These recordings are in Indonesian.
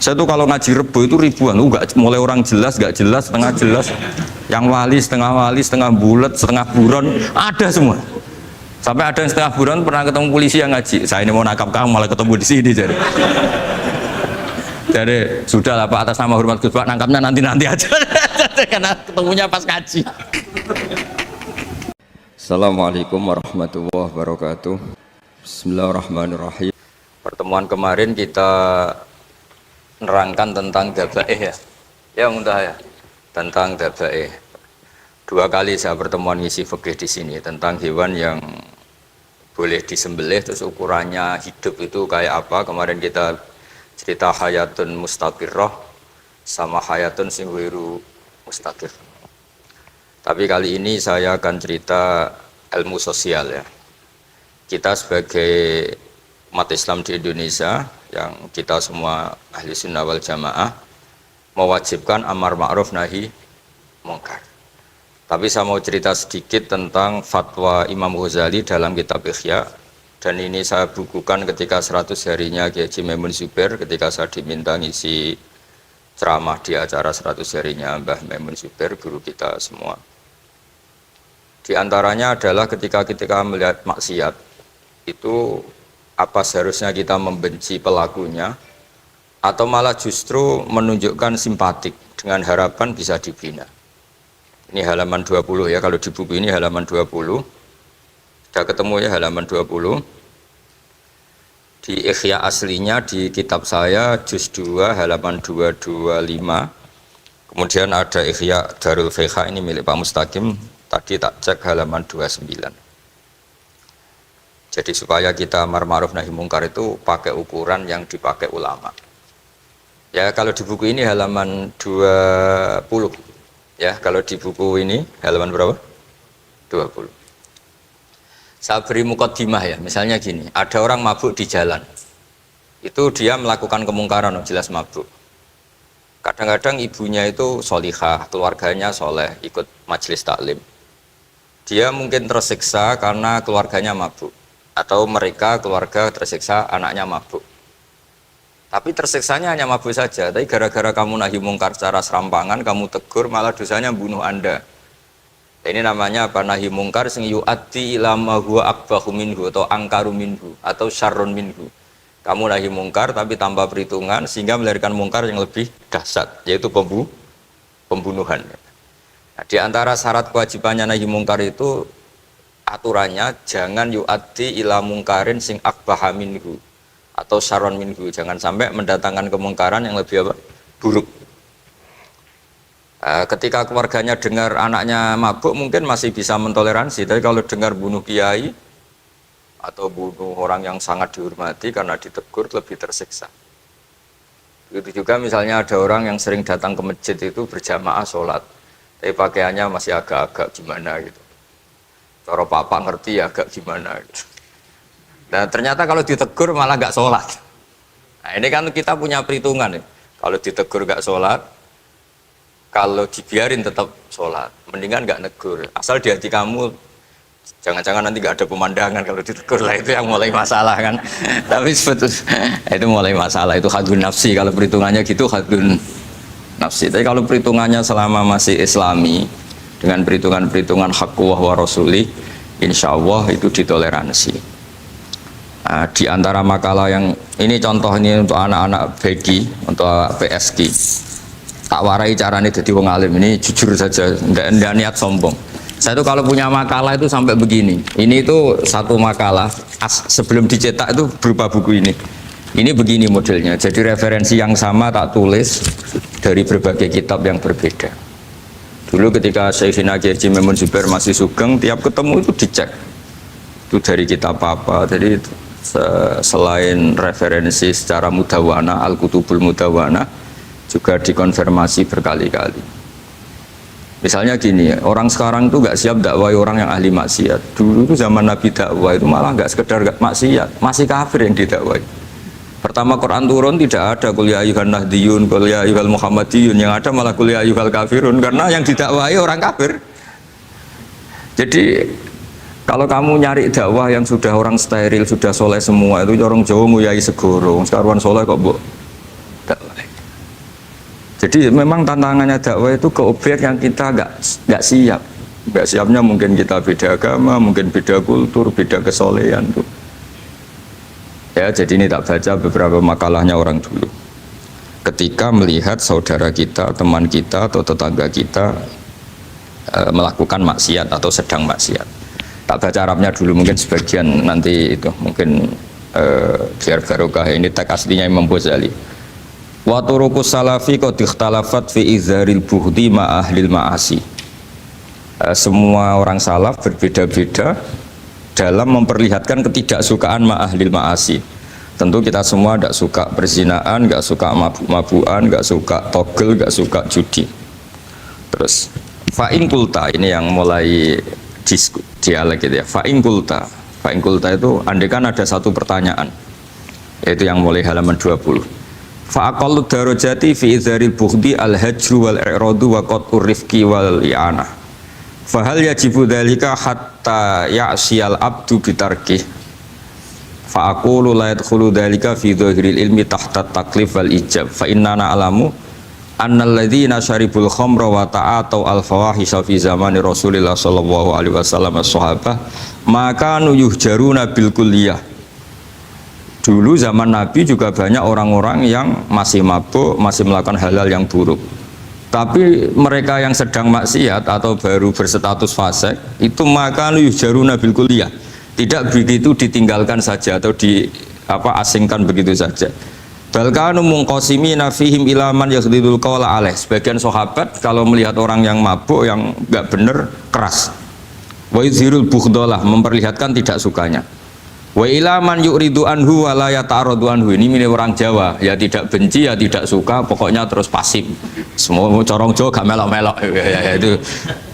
Saya tuh kalau ngaji Rebo itu ribuan, nggak mulai orang jelas, nggak jelas, setengah jelas, yang wali, setengah bulat, setengah buron, ada semua. Sampai ada yang setengah buron pernah ketemu polisi yang ngaji. Saya ini mau nangkap kamu malah ketemu di sini jadi. Jadi sudah lah Pak, atas nama hormat Gus Pak, nangkapnya nanti aja karena ketemunya pas ngaji. Assalamualaikum warahmatullahi wabarakatuh. Bismillahirrahmanirrahim. Pertemuan kemarin kita nerangkan tentang dabaih ya. Ya muntah ya. Tentang dabaih. 2 kali saya pertemuan ngisi fikih di sini tentang hewan yang boleh disembelih terus ukurannya hidup itu kayak apa. Kemarin kita cerita hayatun mustaqirrah sama hayatun sing ghairu mustaqir. Tapi kali ini saya akan cerita ilmu sosial ya. Kita sebagai umat Islam di Indonesia yang kita semua ahli sunnah wal jamaah mewajibkan amar ma'ruf nahi mungkar. Tapi saya mau cerita sedikit tentang fatwa Imam Ghazali dalam kitab Ihya, dan ini saya bukukan ketika 100 harinya Kiai Haji Maimun Zubair ketika saya diminta ngisi ceramah di acara 100 harinya Mbah Maimun Zubair, guru kita semua. Di antaranya adalah ketika melihat maksiat itu apa seharusnya kita membenci pelakunya atau malah justru menunjukkan simpatik dengan harapan bisa dibina. Ini halaman 20 ya, kalau di buku ini halaman 20. Sudah ketemu ya halaman 20. Di Ihya aslinya di kitab saya juz 2 halaman 225. Kemudian ada Ihya Darul Fiqh ini milik Pak Mustaqim, tadi tak cek halaman 29. Jadi supaya kita amar ma'ruf nahi mungkar itu pakai ukuran yang dipakai ulama. Ya kalau di buku ini halaman 20. Ya kalau di buku ini halaman berapa? 20. Saya beri mukaddimah ya, misalnya gini, ada orang mabuk di jalan. Itu dia melakukan kemungkaran, jelas mabuk. Kadang-kadang ibunya itu solihah, keluarganya soleh, ikut majelis taklim. Dia mungkin tersiksa karena keluarganya mabuk. Atau mereka keluarga tersiksa anaknya mabuk. Tapi tersiksanya hanya mabuk saja. Tapi gara-gara kamu nahi mungkar secara serampangan, kamu tegur, malah dosanya bunuh Anda. Ini namanya apa? Nahi mungkar sing yu'addi ila ma huwa akbahu minhu atau angkaru minhu atau syarrun minhu. Kamu nahi mungkar tapi tanpa perhitungan sehingga melahirkan mungkar yang lebih dahsyat, yaitu pembunuhan. Nah, di antara syarat kewajibannya nahi mungkar itu aturannya jangan yu'addi ila mungkarin sing akbaha minhu atau syarron minhu, jangan sampai mendatangkan kemungkaran yang lebih apa? Buruk. Ketika keluarganya dengar anaknya mabuk mungkin masih bisa mentoleransi, tapi kalau dengar bunuh kiai atau bunuh orang yang sangat dihormati karena ditegur lebih tersiksa. Begitu juga misalnya ada orang yang sering datang ke masjid itu berjamaah sholat, tapi pakaiannya masih agak-agak gimana gitu. Cara papa ngerti ya agak gimana gitu. Nah ternyata kalau ditegur malah gak sholat. Nah ini kan kita punya perhitungan nih. Kalau ditegur gak sholat, kalau dibiarin tetap sholat, mendingan gak negur. Asal di hati kamu jangan-jangan nanti gak ada pemandangan kalau ditegur lah, itu yang mulai masalah kan. Tapi sebetulnya itu mulai masalah, itu hadun nafsi. Kalau perhitungannya gitu hadun nafsi. Tapi kalau perhitungannya selama masih islami dengan perhitungan-perhitungan haqqullah wa rasuli, insya Allah itu ditoleransi. Nah, di antara makalah yang ini contoh ini untuk anak-anak BG, untuk PSK, tak warai caranya jadi wong alim, ini jujur saja, enggak niat sombong. Saya tuh kalau punya makalah itu sampai begini. Ini itu satu makalah sebelum dicetak itu berupa buku ini. Ini begini modelnya. Jadi referensi yang sama tak tulis dari berbagai kitab yang berbeda. Dulu ketika Syekhina Kiai Haji Maimun Zubair masih sugeng, tiap ketemu itu dicek. Itu dari kitab apa. Jadi itu selain referensi secara mudawana, Al-Kutubul Mudawana, juga dikonfirmasi berkali-kali. Misalnya gini, orang sekarang itu gak siap dakwai orang yang ahli maksiat. Dulu itu zaman Nabi dakwah itu malah gak sekedar gak maksiat, masih kafir yang didakwai. Pertama Quran turun tidak ada qul ya ayyuhan nahdiyun, qul ya ayyuhal muhammadiyun, yang ada malah qul ya ayyuhal kafirun, karena yang didakwai orang kafir. Jadi kalau kamu nyari dakwah yang sudah orang steril, sudah soleh semua, itu orang Jawa nguyai segoro, sekarang soleh kok mbok dakwah. Jadi memang tantangannya dakwah itu ke objek yang kita nggak siap. Nggak siapnya mungkin kita beda agama, mungkin beda kultur, beda kesolehan tuh. Ya, jadi ini tak baca beberapa makalahnya orang dulu. Ketika melihat saudara kita, teman kita atau tetangga kita melakukan maksiat atau sedang maksiat. Tak baca Arabnya dulu, mungkin sebagian nanti itu mungkin biar barokah. Ini teks aslinya Imam Ghazali. Wa turuqus salafi qad ikhtalafat fi izharil bughdi ma ahlil ma'asi. Semua orang salaf berbeda-beda dalam memperlihatkan ketidaksukaan ma ahlil ma'asi. Tentu kita semua tidak suka perzinaan, nggak suka mabuk-mabukan, nggak suka togel, nggak suka judi. Terus fa'in kulta, ini yang mulai dialog gitu ya. Fa'in kulta itu andaikan ada satu pertanyaan, yaitu yang mulai halaman 20. Fa'aqallu darajati fi izharil bughdi al-hajru wal i'radu wa qat'ur rifqi wal i'anah. Fahal yajibu dzalika hatta ya'siyal abdu bitarkih. Fa'aqulu la yadkhulu dzalika fi dhahiril ilmi tahta taklif wal ijab. Fa innana alamu annal ladzina syaribul khamra wa ta'atau al fawahisha fi zamani Rasulillah sallallahu alaihi wasallam as-sahabah maka yuhjaruna bil kulliyah. Dulu zaman Nabi juga banyak orang-orang yang masih mabuk, masih melakukan hal-hal yang buruk. Tapi mereka yang sedang maksiat atau baru berstatus fasik itu maka yuhjaruna bil kulliyah. Tidak begitu ditinggalkan saja atau asingkan begitu saja. Balkanu munqasimina fihim ila man yakhdhidul qawla alaih. Sebagian sahabat kalau melihat orang yang mabuk yang enggak benar keras. Wa yuzhirul bughdalah, memperlihatkan tidak sukanya. Wa ila man yuridu anhu wa la yata'arradu anhu. Ini milik orang Jawa, ya tidak benci ya tidak suka, pokoknya terus pasif. Semua corong Jawa gak melok-melok ya, itu.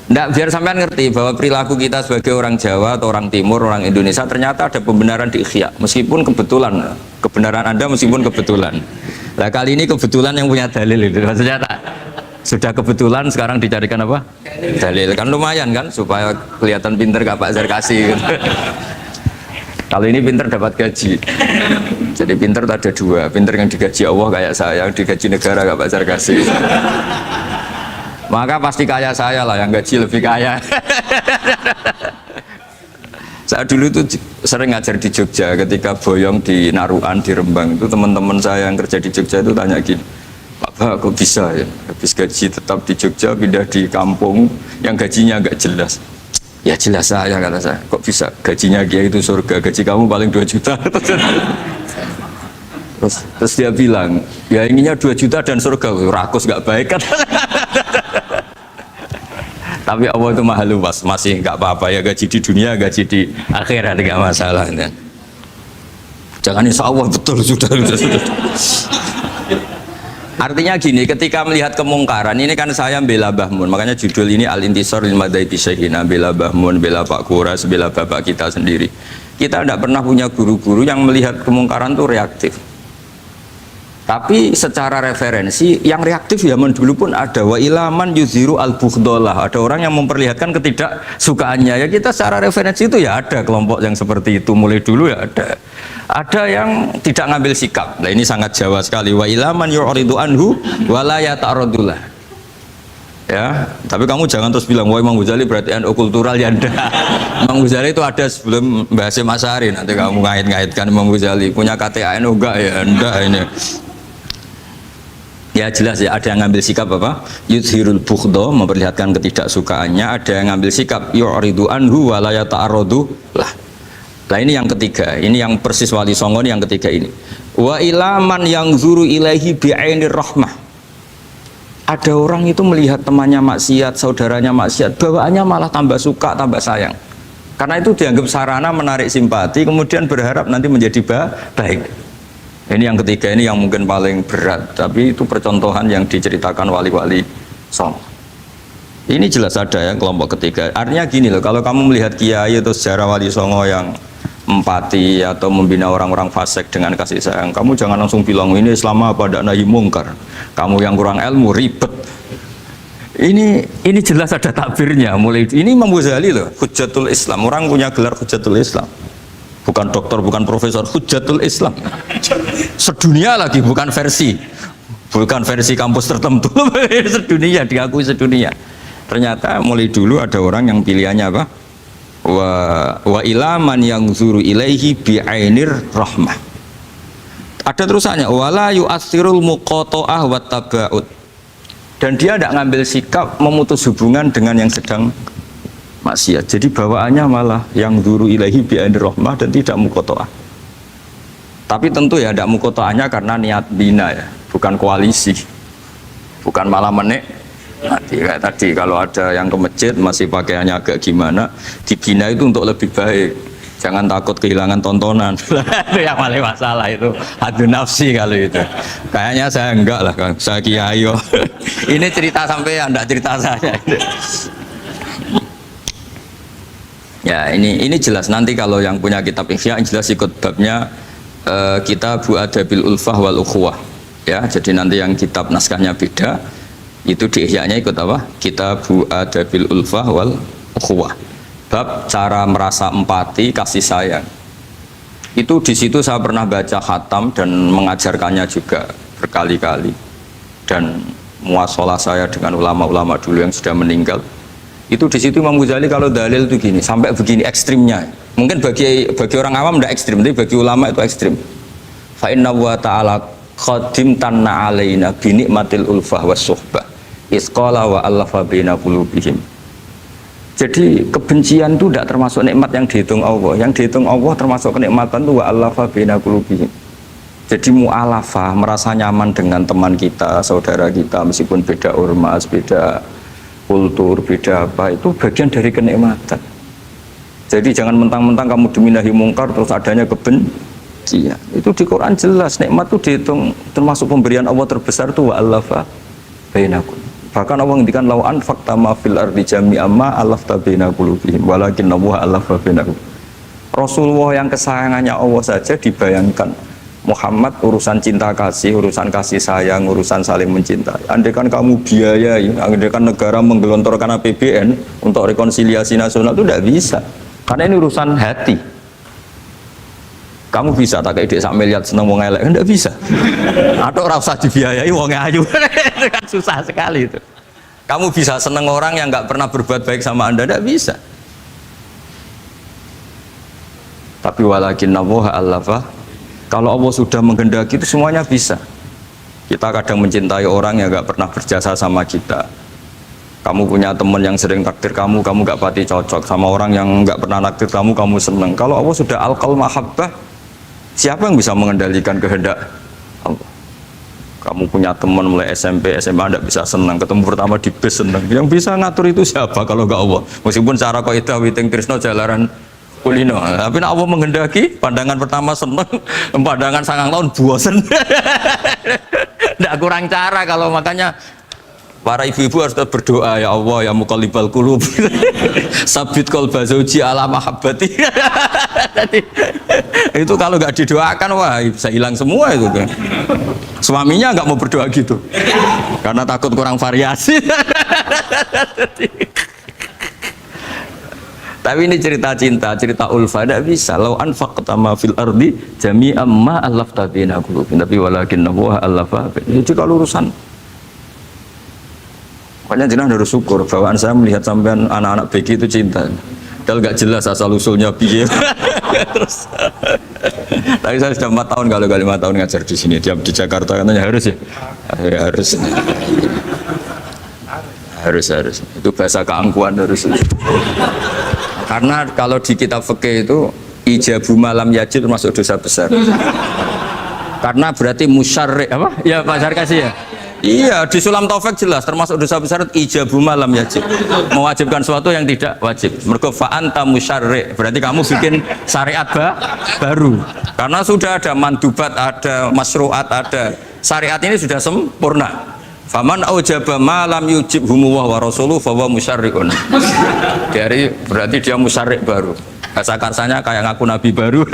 Nggak, biar sampean ngerti bahwa perilaku kita sebagai orang Jawa atau orang Timur, orang Indonesia ternyata ada pembenaran di Ikhya, meskipun kebetulan, kebenaran Anda meskipun kebetulan. Nah kali ini kebetulan yang punya dalil itu, maksudnya tak, sudah kebetulan sekarang dicarikan apa? Dalil, kan lumayan kan, supaya kelihatan pinter gak Pak Zarkasi gitu. Kalau ini pinter dapat gaji, jadi pinter ada dua, pinter yang digaji Allah kayak saya, yang digaji negara gak Pak Zarkasi. Maka pasti kaya saya lah, yang gaji lebih kaya. Saya dulu tuh sering ngajar di Jogja, ketika boyong di Naruan, di Rembang, itu teman-teman saya yang kerja di Jogja itu tanya gini, Pak kok bisa ya, habis gaji tetap di Jogja, pindah di kampung, yang gajinya agak jelas. Ya jelas saya, kata saya, kok bisa, gajinya Kiai itu surga, gaji kamu paling 2 juta. Terus dia bilang, ya inginnya 2 juta dan surga, rakus gak baik kan. Tapi Allah itu maha luas, masih nggak apa-apa ya, gaji di dunia, gaji di akhirat nggak masalah. Ya. Jangan insya Allah betul sudah. Artinya gini, ketika melihat kemungkaran, ini kan saya bela Mbah Mun, makanya judul ini Al-Intisar lil Madhabi Syekhina, bela Mbah Mun, bela Pak Kuras, bela bapak kita sendiri. Kita tidak pernah punya guru-guru yang melihat kemungkaran itu reaktif. Tapi secara referensi yang reaktif zaman dulu pun ada. Wa ilaman yuziru al-bughdalah, ada orang yang memperlihatkan ketidaksukaannya. Ya kita secara referensi itu ya ada kelompok yang seperti itu, mulai dulu ya ada. Ada yang tidak ngambil sikap. Nah ini sangat Jawa sekali. Wa ilaman yu'ridu anhu wa la yata'arradulah. Ya, tapi kamu jangan terus bilang, wah Imam Ghazali berarti NU kultural, ya enggak. Imam Ghazali itu ada sebelum Mbah Hasyim Asy'ari, nanti kamu ngait-ngaitkan Imam Ghazali punya KTA NU enggak, ya enggak ini. Ya jelas ya, ada yang ngambil sikap apa? Yudhirul bughda, memperlihatkan ketidaksukaannya. Ada yang ngambil sikap yu'ridu anhu wa la yata'arradu lah. Nah ini yang ketiga, ini yang persis Wali Songo yang ketiga ini. Wa ilaman yang zuru ilaihi bi'ainir rahmah. Ada orang itu melihat temannya maksiat, saudaranya maksiat, bawaannya malah tambah suka, tambah sayang. Karena itu dianggap sarana menarik simpati, kemudian berharap nanti menjadi baik. Ini yang ketiga, ini yang mungkin paling berat, tapi itu percontohan yang diceritakan wali-wali Songo. Ini jelas ada ya kelompok ketiga. Artinya gini loh, kalau kamu melihat kiai atau sejarah Wali Songo yang empati atau membina orang-orang fasik dengan kasih sayang, kamu jangan langsung bilang ini Islam apa, tidak nahi mungkar. Kamu yang kurang ilmu ribet. Ini jelas ada takbirnya. Mulai ini Imam Ghazali loh, Hujjatul Islam. Orang punya gelar Hujjatul Islam. Bukan dokter, bukan profesor, Hujjatul Islam. Sedunia lagi, bukan versi. bukan versi kampus tertentu, sedunia, diakui sedunia. Ternyata mulai dulu ada orang yang pilihannya apa? Wa ilaman yang zuru ilaihi bi'ainir rahmah. Ada terusannya, wala yu'athirul muqata'ah wa taba'ud. Dan dia tidak ngambil sikap memutus hubungan dengan yang sedang maksiat. Jadi bawaannya malah yang zuru ilaihi bi'ainir rahmah dan tidak muqata'ah. Tapi tentu ya tidak muqata'ahnya karena niat bina ya, bukan koalisi, bukan malah menik. Nanti kayak tadi kalau ada yang ke masjid masih pakaiannya agak gimana, dibina itu untuk lebih baik. Jangan takut kehilangan tontonan. Itu yang paling masalah itu. Adu nafsi kalau itu. Kayaknya saya enggak lah, Kang. Saya kiai. Ini cerita sampai enggak cerita saya. Ya, ini jelas nanti kalau yang punya kitab Ihya jelas ikut babnya Kitabu Adabil Ulfah wal Ukhuwah. Ya, jadi nanti yang kitab naskahnya beda. Itu di Ihya-nya ikut apa? Kitabu Adabil Ulfah wal Ukhuwah. Bab cara merasa empati, kasih sayang. Itu di situ saya pernah baca khatam dan mengajarkannya juga berkali-kali. Dan muasalah saya dengan ulama-ulama dulu yang sudah meninggal. Itu di situ Imam Ghazali kalau dalil itu gini, sampai begini ekstrimnya. Mungkin bagi orang awam tidak ekstrim, tapi bagi ulama itu ekstrim. Fa inna wa ta'ala qadim tanna alaina bi nikmatil ulfah was suhbah isqala wa allafa baina qulubihim. Jadi kebencian itu tidak termasuk nikmat yang dihitung Allah. Yang dihitung Allah termasuk kenikmatan itu wa allafa baina qulubihim. Jadi mu'alafa, merasa nyaman dengan teman kita, saudara kita, meskipun beda ormas, beda kultur, beda apa, itu bagian dari kenikmatan. Jadi jangan mentang-mentang kamu demi nahi mungkar terus adanya kebencian. Itu di Quran jelas, nikmat itu dihitung termasuk pemberian Allah terbesar itu wa allafa bainakum. Bahkan Allah ngendikan lau anfaqta ma fil ardi jami'an ma alafta baina qulubihim walakinna Allah alafa bainahum. Rasulullah yang kesayangannya Allah saja dibayangkan Muhammad urusan cinta kasih, urusan kasih sayang, urusan saling mencintai. Andai kan kamu biayai, andai kan negara menggelontorkan APBN untuk rekonsiliasi nasional itu tidak bisa. Karena ini urusan hati. Kamu bisa tak kayak ide sak miliar seneng wong elek, enggak bisa. Atau ora usah dibiayai wong ayu. Itu kan susah sekali itu. Kamu bisa seneng orang yang nggak pernah berbuat baik sama Anda, enggak bisa. Tapi walakin Allah allafa, kalau Allah sudah menghendaki itu semuanya bisa. Kita kadang mencintai orang yang nggak pernah berjasa sama kita. Kamu punya teman yang sering takdir kamu nggak pati cocok sama orang yang nggak pernah naktir kamu seneng. Kalau Allah sudah alqal mahabbah, siapa yang bisa mengendalikan kehendak Allah? Kamu punya teman mulai SMP, SMA tidak bisa senang, ketemu pertama di bus senang. Yang bisa ngatur itu siapa kalau nggak Allah? Meskipun cara kaidah witing tresno jalaran kulino, tapi Allah menghendaki pandangan pertama senang, pandangan sangang tahun bosen. Tidak kurang cara kalau makanya para ibu-ibu harus berdoa, ya Allah ya muqallibal qulub sabit qalba zauji ala mahabbati. Itu kalau nggak didoakan wah bisa hilang semua itu kan. Suaminya nggak mau berdoa gitu karena takut kurang variasi. Tapi ini cerita cinta, cerita ulfa tidak bisa. Lau anfaqta ma fil ardi jami'an ma allafta baina qulubihim, tapi walakinna Allah allafa. Jadi kalau urusan makanya jenengan harus syukur bawaan saya melihat sampean anak-anak BG itu cinta. Padahal nggak jelas asal usulnya piye. Terus, tapi saya sudah 4 tahun kalau 5 tahun ngajar di sini. Di Jakarta katanya harus ya, harus. Itu bahasa keangkuhan harus. Karena kalau di kitab fikih itu ijabu malam yajib termasuk dosa besar. Karena berarti musyarri apa? Ya Pak Sarkasi ya. Iya, di Sulam Taufik jelas termasuk dosa besar ijabu malam yajib, mewajibkan sesuatu yang tidak wajib. Mergo fa anta musyarri, berarti kamu bikin syariat baru. Karena sudah ada mandubat, ada masyru'at, ada syariat ini sudah sempurna. Faman aujaba malam yujib humuwah wa rasuluh fa huwa musyarri'un. Dari berarti dia musyarri baru. Bahasa karsanya kayak ngaku nabi baru.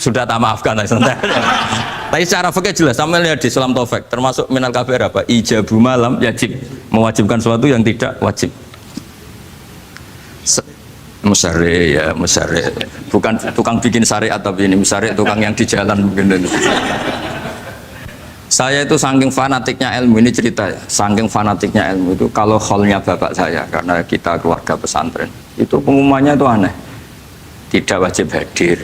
Sudah tak maafkan tapi secara fikih jelas sama lihat di Sulam Taufik termasuk minal kabair apa ijabu malam yajib, mewajibkan sesuatu yang tidak wajib. Musyarri ya musyarri, bukan tukang bikin syariat tapi ini musyarri tukang yang di jalan mungkin. Saya itu saking fanatiknya ilmu, ini cerita ya, saking fanatiknya ilmu itu kalau hallnya bapak saya, karena kita keluarga pesantren, itu pengumumannya itu aneh, tidak wajib hadir.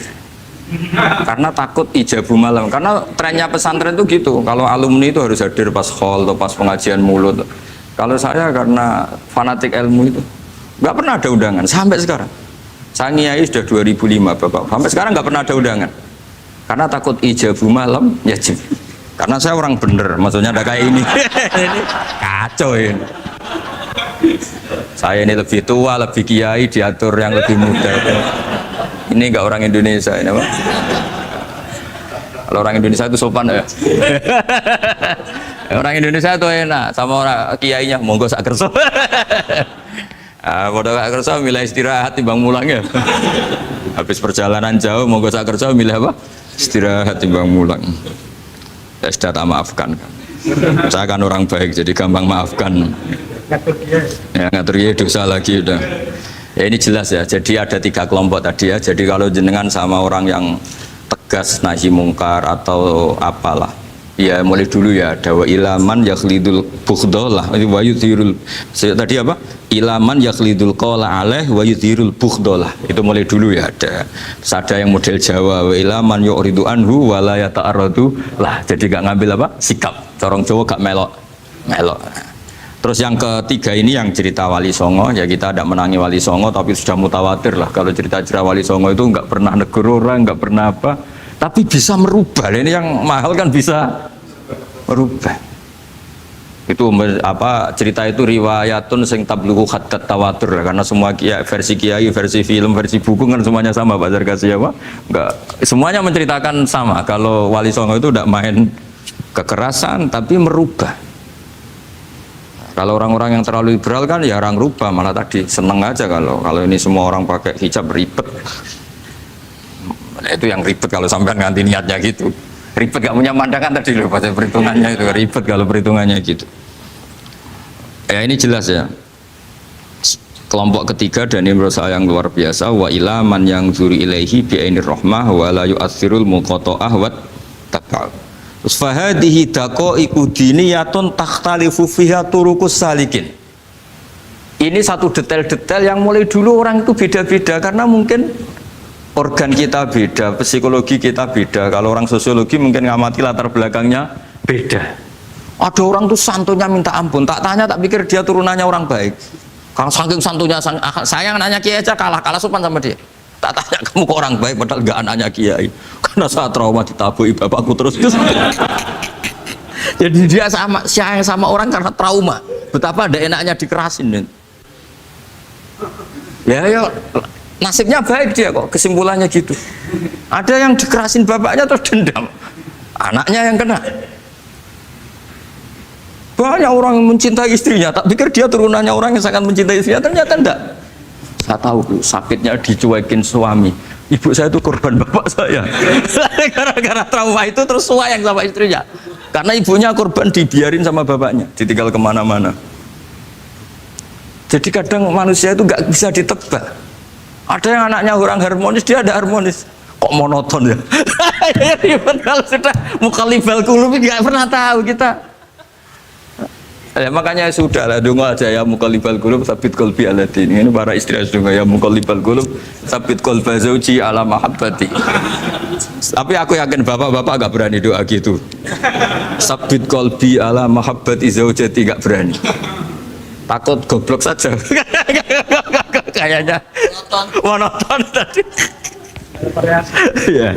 Karena takut ijabu malam, karena trennya pesantren itu gitu, kalau alumni itu harus hadir pas hall atau pas pengajian mulut. Kalau saya karena fanatik ilmu itu, nggak pernah ada undangan, sampai sekarang. Saya ngiyai sudah 2005 bapak, sampai sekarang nggak pernah ada undangan. Karena takut ijabu malam, yajib. Karena saya orang bener, maksudnya ada kayak ini. Ini kacau ini. Saya ini lebih tua, lebih kiai, diatur yang lebih muda. Ini enggak orang Indonesia ini, Pak. Kalau orang Indonesia itu sopan ya. Orang Indonesia itu enak, sama orang kiainya monggo sak kerso. Bodoh sak kerso milih istirahat timbang mulang ya. Habis perjalanan jauh monggo sak kerso milih apa? Istirahat timbang mulang. Ya sudah tak maafkan kan. Saya kan orang baik jadi gampang maafkan. Ya ngatur ya dosa lagi udah. Ya ini jelas ya. Jadi ada 3 kelompok tadi ya. Jadi kalau jenengan sama orang yang tegas nahi mungkar atau apalah. Ya mulai dulu ya ada wa ilaman yakhlidul bughdhalah wa yudhirul tadi apa? Ilaman yakhlidul qala alaih wa yudhirul bughdhalah. Itu mulai dulu ya ada. Terus ada yang model Jawa wa ilaman yu'ridu anhu wa la yata'arradu lah. Jadi gak ngambil apa? Sikap. Corong Jawa gak melok. Terus yang ketiga ini yang cerita Wali Songo, ya kita tidak menangi Wali Songo tapi sudah mutawatir lah kalau cerita-cerita Wali Songo itu nggak pernah negur orang, nggak pernah apa, tapi bisa merubah. Ini yang mahal kan bisa merubah. Itu apa cerita itu riwayatun sing tablughu hadat tawatur, karena semua versi kiai, versi film, versi buku kan semuanya sama Pak Zarkasi apa? Enggak, semuanya menceritakan sama. Kalau Wali Songo itu tidak main kekerasan tapi merubah. Kalau orang-orang yang terlalu liberal kan ya orang rubah, malah tadi seneng aja kalau ini semua orang pakai hijab ribet. Nah, itu yang ribet kalau sampai ganti niatnya gitu. Ribet gak punya pandangan tadi loh pada perhitungannya itu ribet kalau perhitungannya gitu. Ya ini jelas ya. Kelompok ketiga dan ini menurut saya yang luar biasa wa ila man yang zuri ilaihi bi ainir rahmah wa la yu'athirul muqata'ah wa tabal. Terus fahadihi daqaiqu diniyatun takhtalifu fiha turuqus salikin. Ini satu detail-detail yang mulai dulu orang itu beda-beda karena mungkin organ kita beda, psikologi kita beda. Kalau orang sosiologi mungkin ngamati latar belakangnya beda. Ada orang tuh santunya minta ampun, tak tanya tak pikir dia turunannya orang baik. Kalau saking santunya saya nanya kiai aja kalah sopan sama dia. Tak tanya kamu kok orang baik padahal enggak anaknya kiai. Karena saat trauma ditabui bapakku terus. Jadi dia sayang sama orang karena trauma. Betapa ada enaknya dikerasin. Ya nasibnya baik dia kok, kesimpulannya gitu. Ada yang dikerasin bapaknya terus dendam, anaknya yang kena. Banyak orang yang mencintai istrinya, tak pikir dia turunannya orang yang sangat mencintai istrinya, ternyata enggak. Saya tahu sakitnya dicuekin suami. Ibu saya itu korban bapak saya. Gara-gara trauma itu terus sayang sama istrinya. Karena ibunya korban dibiarin sama bapaknya, ditinggal kemana-mana. Jadi kadang manusia itu nggak bisa ditebak. Ada yang anaknya orang harmonis, dia ada harmonis. Kok monoton ya? Kalau sudah mukallibal qulub nggak pernah tahu kita. Ya, makanya sudah lah donga aja ya mukallibal qulub sabit qalbi ala din. Ini para istri harus donga ya mukallibal qulub sabit qalba zauji ala mahabbati. Tapi aku yakin bapak-bapak gak berani doa gitu. Sabit qalbi ala mahabbati zaujati gak berani. Takut goblok saja. Kayaknya monoton tadi. Ya.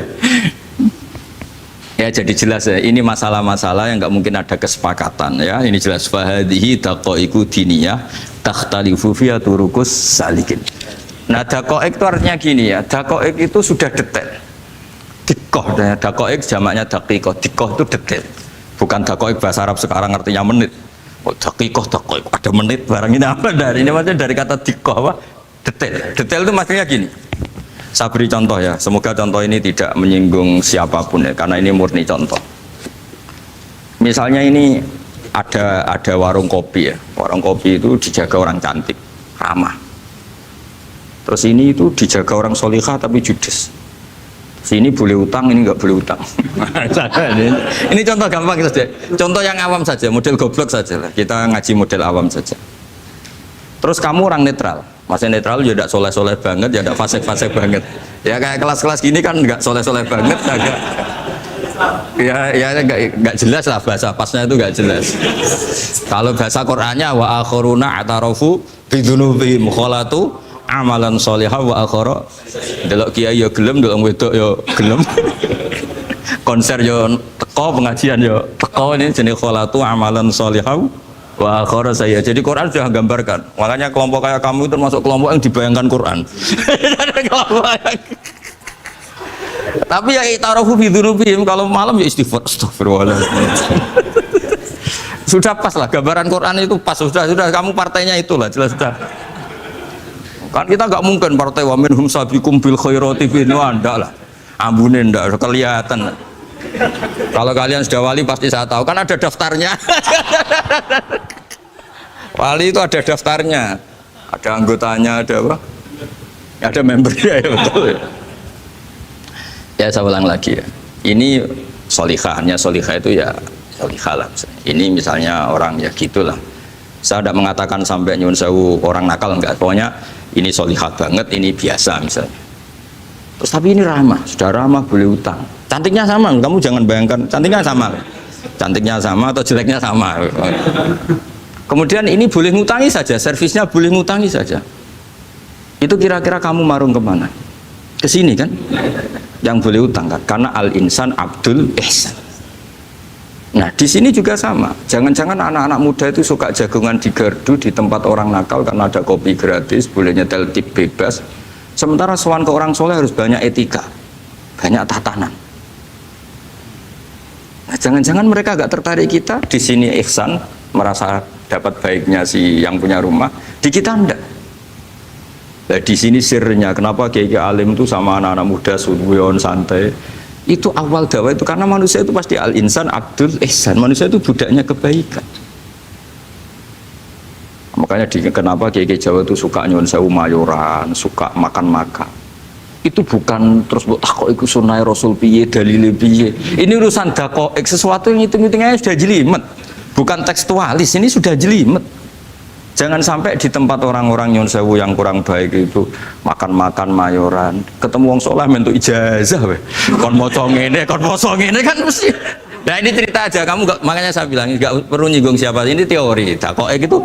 Ya jadi jelas ya, ini masalah-masalah yang nggak mungkin ada kesepakatan ya. Ini jelas fahadihi daqaiqu diniyah takhtalifu fiha turuqus salikin. Nah daqaiq itu artinya gini ya, daqaiq itu sudah detail. Dikoh, daqaiq jamaknya daqiqah, dikoh itu detail. Bukan daqaiq bahasa Arab sekarang artinya menit. Oh daqiqah, daqaiq ada menit barang ini apa dari ini maksudnya dari kata dikoh apa? Detail. Detail itu maksudnya gini. Saya beri contoh ya, semoga contoh ini tidak menyinggung siapapun ya, karena ini murni contoh. Misalnya ini ada warung kopi ya, warung kopi itu dijaga orang cantik, ramah. Terus ini itu dijaga orang solihah tapi judes. Sini boleh utang, ini nggak boleh utang. Ini contoh gampang saja. Contoh yang awam saja, model goblok saja lah. Kita ngaji model awam saja. Terus kamu orang netral. Maksudnya netral ya tidak soleh-soleh banget, ya tidak fasik-fasik banget. Ya kayak kelas-kelas gini kan nggak soleh-soleh banget, agak ya nggak jelas lah bahasa pasnya itu nggak jelas. Kalau bahasa Qur'annya wa akhiruna atarafu bidunubihim kholatu amalan sholihah wa akhara delok kiai ya gelem, delok wedok ya gelem. Konser ya teko, pengajian ya teko, ini jenis kholatu amalan sholihah wa akhara saya. Jadi Quran sudah gambarkan. Makanya kelompok kayak kamu itu termasuk kelompok yang dibayangkan Quran. Tapi ya itarafu bidunubihim, kalau malam ya istighfar, astagfirullahaladzim. Sudah pas lah gambaran Quran itu pas, sudah kamu partainya itulah jelas sudah. Kan kita nggak mungkin partai wa minhum sabiqum bil khairati bin wanda lah. Ambune ndak kelihatan. Kalau kalian sudah wali pasti saya tahu kan ada daftarnya. Wali itu ada daftarnya, ada anggotanya, ada apa? Ada membernya ya betul. Ya saya ulang lagi ya. Ini solihahnya, solihah itu ya solihah lah. Ini misalnya orang ya gitulah. Saya tidak mengatakan sampai nyun sewu orang nakal enggak. Pokoknya ini solihah banget, ini biasa misalnya. Terus tapi ini ramah, sudah ramah boleh utang. Cantiknya sama, kamu jangan bayangkan cantiknya sama. Cantiknya sama atau jeleknya sama. Kemudian ini boleh ngutangi saja, servisnya boleh ngutangi saja. Itu kira-kira kamu marung kemana? Ke sini kan? Yang boleh utang kan? Karena al-insan abdul ihsan. Nah di sini juga sama. Jangan-jangan anak-anak muda itu suka jagongan di gardu di tempat orang nakal karena ada kopi gratis, boleh nyetel tip bebas. Sementara sowan ke orang soleh harus banyak etika, banyak tatanan. Nah, jangan-jangan mereka agak tertarik kita di sini ihsan, merasa dapat baiknya si yang punya rumah, di kita enggak. Nah, di sini sirnya kenapa kiai alim itu sama anak-anak muda suwon santai. Itu awal dakwah itu karena manusia itu pasti al-insan abdul ihsan, manusia itu budaknya kebaikan. Makanya kenapa kiai Jawa itu suka nyuwun sewu mayoran, suka makan-makan. Itu bukan terus buat takok iku sunah Rasul piye, dalile piye. Ini urusan dakoek, sesuatu yang hitung-hitungannya sudah jelimet. Bukan tekstualis, ini sudah jelimet. Jangan sampai di tempat orang-orang nyuwun sewu yang kurang baik itu makan-makan mayoran, ketemu wong saleh mentuk ijazah we. Kon maca ngene kan mesti. Nah ini cerita aja, kamu gak, makanya saya bilang nggak perlu nyinggung siapa, ini teori dakoek itu.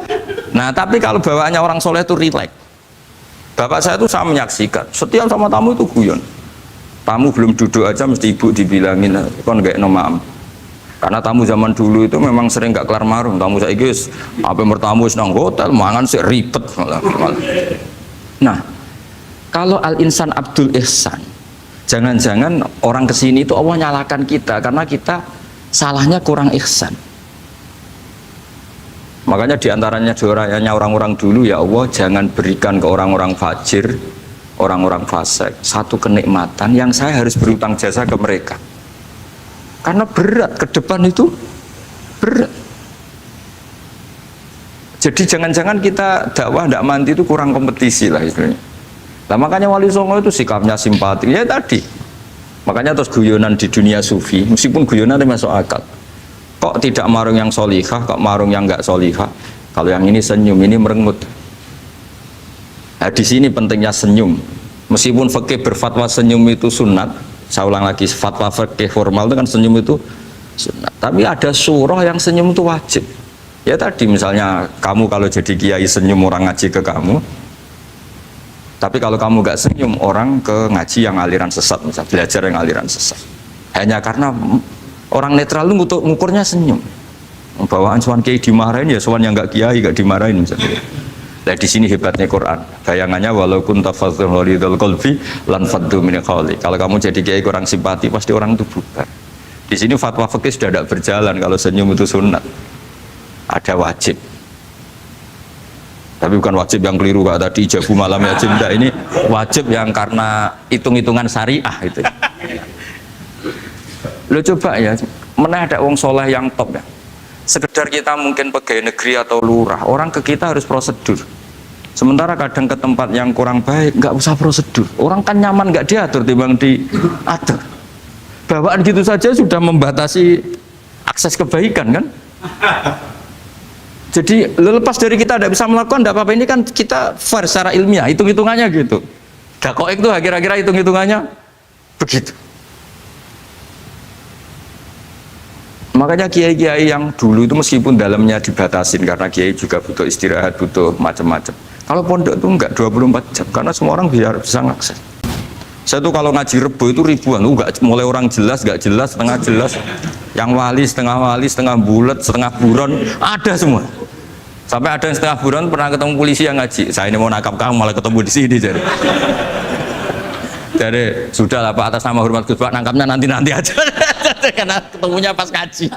Nah tapi kalau bawaannya orang soleh itu rileks. Bapak saya itu saya menyaksikan setiap sama tamu itu guyon. Tamu belum duduk aja mesti ibu dibilangin kon gak nomam. Karena tamu zaman dulu itu memang sering gak kelar marung. Tamu saya guys, apa mertamu nang hotel mangan sih ribet malah. Nah kalau al-insan abdul ihsan, jangan-jangan orang kesini itu Allah nyalakan kita karena kita salahnya kurang ihsan. Makanya diantaranya doanya orang-orang dulu, ya Allah jangan berikan ke orang-orang fajir, orang-orang fasik satu kenikmatan yang saya harus berutang jasa ke mereka. Karena berat, ke depan itu berat. Jadi jangan-jangan kita dakwah tidak mandi itu kurang kompetisi lah istilahnya. Nah makanya Wali Songo itu sikapnya simpatik, ya tadi. Makanya terus guyonan di dunia sufi, meskipun guyonan itu masuk akal. Kok tidak marung yang solihah, kok marung yang enggak solihah? Kalau yang ini senyum, ini merengut. Nah di sini pentingnya senyum. Meskipun fikih berfatwa senyum itu sunat, saya ulang lagi, fatwa fikih formal itu kan senyum itu sunat. Tapi ada surah yang senyum itu wajib. Ya tadi misalnya kamu kalau jadi kiai senyum orang ngaji ke kamu. Tapi kalau kamu enggak senyum orang ke ngaji yang aliran sesat, misalnya belajar yang aliran sesat. Hanya karena orang netral itu ngukurnya senyum. Bawaan sowan kiai dimarahin ya sowan yang enggak kiai enggak dimarahin misalnya. Nah di sini hebatnya Quran. Bayangannya walaupun tafadzul ghalidul qalbi lan faddu min qawli. Kalau kamu jadi kiai kurang simpati pasti orang itu bubar. Di sini fatwa fikih sudah tidak berjalan kalau senyum itu sunat. Ada wajib. Tapi bukan wajib yang keliru Kak tadi ijabu malam ya cinta, ini wajib yang karena hitung-hitungan syariah itu. Lo coba ya, mana ada wong soleh yang top ya. Sekedar kita mungkin pegawai negeri atau lurah, orang ke kita harus prosedur. Sementara kadang ke tempat yang kurang baik nggak usah prosedur. Orang kan nyaman nggak diatur timbang diatur. Bawaan gitu saja sudah membatasi akses kebaikan kan. Jadi lepas dari kita tidak bisa melakukan tidak apa-apa, ini kan kita fair secara ilmiah, hitung-hitungannya gitu. Dakoik itu kira-kira hitung-hitungannya begitu. Makanya kiai-kiai yang dulu itu meskipun dalamnya dibatasin karena kiai juga butuh istirahat, butuh macam-macam. Kalau pondok itu enggak 24 jam karena semua orang biar bisa ngakses. Saya tuh kalau ngaji Rebo itu ribuan, enggak mulai orang jelas, enggak jelas, setengah jelas, yang wali, setengah bulat, setengah buron, ada semua. Sampai ada yang setengah buron pernah ketemu polisi yang ngaji. Saya ini mau nangkap kamu malah ketemu di sini jadi. Jadi sudah lah Pak, atas nama hormat Gus Pak, nangkapnya nanti aja. Karena ketemunya pas ngaji.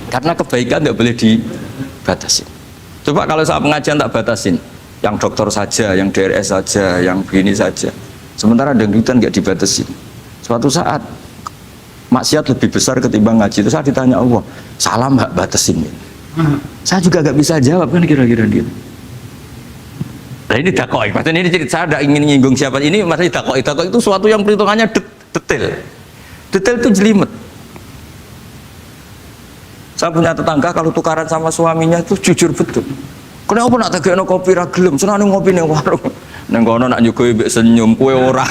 Karena kebaikan nggak boleh dibatasi. Coba kalau saat pengajian tak batasin, yang dokter saja, yang DRS saja, yang begini saja. Sementara dangdutan nggak dibatasi. Suatu saat maksiat lebih besar ketimbang ngaji. Itu saya ditanya Allah, salam nggak batasin? Saya juga nggak bisa jawab kan kira-kira gitu. Nah ini dakoi, maksudnya ini cerita, saya tidak ingin nyinggung siapa ini, maksudnya dakoi itu suatu yang perhitungannya detail itu jelimet. Saya punya tetangga kalau tukaran sama suaminya itu jujur betul. Kenapa nak tegakno kopi ra gelem, senane ngopi ning warung. Ning kono nak nyugoi mbek senyum kowe ora.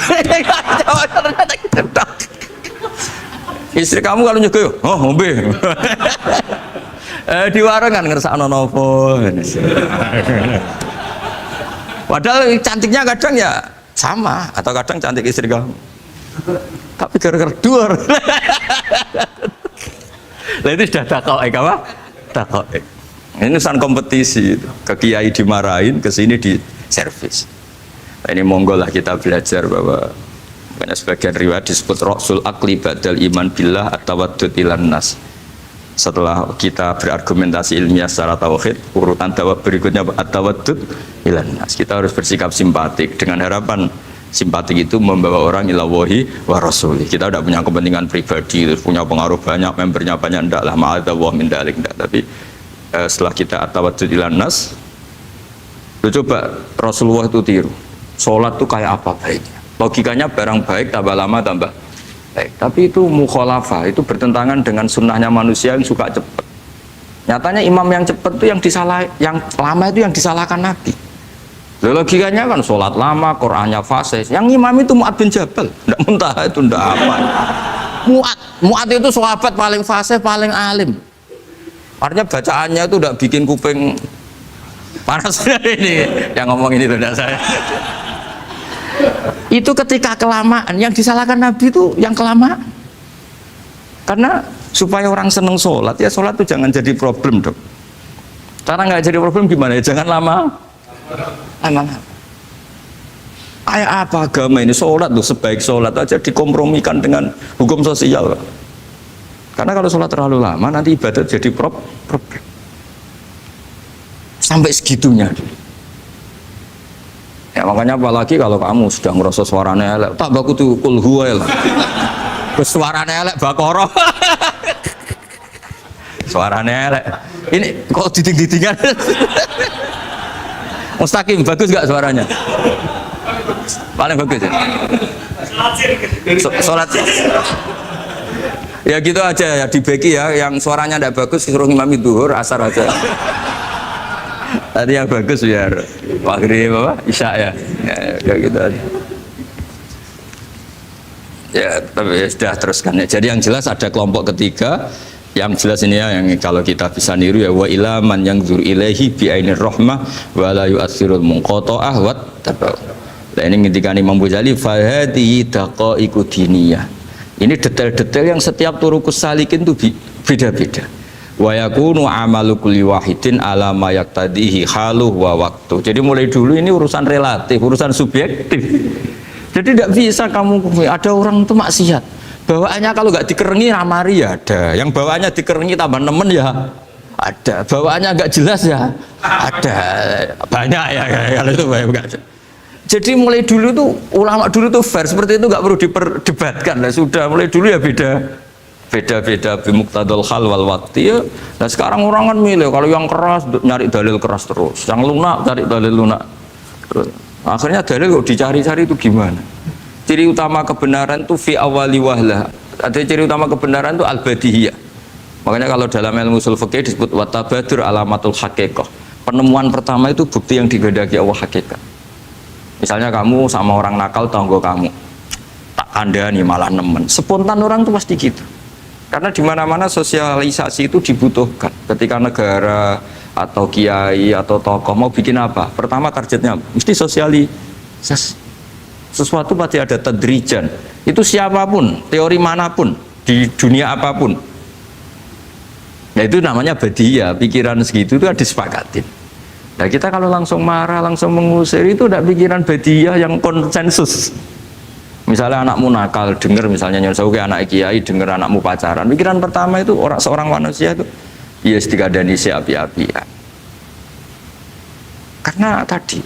Istri kamu kalau nyugoi, oh ngombe. Di warung kan ngersakno nopo. Padahal cantiknya kadang ya sama, atau kadang cantik istri kamu. Tapi gara-gara dua. Lah itu sudah takoek apa? Takoek. Ini urusan kompetisi. Ke kiai dimarahin, ke sini di servis. Nah, ini monggo lah kita belajar bahwa karena sebagian riwayat disebut Rasul Akli Badal Iman Billah At-Tawaddud Ilan Nas. Setelah kita berargumentasi ilmiah secara tauhid, urutan dakwah berikutnya at-tawaddud ilan nas. Kita harus bersikap simpatik dengan harapan simpatik itu membawa orang ila wahi wa rasuli. Kita tidak punya kepentingan pribadi, punya pengaruh banyak, membernya banyak, enggak lah, ma'adzallah min dalik, enggak. Tapi setelah kita at-tawaddud ilan nas, coba Rasulullah itu tiru. Sholat itu kayak apa baiknya? Logikanya barang baik tambah lama tambah baik. Tapi itu mukhalafah, itu bertentangan dengan sunnahnya manusia yang suka cepat. Nyatanya imam yang cepat itu yang lama itu yang disalahkan Nabi. Logikanya kan sholat lama, Qur'annya fasih. Yang imam itu Mu'ad bin Jabal, tidak muntah itu tidak apa. Mu'ad itu sahabat paling fasih, paling alim. Artinya bacaannya itu tidak bikin kuping panas. Ini yang ngomong ini tidak saya. Itu ketika kelamaan, yang disalahkan Nabi itu yang kelamaan. Karena supaya orang seneng sholat, ya sholat itu jangan jadi problem dong. Cara nggak jadi problem gimana ya? Jangan lama. Kayak apa agama ini? Sholat tuh sebaik sholat aja dikompromikan dengan hukum sosial. Karena kalau sholat terlalu lama nanti ibadat jadi problem. Sampai segitunya. Ya makanya apalagi kalau kamu sudah ngerasa suaranya elek, tak baku tuh kul huwa lah. Suaranya elek Baqarah. Suaranya elek. Ini kok diding-didingan. Mustaqim bagus gak suaranya? Paling bagus ya. Sholat. Ya gitu aja ya di beki ya, yang suaranya tidak bagus suruh imami duhur, asar aja. Tadi yang bagus biar maghrib apa isya ya gitu aja. Ya tapi ya, sudah teruskan ya. Jadi yang jelas ada kelompok ketiga yang jelas ini ya, yang kalau kita bisa niru ya, wa ilaman yang zur ilaihi bi ainir rahmah wa la yu'athirul munqata'ah wa tabau. Nah ini ketika Imam Ghazali fa hadhihi daqaiqu diniyah. Ini detail-detail yang setiap turukus salikin itu beda-beda. Wa yakunu amalu kulli wahidin ala ma yaqtadihi haluh wa waktu. Jadi mulai dulu ini urusan relatif, urusan subjektif. Jadi tidak bisa kamu ada orang itu maksiat. Bawaannya kalau nggak dikerengi ramari ya ada. Yang bawaannya dikerengi tambah nemen ya ada. Bawaannya nggak jelas ya ada. Banyak ya kalau itu banyak. Jadi mulai dulu tuh ulama dulu tuh fair seperti itu nggak perlu diperdebatkan lah, sudah mulai dulu ya beda beda-beda bimuktadul hal wal waktu ya. Nah sekarang orang kan milih, kalau yang keras nyari dalil keras terus, yang lunak cari dalil lunak terus. Akhirnya dalil kok dicari-cari itu gimana? Ciri utama kebenaran itu fi awali wahlah. Ada ciri utama kebenaran itu al-badihiyah. Makanya kalau dalam ilmu ushul fikih disebut watabadur alamatul haqiqah. Penemuan pertama itu bukti yang digedaki Allah hakikat. Misalnya kamu sama orang nakal tonggo kamu, tak kandani malah nemen. Spontan orang itu pasti gitu. Karena di mana-mana sosialisasi itu dibutuhkan. Ketika negara atau kiai atau tokoh mau bikin apa, pertama targetnya mesti sosialisasi. Sesuatu pasti ada tadrijan. Itu siapapun, teori manapun, di dunia apapun. Nah itu namanya badiyah, pikiran segitu itu disepakatin. Nah kita kalau langsung marah, langsung mengusir itu udah pikiran badiyah yang konsensus. Misalnya anakmu nakal, dengar misalnya nyuruh ke anak kiai, dengar anakmu pacaran. Pikiran pertama itu seorang manusia itu, ya istikadani api-api ya. Karena tadi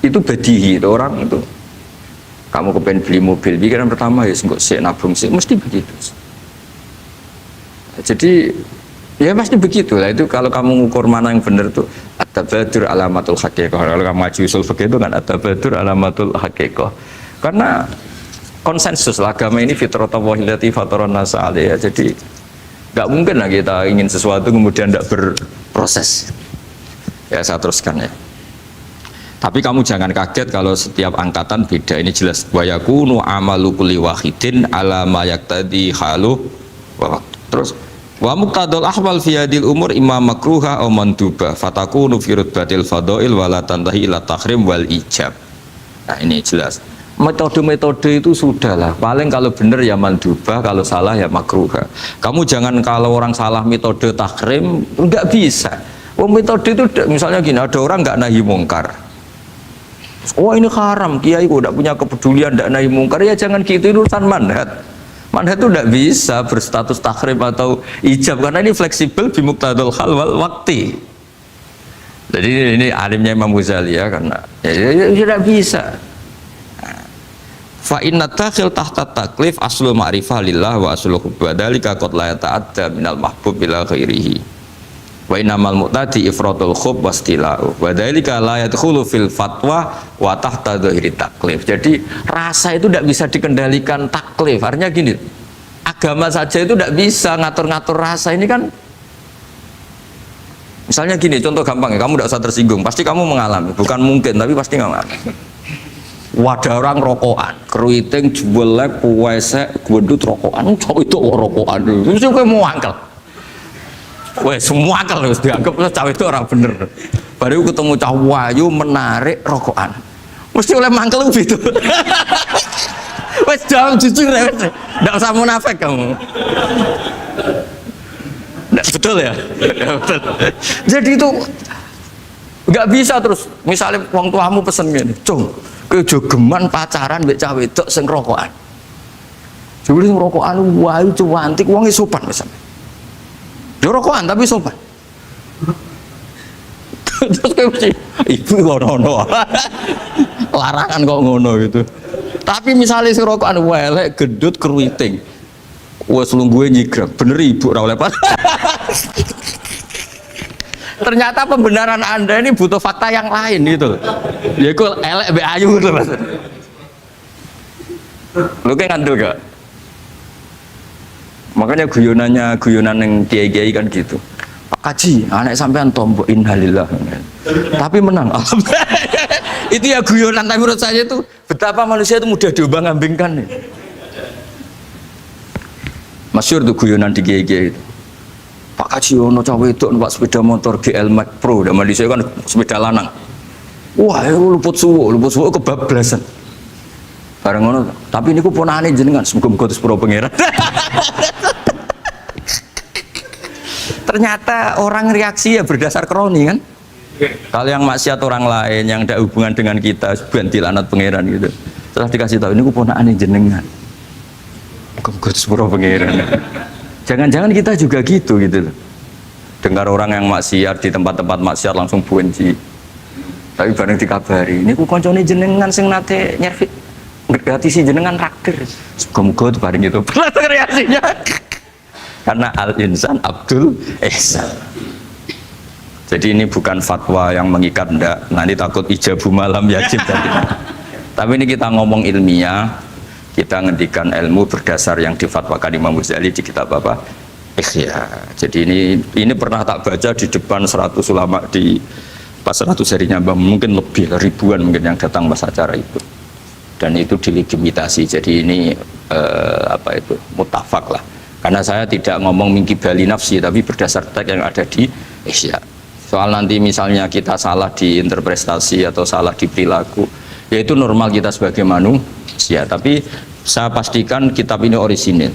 itu badihi, itu orang itu. Kamu kepengen beli mobil, pikiran pertama ya nggak sih nabung sih, mesti begitu. Jadi ya pasti begitu lah. Itu kalau kamu ngukur mana yang benar tuh at-tabadur alamatul haqiqah. Kalau kamu ngaji usul fikih itu kan at-tabadur alamatul haqiqah. Karena konsensus lah, agama ini fitratallahi allati fataran nas 'alaiha. Jadi nggak mungkin lah kita ingin sesuatu kemudian tidak berproses. Ya saya teruskan ya. Tapi kamu jangan kaget kalau setiap angkatan beda. Ini jelas wa yakunu amalu kulli wahidin ala ma yaqtadi halu wa waqtu. Terus wa muqtadul ahwal fi hadil umur imma makruha aw manduba fatakunu fi rutbatil fadail wala tantahi ila tahrim wal ijab. Nah ini jelas. Metode-metode itu sudahlah, paling kalau benar ya mandubah, kalau salah ya makruha. Kamu jangan kalau orang salah metode tahrim, enggak bisa. Oh, metode itu misalnya gini, ada orang enggak nahi mungkar. Oh ini haram, kiai kok enggak punya kepedulian enggak nahi mungkar, ya jangan gitu, itu urusan manhat. Manhat itu enggak bisa berstatus tahrim atau ijab, karena ini fleksibel bimuktadul hal wal waqti. Jadi ini alimnya Imam Ghazali ya, karena ya tidak bisa. Fa inna takhil tahta taklif aslu ma'rifah lillah wa aslu hubba dzalika qad la yata'adda minal mahbub ila ghairihi wa innamal mu'tadi ifratul khub wastila'u wa dzalika la yadkhulu fil fatwa wa tahta dhahiri taklif. Jadi rasa itu tidak bisa dikendalikan taklif. Artinya gini, agama saja itu tidak bisa ngatur-ngatur rasa. Ini kan misalnya gini, contoh gampang ya, kamu tidak usah tersinggung, pasti kamu mengalami, bukan mungkin tapi pasti mengalami. Wadah orang rokokan, keriting, juelek, kuwesek, gendut rokokan, cowok itu rokokan dulu, mesti kayak mau angkel. Wah, semua angkel harus dianggap cowok itu orang bener. Baru ketemu cowok wayu menarik rokokan, mesti oleh mangkel gitu. Wes jawab jujur ya, tidak usah munafik kamu. Betul ya? Betul. Jadi itu nggak bisa terus. Misalnya wong tuamu pesen gini, cung, kejogeman pacaran mbek cah wedok sing rokokan. Jebule sing rokokan wae cuantik wong sopan misalnya. Dia rokokan tapi sopan. Terus kayak mesti ibu ngono. Larangan kok ngono gitu. Tapi misalnya sing rokokan welek gendut keriting. Wes lungguhe nyigrek, bener ibu ora oleh Ternyata pembenaran Anda ini butuh fakta yang lain gitu. Ya itu elek be ayu gitu Mas. Lu kayak ngandel gak? Makanya guyonan yang kiai-kiai kan gitu. Pak Kaji, anak sampean tombok innalillah. Tapi menang. Itu ya guyonan, tapi menurut saya itu betapa manusia itu mudah diombang-ambingkan nih. Masyhur tuh guyonan di kiai-kiai itu. Pak Kaji ono cawe itu numpak sepeda motor GL Max Pro, zaman di saya kan sepeda lanang. Wah, luput suwo kebablasan. Bareng ngono, tapi niku ponakane jenengan, muga-muga sepuro pangeran. Ternyata orang reaksi ya berdasar kroni kan. Kalau yang maksiat orang lain yang ada hubungan dengan kita, ganti lanat pangeran gitu. Setelah dikasih tahu niku ponakane jenengan. Muga-muga sepuro pangeran. Jangan-jangan kita juga gitu loh. Dengar orang yang maksiat di tempat-tempat maksiat langsung benci. Tapi bareng dikabari, ini ku koncone jenengan sing nate nyervit ngedati si jenengan raktir. Semoga-moga itu bareng itu. Reaksinya. Karena al-insan Abdul ihsan. Jadi ini bukan fatwa yang mengikat, enggak. Nanti takut ijabu malam yajib tadi. Tapi ini kita ngomong ilmiah, kita ngendikan ilmu berdasar yang difatwakan Imam Ghazali di kitab apa? Ikhya. Jadi ini pernah tak baca di depan 100 ulama di pas 100 harinya, mungkin lebih ribuan mungkin yang datang pas acara itu. Dan itu dilegitimasi. Jadi ini apa itu? Mutafak lah. Karena saya tidak ngomong mingki bali nafsi, tapi berdasar teks yang ada di Ikhya. Soal nanti misalnya kita salah di interpretasi atau salah di perilaku, yaitu normal kita sebagai manusia. Tapi saya pastikan kitab ini orisinil,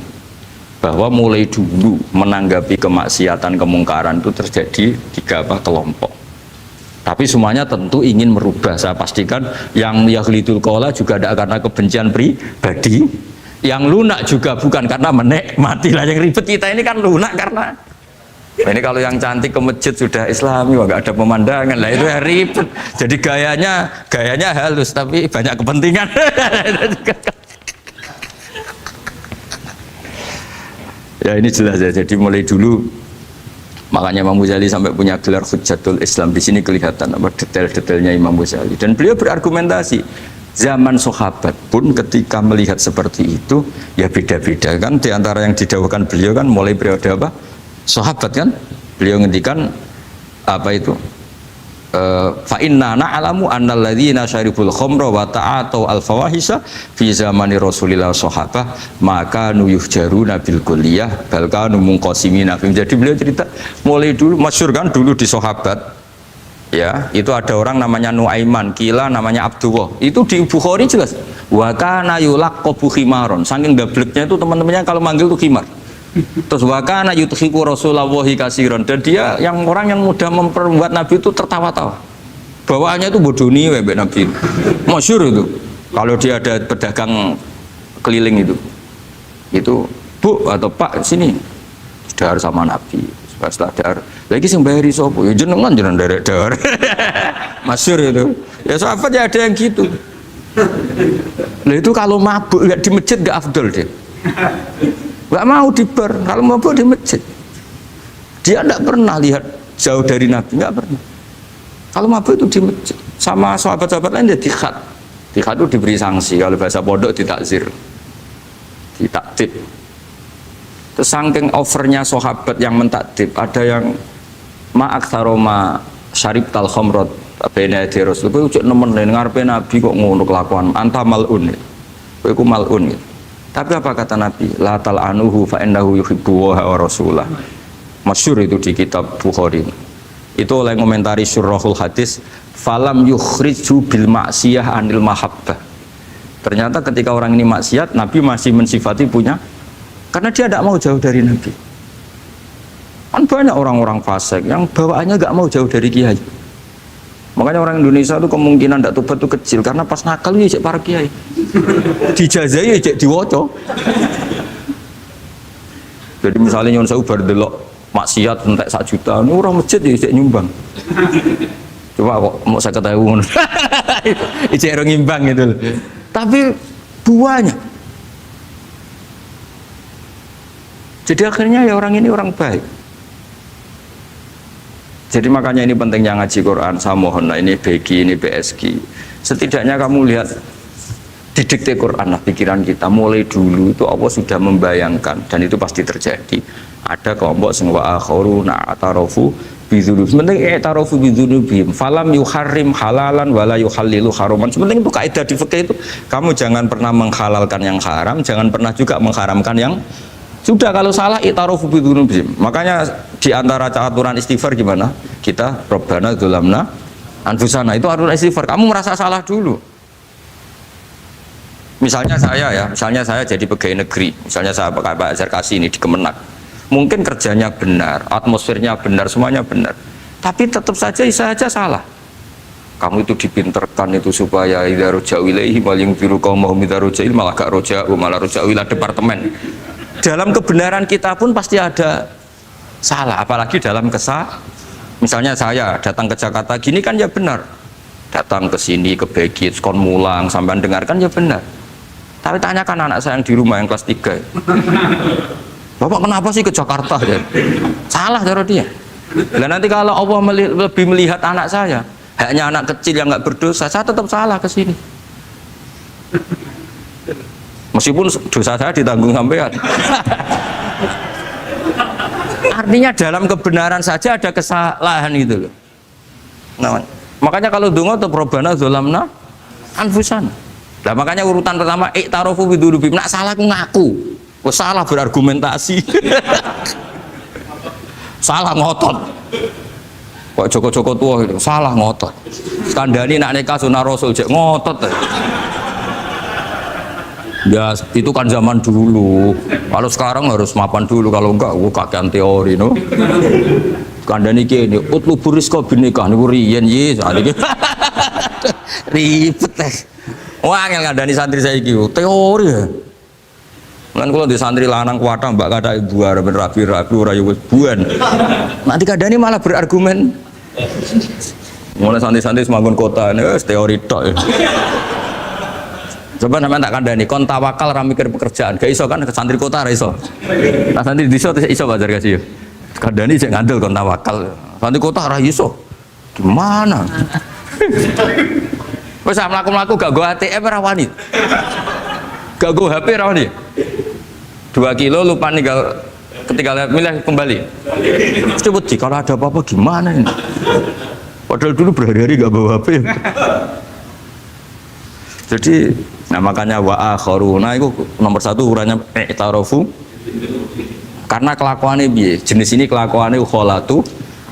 bahwa mulai dulu menanggapi kemaksiatan, kemungkaran itu terjadi 3 kelompok. Tapi semuanya tentu ingin merubah. Saya pastikan yang yahlidul qola juga ada karena kebencian pribadi, yang lunak juga bukan karena menikmati. Lah yang ribet kita ini kan lunak karena ini kalau yang cantik ke masjid sudah Islami, wah, nggak ada pemandangan, lah itu ya ribet. Jadi gayanya halus tapi banyak kepentingan. Ya ini jelas ya. Jadi mulai dulu makanya Imam Ghazali sampai punya gelar Hujjatul Islam. Di sini kelihatan apa detail-detailnya Imam Ghazali. Dan beliau berargumentasi. Zaman sahabat pun ketika melihat seperti itu ya beda-beda kan. Di antara yang didawahkan beliau kan mulai periode apa? Sahabat kan, beliau ngendikan apa itu? Fa inna na'lamu annal ladzina syaribul khamra wa ta'atu al fawahisha fi zamani Rasulillah sahabah maka nuyuhjaruna bil kulliyah bal kanu munqasimina. Jadi beliau cerita mulai dulu masyhur kan dulu di sahabat ya, itu ada orang namanya Nuaiman, kila namanya Abdullah. Itu di Bukhari jelas. Wa kana yulaqqabu khimaron. Saking dableknya itu teman-temannya kalau manggil tuh khimar. Terus wakana yuthiku Rasulullah kasiron, dan dia yang orang yang mudah memperbuat Nabi itu tertawa-tawa. Bawaannya itu bodoni Nabi itu. Masyhur itu. Kalau dia ada pedagang keliling itu Bu atau Pak sini dahar sama Nabi. Setelah dahar lagi sing bayari sapa? Ya jenengan derek dahar. Masyhur itu. Ya sahabat ya ada yang gitu. Lah itu kalau mabuk nggak di masjid nggak afdol dia. Nggak mau di bar, kalau mabuk di masjid. Dia tidak pernah lihat jauh dari Nabi, nggak pernah. Kalau mabuk itu di masjid. Sama sahabat-sahabat lain dia dikhat. Dikhat itu diberi sanksi, kalau bahasa pondok ditakzir, ditaktib. Terus saking overnya sahabat yang mentakdib, ada yang ma'aktsaroma syarib tal khamrat bena di Rasul. Kowe cek nemen ngarepe Nabi kok ngono kelakuan, anta malun. Kowe ku malun. Tapi apa kata Nabi? La tal'anuhu fa innahu yuhibbu wa rasulah. Masyhur itu di kitab Bukhari. Itu oleh komentari Syurahul Hadis, falam yukhriju bil maksiyah anil mahabbah. Ternyata ketika orang ini maksiat, Nabi masih mensifati punya, karena dia tidak mau jauh dari Nabi. Kan banyak orang-orang fasik yang bawaannya nggak mau jauh dari kiai. Makanya orang Indonesia itu kemungkinan tidak tobat itu kecil, karena pas nakal ya cek para kiai, dijazai ya cek diwoco. Jadi misalnya nyon sewu bar delok maksiat entek 1 juta, ini orang masjid ya cek nyumbang. Coba kok mau saya ketahui ngono. Cek orang ngimbang gitu loh. Tapi buahnya. Jadi akhirnya ya orang ini orang baik. Jadi makanya ini pentingnya ngaji Quran. Saya mohon lah, ini BG, ini BSG. Setidaknya kamu lihat di dikte Quran lah pikiran kita. Mulai dulu itu Allah sudah membayangkan, dan itu pasti terjadi. Ada kelompok sing wa akharu na'tarafu bidzunub. Sementing i'tarafu bidzunubihim. Falam yuharrim halalan wala yuhallilu haraman. Sementing itu kaidah di fikih itu, kamu jangan pernah menghalalkan yang haram, jangan pernah juga mengharamkan yang sudah. Kalau salah i'tarafu bidzunubihim. Makanya di antara aturan istighfar gimana? Kita Rabbana dzulamna anfusana, itu aturan istighfar. Kamu merasa salah dulu. Misalnya saya jadi pegawai negeri, misalnya saya pakai Pak Zarkasi ini di Kemenak. Mungkin kerjanya benar, atmosfernya benar, semuanya benar. Tapi tetap saja saya aja salah. Kamu itu dipinterkan itu supaya idza roja'u ilaihi wal yunziru qaumahum idza roja'il malah gak roja'u, malah roja'u ila departemen. Dalam kebenaran kita pun pasti ada salah, apalagi dalam misalnya saya datang ke Jakarta gini kan ya benar, datang ke sini ke Begit kon mulang sampai dengarkan ya benar. Tapi tanyakan anak saya yang di rumah yang kelas 3, Bapak kenapa sih ke Jakarta ya? Salah cara dia. Dan nanti kalau Allah lebih melihat anak saya, hanya anak kecil yang nggak berdosa, saya tetap salah ke sini. Meskipun dosa saya ditanggung sampean. Artinya dalam kebenaran saja ada kesalahan gitu loh. Nah, makanya kalau donga tetap Robbana dzolamna anfusana. Nah, makanya urutan pertama i'tarofu bidzunubihim. Nak salah aku ngaku. Wes salah berargumentasi. Salah ngotot. Kok Joko-Joko tua itu salah ngotot. Skandani nak nikah sunah Rasul cek ngotot. Ya itu kan zaman dulu. Kalau sekarang harus mapan dulu, kalau enggak kakean teori no. Kandani kene utlubur rizqa binikah niku riyen ye sakniki. Ribet teh. Wah angel ngandani santri saiki teori ya. Lan kula di santri lanang kuwatah mbak kata ibu arep rapi-rapi ora yo wis buan. Nanti kandani malah berargumen. Mulai santri-santri semangun kota wis teori tok. Coba namanya tak kandani, kon tawakal ra mikir pekerjaan, gak iso kan ke santri kota ra iso. Nah santri diso iso bajar kasih. Kandani cek ngandel kon tawakal. Santri kota ra iso. Gimana? Wes mlaku-mlaku gak go ATM ra wani. Gak go HP ra wani. 2 kilo lupa ninggal ketika milih kembali. Coba sih kalau ada apa-apa gimana ini? Padahal dulu berhari-hari gak bawa HP. Jadi, nah makanya wa akharuna itu nomor 1 ukurannya i'tarofu. Karena kelakuannya piye? Jenis ini kelakuannya kholatu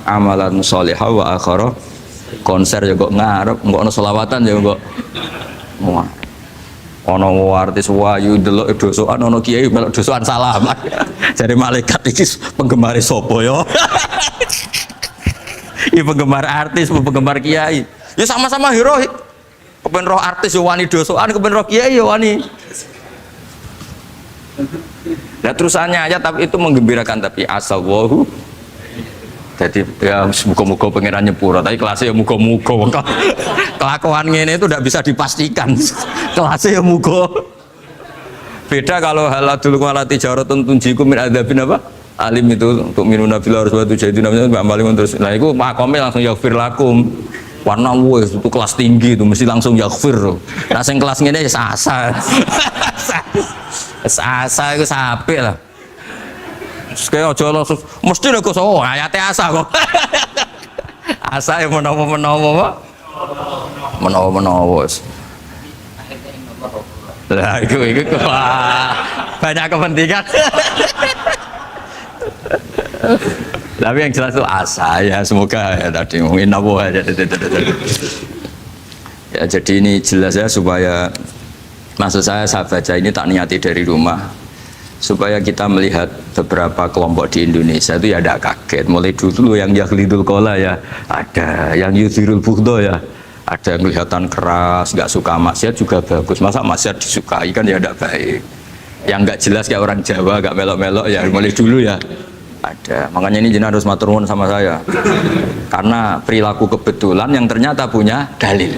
amalan sholihah wa akhara konser ya kok ngarep, kok ono selawatan ya kok. Wah. Ono artis wayu delok dosokan, ono kiai melok dosokan salaman. Jadi malaikat iki penggemar sapa ya? Iki penggemar artis, penggemar kiai. Ya sama-sama hero. Kepen roh artis yo wani dosokan, kepen roh kiai yo wani. Nah terusannya aja tapi itu menggembirakan tapi asallahu. Jadi ya muga-muga pangeran nyepuro, tapi kelasnya ya muga-muga. Kelakuan ngene itu tidak bisa dipastikan. Kelasnya ya muga. Beda kalau haladul walati jaratun tunjiku min adzabin apa? Alim itu untuk minuna fil harus batu jadi namanya amalin terus. Nah itu makomnya langsung yaghfir lakum. Warna wes itu kelas tinggi itu mesti langsung yaghfir. Nah sing kelas ngene ya sasa. Sasa itu sampai lah. Kayak aja langsung mesti nek kok ayate asa kok. Asa yang menawa-menawa. Menawa-menawa. Lah itu banyak kepentingan. Tapi yang jelas itu asa ya, semoga ya tadi mungkin nawa aja. Ya jadi ini jelas ya supaya maksud saya baca ini tak niati dari rumah supaya kita melihat beberapa kelompok di Indonesia itu ya ada kaget. Mulai dulu yang yakhlidul qola ya ada, yang yuzirul bughdo ya ada, yang kelihatan keras, nggak suka maksiat juga bagus. Masa maksiat disukai kan ya tidak baik. Yang nggak jelas kayak orang Jawa, nggak melok-melok ya mulai dulu ya ada. Makanya ini jenengan harus matur nuwun sama saya karena perilaku kebetulan yang ternyata punya dalil.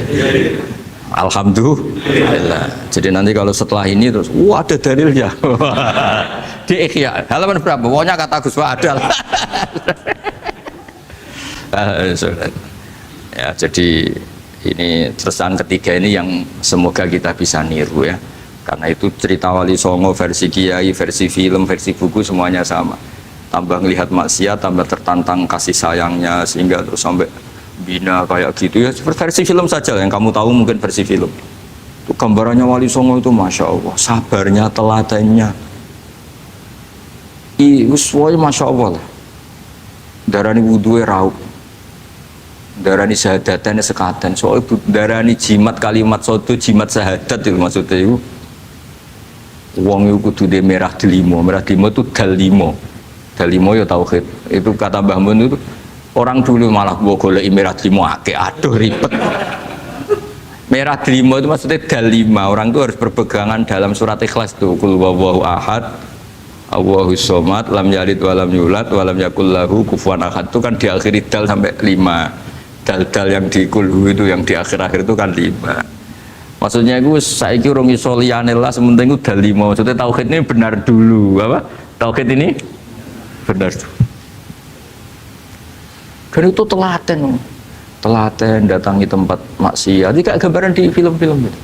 Alhamdulillah. Jadi nanti kalau setelah ini terus wah ada dalilnya. Di Ikhya halaman berapa? Pokoknya kata Gus Wa ada. Ya jadi ini terusan ketiga ini yang semoga kita bisa niru ya. Karena itu cerita Wali Songo versi kiai, versi film, versi buku semuanya sama. Tambah melihat maksiat, tambah tertantang kasih sayangnya sehingga terus sampai bina kayak gitu ya. Versi film saja yang kamu tahu mungkin versi film. Itu gambarannya Wali Songo itu masya Allah, sabarnya, teladannya. Semuanya masya Allah lah. Darani wudhunya raup, darani syahadatannya sekatan. Soalnya darani jimat kalimat soto, jimat syahadat itu maksudnya itu. Wong itu kudu de merah delimo itu dalimo. Dalimo ya tauhid. Itu kata Mbah Mun itu orang dulu malah gua golek merah delimo akeh, aduh ribet. Merah delimo itu maksudnya dalima. Orang itu harus berpegangan dalam surat Ikhlas tuh. Qul huwallahu ahad, Allahus somad, lam yalid walam yulad, walam yakul lahu kufuwan ahad. Itu kan diakhiri dal sampai 5. Dal-dal yang di kulhu itu yang di akhir-akhir itu kan 5. Maksudnya itu saiki urung iso liyane lah sementing itu dalima. Maksudnya tauhid ini benar dulu apa? Tauhid ini benar. Dan itu telaten datangi tempat maksiat. Ini kayak gambaran di film-film itu.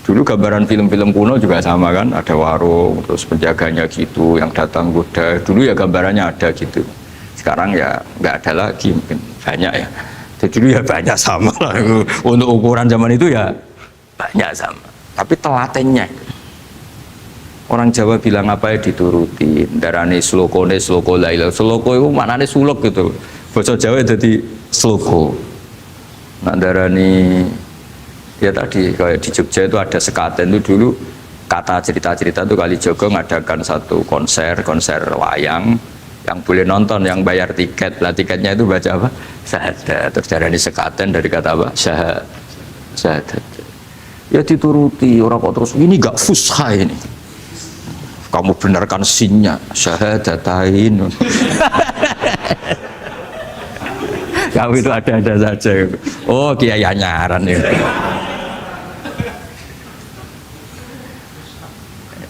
Dulu gambaran film-film kuno juga sama kan, ada warung, terus penjaganya gitu, yang datang goda. Dulu ya gambarannya ada gitu. Sekarang ya nggak ada lagi, mungkin banyak ya. Jadi dulu ya banyak sama lah. Untuk ukuran zaman itu ya banyak sama. Tapi telatennya, orang Jawa bilang apa ya dituruti. Darane sloko laila. Sloko itu maknanya suluk gitu. Bahasa Jawa jadi sloko. Nah darani ya tadi kayak di Jogja itu ada sekaten itu dulu kata cerita-cerita itu Kalijogo ngadakan satu konser wayang yang boleh nonton, yang bayar tiket. Lah tiketnya itu baca apa? Syahadat. Terus darani sekaten dari kata apa? Syahadat. Ya dituruti orang kok terus ini gak fusha ini. Kamu benarkan sinnya syahadatain. Kamu itu ada saja. Oh kiai nyaran ya.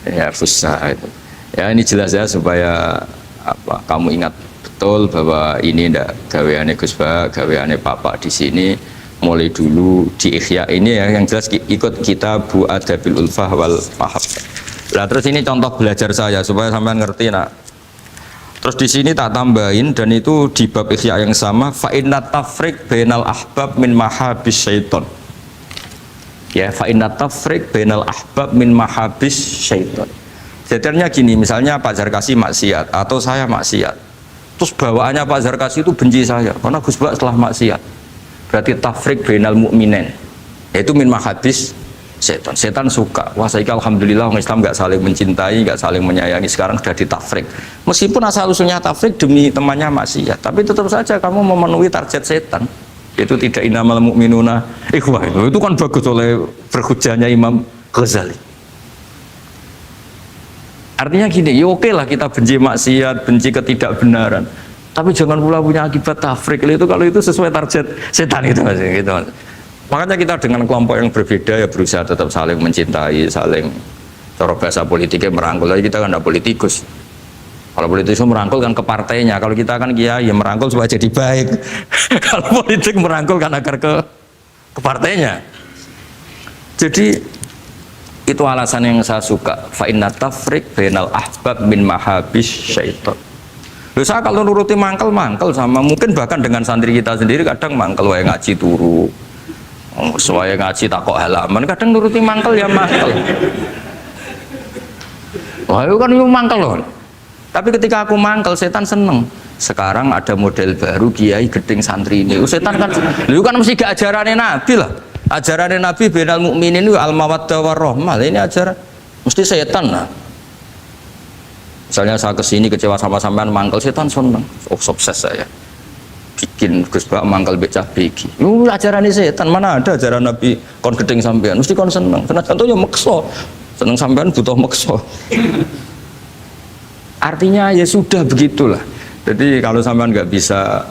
Ya fusha itu. Ya ini jelas ya supaya apa kamu ingat betul bahwa ini ndak gaweane Gus Ba, gaweane Bapak di sini mulai dulu di Ihya ini ya yang jelas ikut Kitabu Adabil Ulfah wal Mahabbah. Nah terus ini contoh belajar saya supaya sampean ngerti nak. Terus di sini tak tambahin dan itu di bab Ihya yang sama fa inna tafriq bainal ahbab min mahabis syaiton. Ya fa inna tafriq bainal ahbab min mahabis syaiton. Jadinya gini, misalnya Pak Zarkasi maksiat atau saya maksiat. Terus bawaannya Pak Zarkasi itu benci saya karena Gus Bak setelah maksiat. Berarti tafriq bainal mu'minin. Yaitu min mahabis setan. Setan suka. Wah, saya alhamdulillah orang Islam nggak saling mencintai, nggak saling menyayangi. Sekarang sudah ditafrik. Meskipun asal usulnya tafrik demi temannya maksiat, tapi tetap saja kamu memenuhi target setan. Yaitu tidak innamal mu'minuna ikhwah. Itu kan bagus oleh berhujahnya Imam Ghazali. Artinya gini, ya oke lah kita benci maksiat, benci ketidakbenaran. Tapi jangan pula punya akibat tafrik. Itu kalau itu sesuai target setan itu gitu. Makanya kita dengan kelompok yang berbeda ya berusaha tetap saling mencintai, saling cara bahasa politiknya merangkul. Jadi kita kan tidak politikus. Kalau politikus merangkul kan ke partainya. Kalau kita kan kiai ya merangkul supaya jadi baik. Kalau politik merangkul kan agar ke partainya. Jadi itu alasan yang saya suka. Fa inna tafriq bainal ahbab min mahabis syaiton. Loh, saya kalau nuruti mangkel sama mungkin bahkan dengan santri kita sendiri kadang mangkel wae ngaji turu. Soalnya ngaji takok halaman kadang nuruti mangkel ya mangkel. Wah itu kan itu mangkel loh. Tapi ketika aku mangkel setan seneng. Sekarang ada model baru kiai gedeng santri ini. Setan kan, lu kan mesti gak ajarannya Nabi lah. Ajarannya Nabi bainal mukminin itu al mawaddah warahmah. Ini ajaran mesti setan lah. Misalnya saya kesini kecewa sama sampean mangkel setan seneng. Oh sukses saya. Bikin Gus Bak mangkel becah begi. Lu ajarannya setan, mana ada ajaran Nabi kon gedeng sampean, mesti kon seneng. Karena contohnya mekso. Seneng sampean butuh mekso. Artinya ya sudah begitulah. Jadi kalau sampean nggak bisa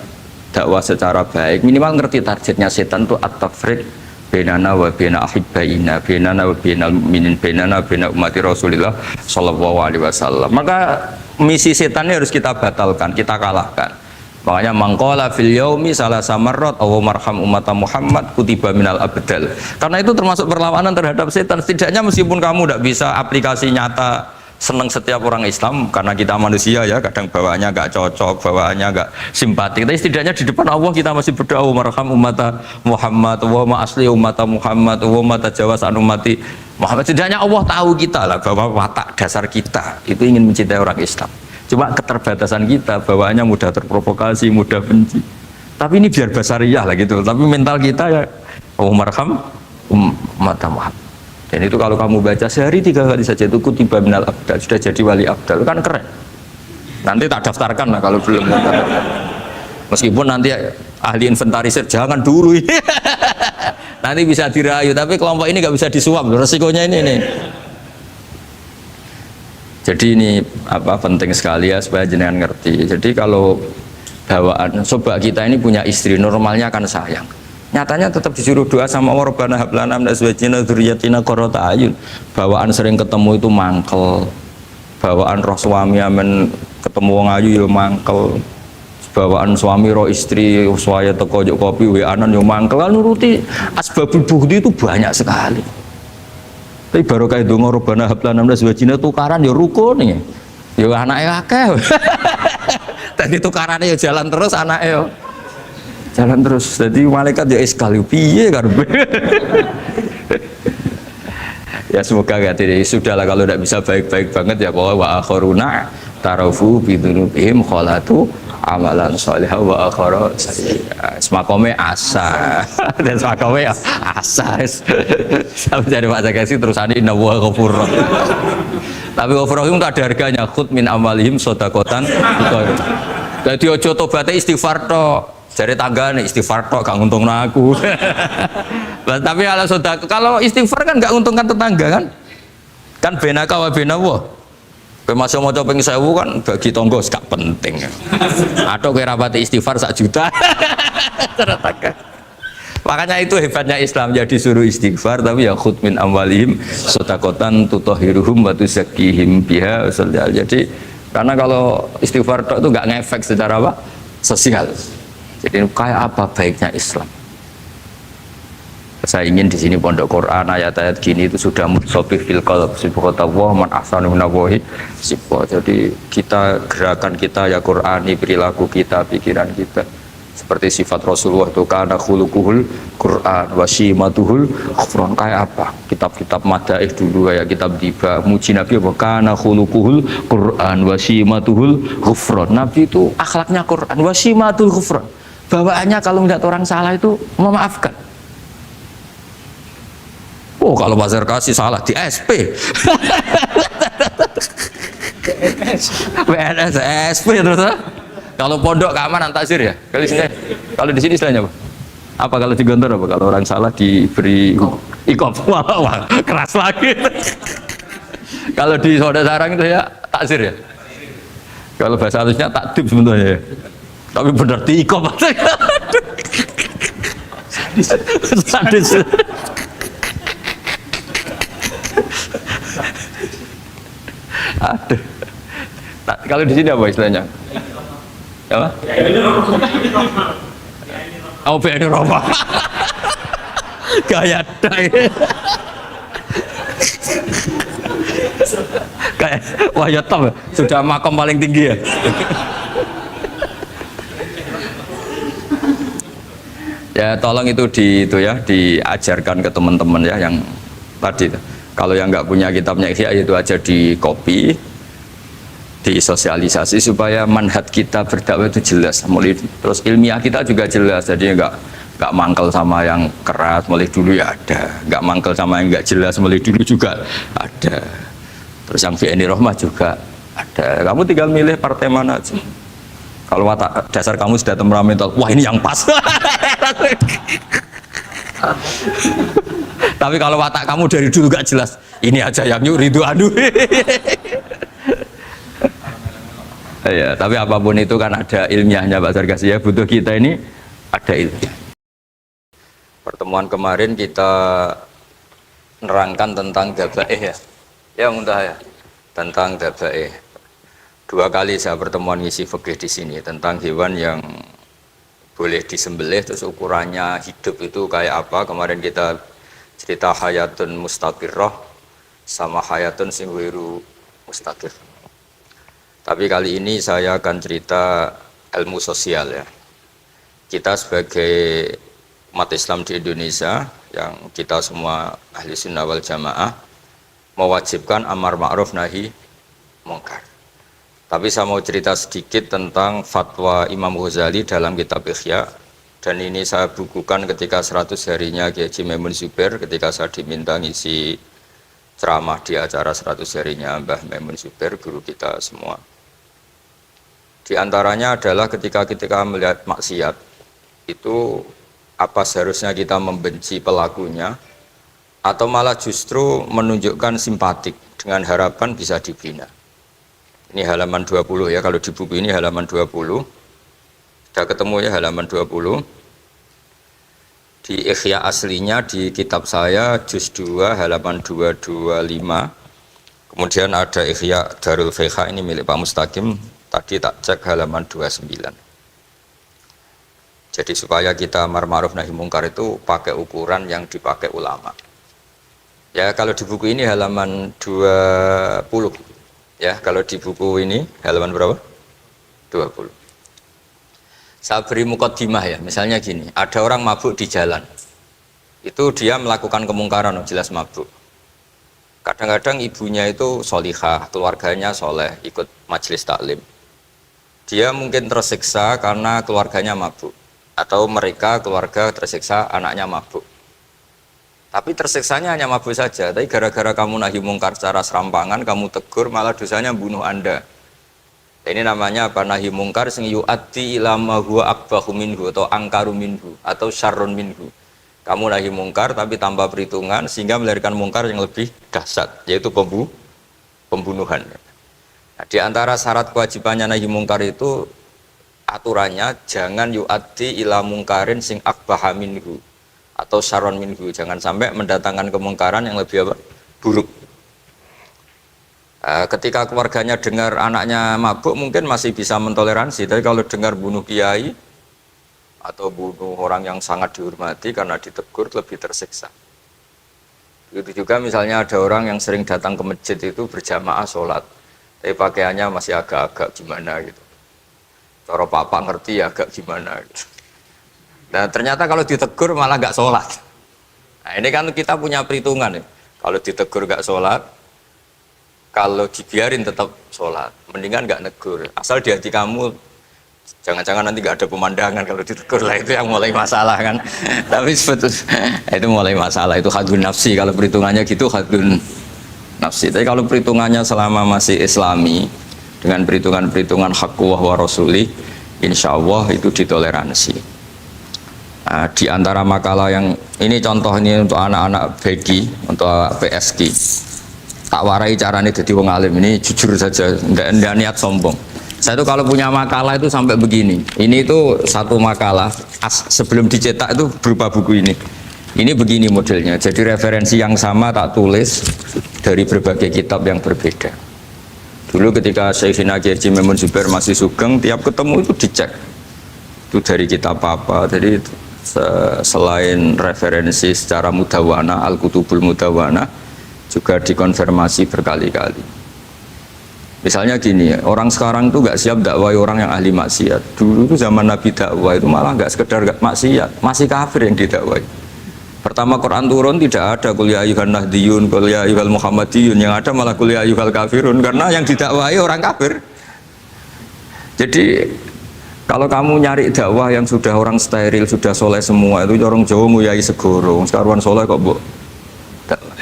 dakwah secara baik, minimal ngerti targetnya setan itu at-tafriq bainana wa baina ahibbaina, bainana wa bainal mu'minin, bainana baina ummati Rasulillah sallallahu alaihi wasallam. Maka misi setan ini harus kita batalkan, kita kalahkan. Makanya mangqala fil yaumi salasa marrat aw marham ummata Muhammad kutiba minal abdal. Karena itu termasuk perlawanan terhadap setan. Setidaknya meskipun kamu tidak bisa aplikasi nyata senang setiap orang Islam karena kita manusia ya, kadang bawaannya nggak cocok, bawaannya nggak simpatik. Tapi setidaknya di depan Allah kita masih berdoa marham ummata Muhammad, wa asli ummata Muhammad, wa tajawaz an ummati Muhammad. Setidaknya Allah tahu kita lah bahwa watak dasar kita itu ingin mencintai orang Islam. Cuma keterbatasan kita, bawaannya mudah terprovokasi, mudah benci. Tapi ini biar basariyah lah gitu. Tapi mental kita ya, oh marham ummata Muhammad. Dan itu kalau kamu baca sehari 3 kali saja itu kutiba minal abdal, sudah jadi wali abdal, kan keren. Nanti tak daftarkan lah kalau belum. Meskipun nanti ahli inventarisir jangan dulu ini. Nanti bisa dirayu, tapi kelompok ini nggak bisa disuap, resikonya ini nih. Jadi ini apa penting sekali ya supaya jenengan ngerti. Jadi kalau bawaan coba kita ini punya istri normalnya kan sayang. Nyatanya tetap disuruh doa sama Allah Rabbana hab lana min azwajina dzurriyyatina qurrata a'yun. Bawaan sering ketemu itu mangkel. bawaan roh suami amen ketemu wong ayu yo mangkel, bawaan suami roh istri saya teko juk kopi wa-anan yo mangkel, kan nuruti asbabul bughdi itu banyak sekali. Tapi baru kayak donga robana hablana 16 wajina tukaran ya rukun nih. Ya anake akeh. Tadi tukarannya ya jalan terus anake yo. Jalan terus. Jadi malaikat ya iskal piye karepe. Ya semoga gak tidak sudahlah kalau tidak bisa baik-baik banget ya bahwa wa akharuna tarafu bidunubihim kholatu amalan sholihah wa akhara semakome asa dan semakome asa sampai jadi Pak Zakasi terusane inna wa ghafur tapi ghafur itu ada harganya khud min amalihim sodakotan jadi ojo tobatnya istighfar tok dari tangga nih istighfar tok gak nguntungno aku. Tapi kalau istighfar kan gak nguntungkan tetangga kan? Kan benaka wa benawa. Kowe masuk maca ping 1000 kan bagi tangga gak penting. Atau kowe rapati istighfar 1 juta. Makanya itu hebatnya Islam, jadi suruh istighfar tapi ya khud min amwalihim shadaqatan tutahhiruhum wa tuzakkihim biha. Jadi karena kalau istighfar tok itu gak ngefek secara apa? Sosial. Jadi kayak apa baiknya Islam? Saya ingin di sini pondok Quran ayat-ayat gini itu sudah mutsabih fil qalb subhanallah man ahsanu minallahi sibwa. Jadi kita gerakan kita ya Qurani, perilaku kita, pikiran kita seperti sifat Rasulullah itu kana khuluquhul Quran wa shimatuhul ghufran. Kayak apa? Kitab-kitab madaih dulu kayak kitab Diba muji Nabi apa kana khuluquhul Quran wa shimatuhul ghufran. Nabi itu akhlaknya Quran wa shimatul ghufran. Bawaannya kalau melihat orang salah itu memaafkan. Oh kalau Pak Zakasi salah di SP. PNS SP terus. Kalau pondok keamanan takzir ya. Kalau di sini istilahnya apa? Apa kalau di Gontor apa? Kalau orang salah diberi ikop. Wah, keras lagi. Kalau di Soda Sarang itu ya takzir ya. Kalau bahasa halusnya takdib sebenarnya ya. Tapi benar diikop. Sadis. Aduh. Kalau di sini apa istilahnya? Apa? Oh, BNI Roma. Gaya dai. Kayak wah ya top, sudah makom paling tinggi ya. Ya tolong itu diajarkan ke teman-teman ya yang tadi itu. Kalau yang nggak punya kitabnya Ihya itu aja di copy, disosialisasi supaya manhaj kita berdakwah itu jelas. Mulai terus ilmiah kita juga jelas, jadi nggak mangkel sama yang keras mulai dulu ya ada, nggak mangkel sama yang nggak jelas mulai dulu juga ada. Terus yang BNI Rahmah juga ada. Kamu tinggal milih partai mana aja. Kalau watak dasar kamu sudah temperamental, wah ini yang pas. Tapi kalau watak kamu dari dulu gak jelas, ini aja yang yuridu adu. Ya, tapi apapun itu kan ada ilmiahnya Pak Zakasi ya, butuh kita ini ada ilmiah. Pertemuan kemarin kita nerangkan tentang dabaih ya. Ya muntah ya, tentang dabaih. 2 kali saya pertemuan ngisi fikih di sini tentang hewan yang boleh disembelih terus ukurannya hidup itu kayak apa. Kemarin kita cerita hayatun mustaqirrah sama hayatun sing wiru mustaqir. Tapi kali ini saya akan cerita ilmu sosial ya. Kita sebagai umat Islam di Indonesia yang kita semua ahli sunnah wal jamaah mewajibkan amar ma'ruf nahi mungkar. Tapi saya mau cerita sedikit tentang fatwa Imam Ghazali dalam kitab Ihya, dan ini saya bukukan ketika 100 harinya Kiai Haji Maimun Zubair ketika saya diminta ngisi ceramah di acara 100 harinya Mbah Maimun Zubair, guru kita semua. Di antaranya adalah ketika melihat maksiat itu apa seharusnya kita membenci pelakunya atau malah justru menunjukkan simpatik dengan harapan bisa dibina. Ini halaman 20 ya, kalau di buku ini halaman 20. Sudah ketemu ya halaman 20. Di Ihya aslinya di kitab saya juz 2 halaman 225. Kemudian ada Ihya Darul Fiqh, ini milik Pak Mustaqim, tadi tak cek halaman 29. Jadi supaya kita amar ma'ruf nahi mungkar itu pakai ukuran yang dipakai ulama. Ya kalau di buku ini halaman 20. Ya kalau di buku ini halaman berapa? 20. Saya beri mukaddimah ya, misalnya gini, ada orang mabuk di jalan. Itu dia melakukan kemungkaran, jelas mabuk. Kadang-kadang ibunya itu solihah, keluarganya soleh, ikut majelis taklim. Dia mungkin tersiksa karena keluarganya mabuk. Atau mereka, keluarga tersiksa, anaknya mabuk. Tapi tersiksanya hanya mabuk saja. Tapi gara-gara kamu nahi mungkar secara serampangan, kamu tegur, malah dosanya bunuh Anda. Ini namanya apa? Nahi mungkar sing yu'addi ila ma huwa akbahu minhu atau angkaru minhu atau syarrun minhu. Kamu nahi mungkar tapi tanpa perhitungan sehingga melahirkan mungkar yang lebih dahsyat, yaitu pembunuhan. Nah, di antara syarat kewajibannya nahi mungkar itu aturannya jangan yu'addi ila mungkarin sing akbaha minhu atau syarrun minhu. Jangan sampai mendatangkan kemungkaran yang lebih apa? Buruk. Ketika keluarganya dengar anaknya mabuk mungkin masih bisa mentoleransi, tapi kalau dengar bunuh kiai atau bunuh orang yang sangat dihormati karena ditegur lebih tersiksa. Begitu juga misalnya ada orang yang sering datang ke masjid itu berjamaah sholat, tapi pakaiannya masih agak-agak gimana gitu. Cara papa ngerti ya agak gimana gitu. Nah ternyata kalau ditegur malah gak sholat. Nah ini kan kita punya perhitungan ya. Kalau ditegur gak sholat, kalau dibiarin tetap sholat, mendingan gak negur. Asal di hati kamu jangan-jangan nanti gak ada pemandangan kalau ditegur lah, itu yang mulai masalah kan. Tapi sebetulnya itu mulai masalah, itu hadun nafsi. Kalau perhitungannya gitu hadun nafsi. Tapi kalau perhitungannya selama masih islami dengan perhitungan-perhitungan haqqullah wa rasulih, insya Allah itu ditoleransi. Nah, di antara makalah yang ini contoh ini untuk anak-anak begi, untuk PSG, tak warai caranya jadi wong alim, ini jujur saja, enggak niat sombong. Saya tuh kalau punya makalah itu sampai begini. Ini itu satu makalah sebelum dicetak itu berupa buku ini. Ini begini modelnya. Jadi referensi yang sama tak tulis dari berbagai kitab yang berbeda. Dulu ketika Syekhina Kiai Haji Maimun Zubair masih sugeng, tiap ketemu itu dicek. Itu dari kitab apa. Jadi selain referensi secara mudawana, Al-Kutubul Mudawana, juga dikonfirmasi berkali-kali. Misalnya gini, orang sekarang itu gak siap dakwai orang yang ahli maksiat. Dulu itu zaman Nabi dakwah itu malah gak sekedar gak maksiat, masih kafir yang didakwai. Pertama Quran turun tidak ada qul ya ayyuhan nahdiyun, qul ya ayyuhal muhammadiyun, yang ada malah qul ya ayyuhal kafirun, karena yang didakwai orang kafir. Jadi kalau kamu nyari dakwah yang sudah orang steril, sudah soleh semua, itu orang Jawa nguyai segoro, sekaruan soleh kok mbok dakwah.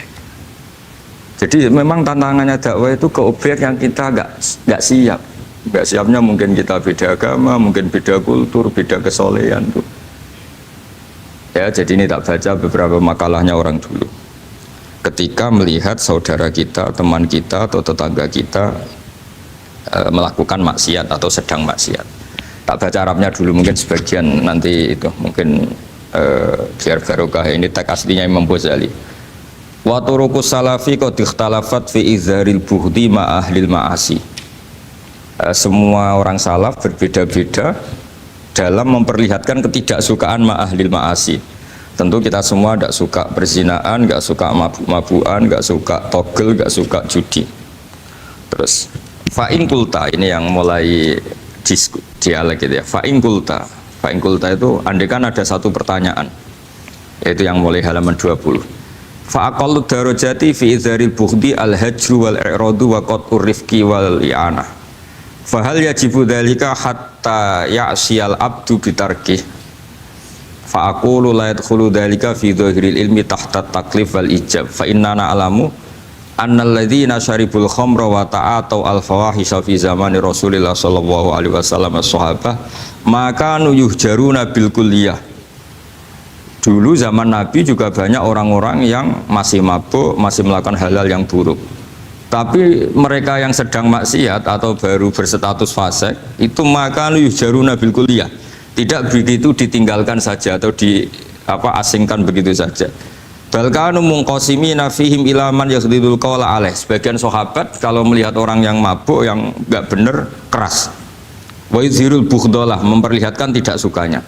Jadi memang tantangannya dakwah itu ke objek yang kita nggak siap. Nggak siapnya mungkin kita beda agama, mungkin beda kultur, beda kesolehan tuh. Ya, jadi ini tak baca beberapa makalahnya orang dulu. Ketika melihat saudara kita, teman kita atau tetangga kita melakukan maksiat atau sedang maksiat. Tak baca Arabnya dulu, mungkin sebagian nanti itu mungkin biar barokah. Ini teks aslinya Imam Ghazali. Wa turuqus salafi qad ikhtalafat fi izharil buhdi ma ahlil ma'asi. Semua orang salaf berbeda-beda dalam memperlihatkan ketidaksukaan ma ahlil ma'asi. Tentu kita semua tidak suka perzinaan, nggak suka mabuk-mabukan, nggak suka togel, nggak suka judi. Terus fa'in kulta, ini yang mulai dialek gitu ya. Fa'in kulta itu andekan ada satu pertanyaan, yaitu yang mulai halaman 20. Fa'aqallu darajati fi izharil bughdi al-hajru wal i'radu wa qat'ur rifqi wal i'anah. Fahal yajibu dzalika hatta ya'siyal abdu bitarkih. Fa'aqulu la yadkhulu dzalika fi dhahiril ilmi tahta taklif wal ijab. Fa inna na'lamu annal ladzina syaribul khamra wa ta'atau al-fawahisha fi zamani Rasulillah sallallahu alaihi wasallam as-sahabah maka yuhjaruna bil kulliyah. Dulu zaman Nabi juga banyak orang-orang yang masih mabuk, masih melakukan hal-hal yang buruk. Tapi mereka yang sedang maksiat atau baru berstatus fasik itu maka yuhjaruna bil kulliyah. Tidak begitu ditinggalkan saja atau asingkan begitu saja. Balkanu mungqasimina fihim ila man yakhdidul qawla alaih. Sebagian sahabat kalau melihat orang yang mabuk yang enggak benar keras. Wa yuzhirul bughdalah, memperlihatkan tidak sukanya.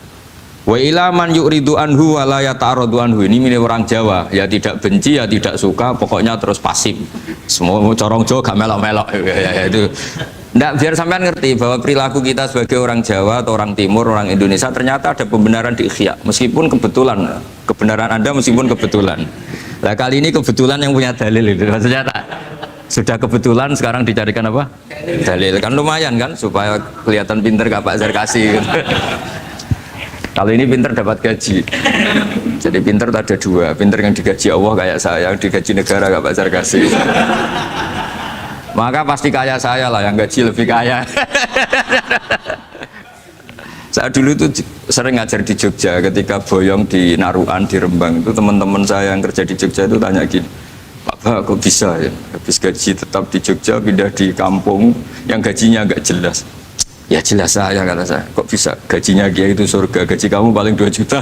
Wa ila man yuridu anhu wa la yata'aradu anhu. Ini milik orang Jawa, ya tidak benci ya tidak suka, pokoknya terus pasif. Semua corong Jawa gak melok-melok ya, itu. Nggak, biar sampean ngerti bahwa perilaku kita sebagai orang Jawa atau orang Timur, orang Indonesia ternyata ada pembenaran di Ikhya, meskipun kebetulan kebenaran Anda meskipun kebetulan. Nah kali ini kebetulan yang punya dalil itu maksudnya tak, sudah kebetulan sekarang dicarikan apa? Dalil kan lumayan kan supaya kelihatan pinter Kak Pak Zarkasi gitu. Kalau ini pinter dapat gaji. Jadi pinter ada dua, pinter yang digaji Allah kayak saya, yang digaji negara Kak Pak Zarkasi. Maka pasti kaya saya lah, yang gaji lebih kaya. Saya dulu itu sering ngajar di Jogja, ketika boyong di Naruan, di Rembang itu teman-teman saya yang kerja di Jogja itu tanya gini, Pak kok bisa ya, habis gaji tetap di Jogja pindah di kampung yang gajinya agak jelas. Ya jelas saya, kata saya, kok bisa gajinya Kiai itu surga, gaji kamu paling 2 juta.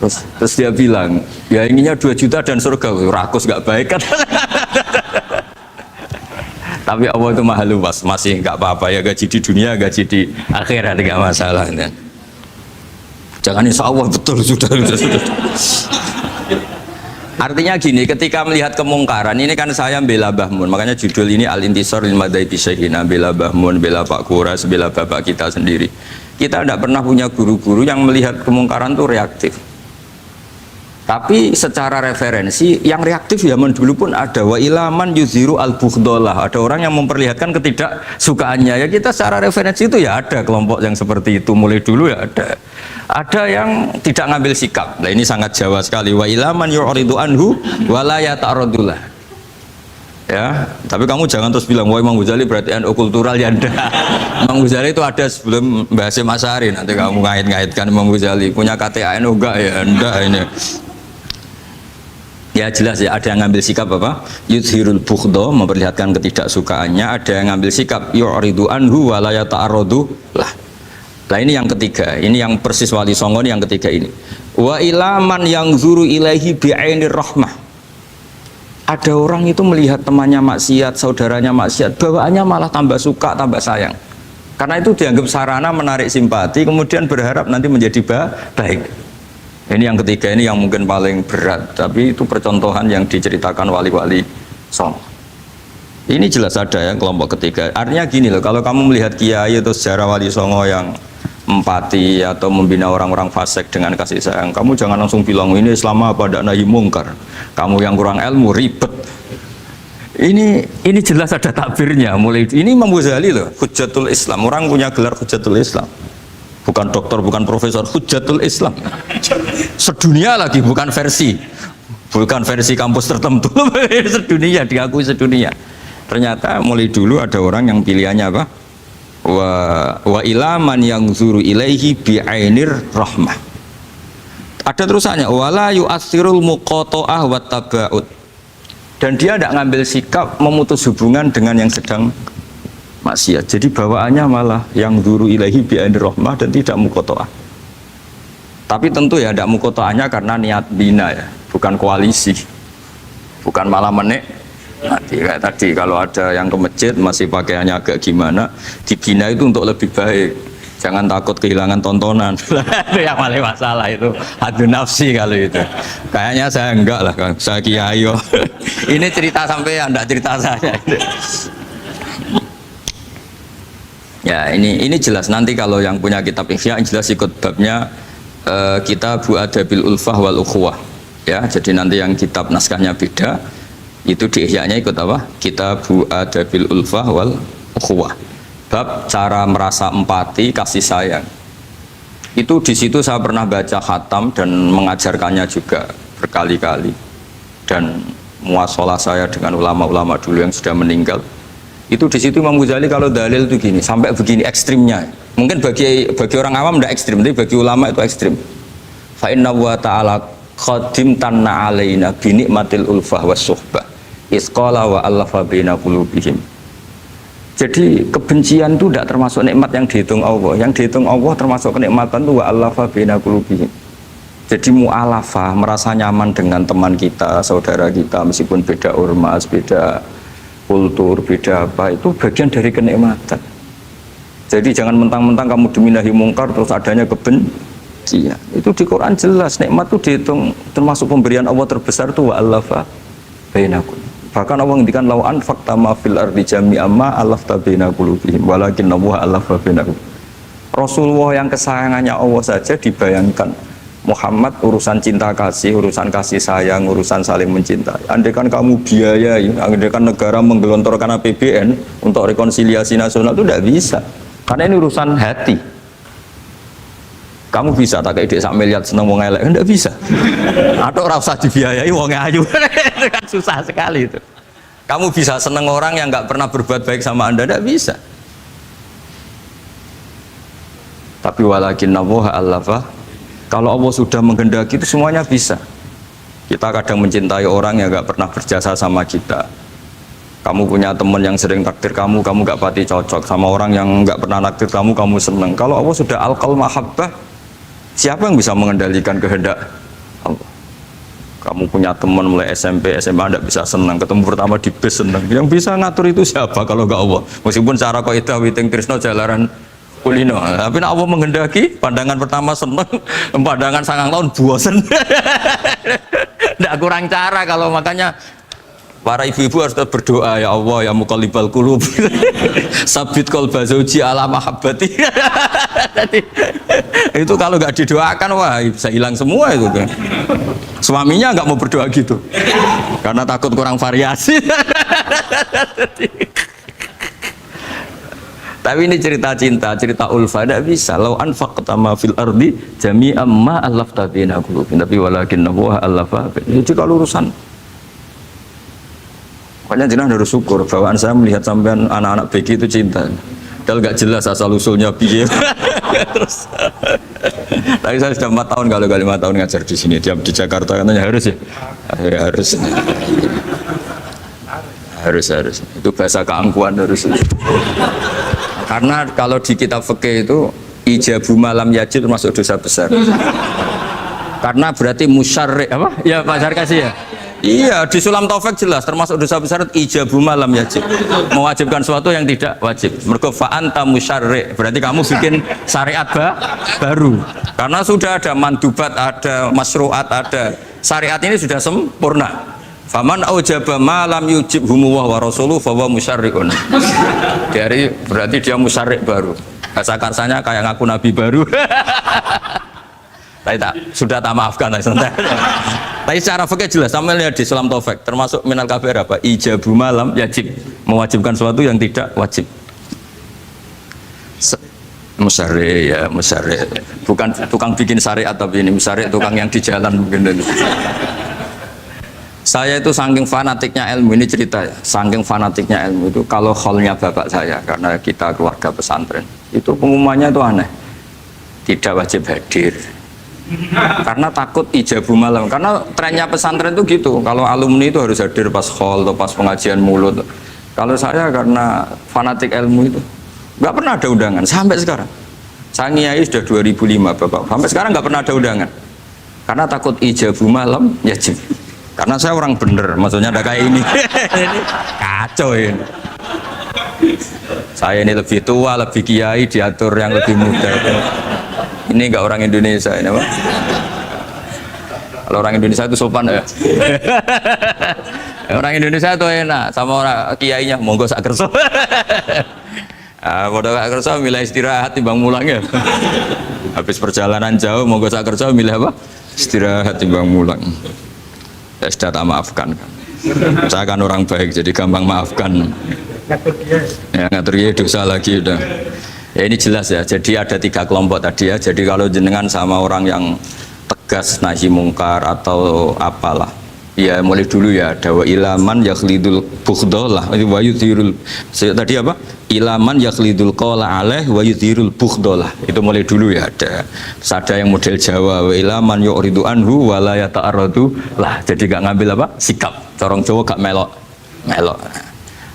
Terus dia bilang, ya inginnya 2 juta dan surga, rakus gak baik kan. Tapi Allah itu maha luas, masih nggak apa-apa ya, gaji di dunia, gaji di akhirat nggak masalah. Jangan insya Allah betul sudah. Artinya gini, ketika melihat kemungkaran, ini kan saya bela Mbah Mun, makanya judul ini Al-Intisar lil Madhabi Syekhina, bela Mbah Mun, bela Pak Kuras, bela bapak kita sendiri. Kita tidak pernah punya guru-guru yang melihat kemungkaran itu reaktif. Tapi secara referensi yang reaktif zaman dulu pun ada, wa ilaman yuziru al-bughdalah, ada orang yang memperlihatkan ketidaksukaannya. Ya kita secara referensi itu ya ada kelompok yang seperti itu, mulai dulu ya ada yang tidak ngambil sikap. Nah ini sangat Jawa sekali, wa ilaman yu'ridu anhu wa la yata'aradullah. Ya, tapi kamu jangan terus bilang wah Imam Ghazali berarti NU kultural ya enggak. Imam Ghazali itu ada sebelum bahas Mas Ari, nanti kamu ngait-ngaitkan Imam Ghazali punya KTA NU enggak ya enggak ini. Ya jelas ya, ada yang ngambil sikap apa? Yudhirul bughda, memperlihatkan ketidaksukaannya. Ada yang ngambil sikap yu'ridu anhu wa la yata'aradu lah. Nah ini yang ketiga, ini yang persis Wali Songo yang ketiga ini. Wa ilaman yang zuru ilaihi bi'ainir rahmah. Ada orang itu melihat temannya maksiat, saudaranya maksiat, bawaannya malah tambah suka, tambah sayang. Karena itu dianggap sarana menarik simpati, kemudian berharap nanti menjadi baik. Ini yang ketiga, ini yang mungkin paling berat, tapi itu percontohan yang diceritakan wali-wali Songo. Ini jelas ada ya kelompok ketiga. Artinya gini loh, kalau kamu melihat kiai atau sejarah Wali Songo yang empati atau membina orang-orang fasik dengan kasih sayang, kamu jangan langsung bilang ini Islam apa tidak nahi mungkar. Kamu yang kurang ilmu ribet. Ini jelas ada takbirnya. Mulai ini Imam Ghazali loh, Hujjatul Islam. Orang punya gelar Hujjatul Islam. Bukan dokter, bukan profesor, Hujjatul Islam. Sedunia lagi, bukan versi kampus tertentu. Sedunia, diakui sedunia. Ternyata mulai dulu ada orang yang pilihannya apa? Wa ilaman yang zuru ilaihi bi'ainir rahmah. Ada terusannya, wala yu'athirul muqata'ah wa taba'ud. Dan dia tidak ngambil sikap memutus hubungan dengan yang sedang maksiat. Jadi bawaannya malah yang zuru ilaihi bi'ainir rahmah dan tidak muqata'ah. Tapi tentu ya tidak muqata'ahnya karena niat bina ya, bukan koalisi. Bukan malah menik. Nanti kayak tadi kalau ada yang ke masjid masih pakaiannya agak gimana, dibina itu untuk lebih baik. Jangan takut kehilangan tontonan. Itu yang paling masalah itu. Hadu nafsi kalau itu. Kayaknya saya enggak lah, saya kiai. Ini cerita sampai enggak cerita saya. Ya ini jelas nanti kalau yang punya kitab Ihya jelas ikut babnya Kitabu Adabil Ulfah wal Ukhuwah. Ya, jadi nanti yang kitab naskahnya beda. Itu di Ihya-nya ikut apa? Kitabu Adabil Ulfah wal Ukhuwah. Bab cara merasa empati, kasih sayang. Itu di situ saya pernah baca khatam dan mengajarkannya juga berkali-kali. Dan muasalah saya dengan ulama-ulama dulu yang sudah meninggal. Itu di situ Imam Ghazali kalau dalil itu gini, sampai begini ekstrimnya. Mungkin bagi orang awam tidak ekstrim, tapi bagi ulama itu ekstrim. Fa inna wa ta'ala qadim tanna alaina bi nikmatil ulfah was suhbah isqala wa allafa baina qulubihim. Jadi kebencian itu tidak termasuk nikmat yang dihitung Allah. Yang dihitung Allah termasuk kenikmatan itu wa allafa baina qulubihim. Jadi mu'alafah, merasa nyaman dengan teman kita, saudara kita, meskipun beda ormas, beda kultur, beda apa, itu bagian dari kenikmatan. Jadi jangan mentang-mentang kamu demi nahi mungkar terus adanya kebencian. Itu di Quran jelas, nikmat itu dihitung termasuk pemberian Allah terbesar itu wa'alafa bainakum. Bahkan Allah ngendikan lau anfaqta ma fil ardi jami'an ma alafta baina qulubihim walakin Allah alafa bainakum. Rasulullah yang kesayangannya Allah saja dibayangkan Muhammad urusan cinta kasih, urusan kasih sayang, urusan saling mencintai. Andai kan kamu biayai, andai kan negara menggelontorkan APBN untuk rekonsiliasi nasional itu tidak bisa. Karena ini urusan hati. Kamu bisa tak kayak ide sak miliar seneng wong elek, enggak bisa. Atau ora usah dibiayai wong ayu. Itu kan susah sekali itu. Kamu bisa seneng orang yang enggak pernah berbuat baik sama Anda, enggak bisa. Tapi walakin Allah alafa. Kalau Allah sudah menghendaki itu semuanya bisa. Kita kadang mencintai orang yang gak pernah berjasa sama kita. Kamu punya teman yang sering takdir kamu gak pati cocok. Sama orang yang gak pernah naktir kamu seneng. Kalau Allah sudah alqal mahabbah, siapa yang bisa mengendalikan kehendak Allah? Kamu punya teman mulai SMP, SMA gak bisa seneng. Ketemu pertama di bis seneng. Yang bisa ngatur itu siapa kalau gak Allah? Meskipun cara kaidah witing tresno jalaran kulino, tapi Allah menghendaki pandangan pertama seneng, pandangan 9 tahun bosen. Tidak kurang cara. Kalau makanya para ibu-ibu harus berdoa, ya Allah ya muqallibal qulub sabit qalba zauji ala mahabbati. Itu kalau nggak didoakan wah bisa hilang semua itu kan. Suaminya nggak mau berdoa gitu karena takut kurang variasi. Tapi ini cerita cinta, cerita ulfa, tidak bisa. Lau anfaqta ma fil ardi jami'an ma alafta baina qulubihim. Tapi walakin Allah alafa. Jadi kalau urusan, makanya jenengan harus syukur. Bawaan saya melihat sampean anak-anak BG itu cinta. Padahal nggak jelas asal usulnya piye. Terus, tapi saya sudah 4 tahun kalau 5 tahun ngajar di sini. Di Jakarta katanya harus ya, harus. Itu bahasa keangkuhan harus. Karena kalau di kitab fikih itu ijabu malam yajib termasuk dosa besar. Karena berarti musyarri apa? Ya Pak Sarkasi ya. Iya, di Sulam Taufik jelas termasuk dosa besar ijabu malam yajib. Mewajibkan sesuatu yang tidak wajib. Mergo fa anta musyarri, berarti kamu bikin syariat baru. Karena sudah ada mandubat, ada masyru'at, ada syariat ini sudah sempurna. Faman aujaba ma lam yujib humuwah wa rasuluh fawa musyarri'un. Dari berarti dia musyarri' baru. Bahasa karsanya kayak ngaku nabi baru. Tapi sudah tak maafkan santai. Tapi secara fikih jelas sama lihat di Sulam Taufik termasuk minal kabair apa? Ijabu malam yajib, mewajibkan sesuatu yang tidak wajib. Musyarri ya, musyarri. Bukan tukang bikin syariat tapi ini musyarri tukang yang di jalan mungkin. Saya itu saking fanatiknya ilmu, ini cerita ya, saking fanatiknya ilmu itu kalau hallnya bapak saya, karena kita keluarga pesantren, itu pengumumannya itu aneh, tidak wajib hadir, karena takut ijabu malam, karena trennya pesantren itu gitu, kalau alumni itu harus hadir pas hall atau pas pengajian mulut. Kalau saya karena fanatik ilmu itu, nggak pernah ada undangan, sampai sekarang. Saya ngiyai sudah 2005 bapak, sampai sekarang nggak pernah ada undangan, karena takut ijabu malam, yajib. Karena saya orang bener, maksudnya ada kayak ini. Ini kacau ini. Saya ini lebih tua, lebih kiai, diatur yang lebih muda. Ini enggak orang Indonesia ini, Pak. Kalau orang Indonesia itu sopan ya. Orang Indonesia itu enak, sama orang kiainya monggo sak kerso. Pada sak kerso milih istirahat timbang mulang ya. Habis perjalanan jauh monggo sak kerso milih apa? Istirahat timbang mulang. Ya sudah tak maafkan. Saya kan orang baik jadi gampang maafkan. Ya ngatur dia dosa lagi udah. Ya ini jelas ya. Jadi ada 3 kelompok tadi ya. Jadi kalau jenengan sama orang yang tegas nahi mungkar atau apalah, ya mulai dulu ya. Ada wa ilaman yakhlidul bughdalah wa yudhirul. Tadi apa? Ilaman yakhlidul qala alaih wa yudhirul bughdalah. Itu mulai dulu ya ada. Terus ada yang model Jawa wa ilaman yu'ridu anhu wa la yata'arradu lah. Jadi gak ngambil apa? Sikap. Corong Jawa gak melok.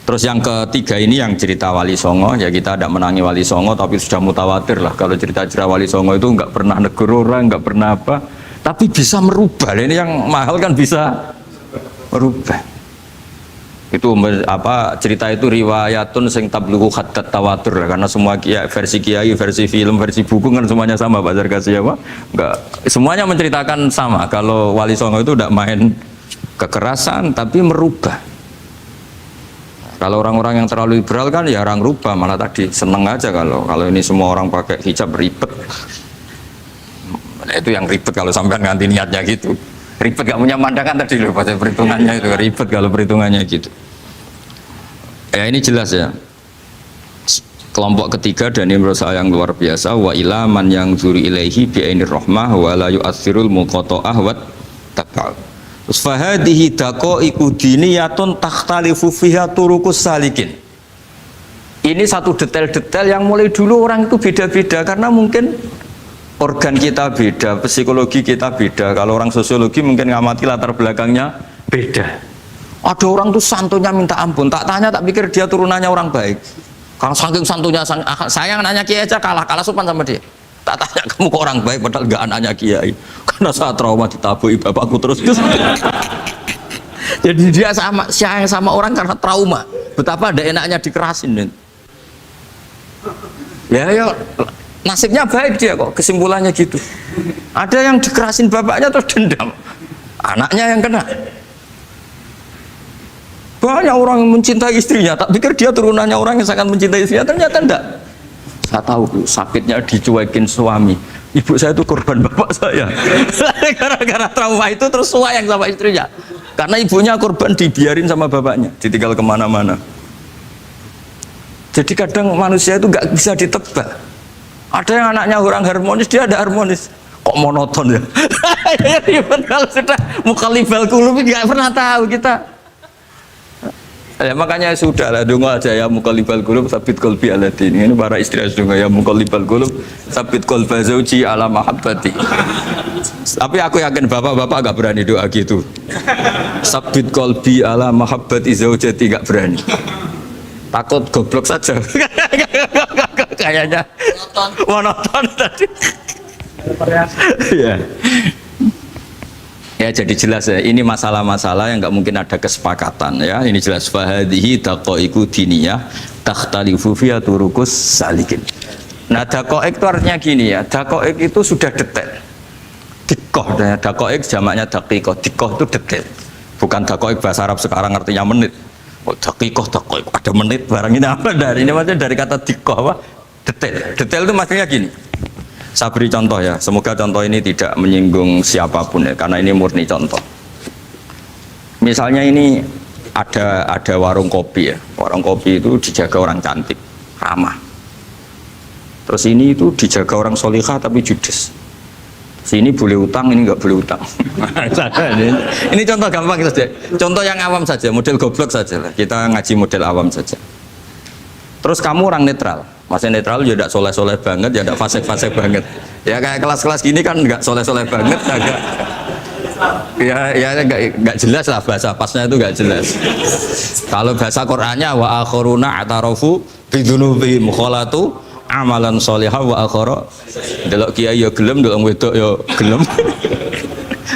Terus yang ketiga ini yang cerita Wali Songo, ya kita tidak menangi Wali Songo tapi sudah mutawatir lah kalau cerita Wali Songo itu nggak pernah negur orang, nggak pernah apa. tapi bisa merubah. Ini yang mahal kan bisa merubah. Itu apa cerita itu riwayatun sing tablughu hadat tawatur, karena semua versi kiai, versi film, versi buku kan semuanya sama Pak Zarkasi apa? Enggak, semuanya menceritakan sama. Kalau Wali Songo itu tidak main kekerasan tapi merubah. Kalau orang-orang yang terlalu liberal kan ya orang rubah, malah tadi seneng aja kalau ini semua orang pakai hijab ribet. Nah, itu yang ribet kalau sampai ganti niatnya gitu. Ribet gak punya pandangan tadi loh pada perhitungannya itu ribet kalau perhitungannya gitu. Ya ini jelas ya. Kelompok ketiga dan ini menurut saya yang luar biasa, wa ilaman yang zuri ilaihi bi ainir rahmah wa la yu'athirul muqata'ah wa tabal. Fahadihi daqaiqu diniyatun takhtalifu fiha turuqus salikin. Ini satu detail-detail yang mulai dulu orang itu beda-beda karena mungkin organ kita beda, psikologi kita beda. Kalau orang sosiologi mungkin ngamati latar belakangnya beda. Ada orang tuh santunya minta ampun, tak tanya tak pikir dia turunannya orang baik. Kalau saking santunya saya nanya kiai aja kalah sopan sama dia. Tak tanya kamu kok orang baik padahal gak anaknya kiai. Karena saat trauma ditabui bapakku terus. Jadi dia sayang sama orang karena trauma. Betapa ada enaknya dikerasin. Ya nasibnya baik dia kok, kesimpulannya gitu. Ada yang dikerasin bapaknya terus dendam, anaknya yang kena. Banyak orang yang mencintai istrinya, tak pikir dia turunannya orang yang sangat mencintai istrinya, ternyata enggak. Saya tahu sakitnya dicuekin suami. Ibu saya itu korban bapak saya. Gara-gara trauma itu terus sayang sama istrinya. Karena ibunya korban dibiarin sama bapaknya, ditinggal kemana-mana. Jadi kadang manusia itu nggak bisa ditebak. Ada yang anaknya orang harmonis, dia ada harmonis. Kok monoton ya? Kalau sudah mukhalifal qulub nggak pernah tahu kita. Ya, makanya sudah lah, donga aja ya mukhalifal qulub sabit qalbi ala din. Ini para istri harus donga ya mukhalifal qulub sabit qalba zauji ala mahabbati. Tapi aku yakin bapak-bapak nggak berani doa gitu. Sabit qalbi ala mahabbati zaujati nggak berani. Takut goblok saja. Kayaknya monoton tadi. Ya. Ya jadi jelas ya, ini masalah-masalah yang nggak mungkin ada kesepakatan ya. Ini jelas fahadihi daqaiqu diniyah takhtalifu fiha turuqus salikin. Nah daqaiq itu artinya gini ya, daqaiq itu sudah detail. Dikoh, daqaiq jamaknya daqiqah, dikoh itu detail. Bukan daqaiq bahasa Arab sekarang artinya menit. Oh, daqiqah ada menit barang ini apa dari ini maksudnya dari kata dikoh apa? Detail itu maksudnya gini. Saya beri contoh ya, semoga contoh ini tidak menyinggung siapapun ya, karena ini murni contoh. Misalnya ini ada warung kopi ya, warung kopi itu dijaga orang cantik, ramah. Terus ini itu dijaga orang solihah tapi judes. Sini boleh utang, ini nggak boleh utang. Ini contoh gampang saja, contoh yang awam saja, model goblok saja lah. Kita ngaji model awam saja. Terus kamu orang netral. Masih netral ya tidak soleh-soleh banget, ya tidak fasik-fasik banget. Ya kayak kelas-kelas gini kan nggak soleh-soleh banget, agak ya nggak jelas lah bahasa pasnya itu nggak jelas. Kalau bahasa Qur'annya wa akhiruna atarafu bidunubihim kholatu amalan solihah wa akhara. Delok kiai ya gelem, delok wedok ya gelem.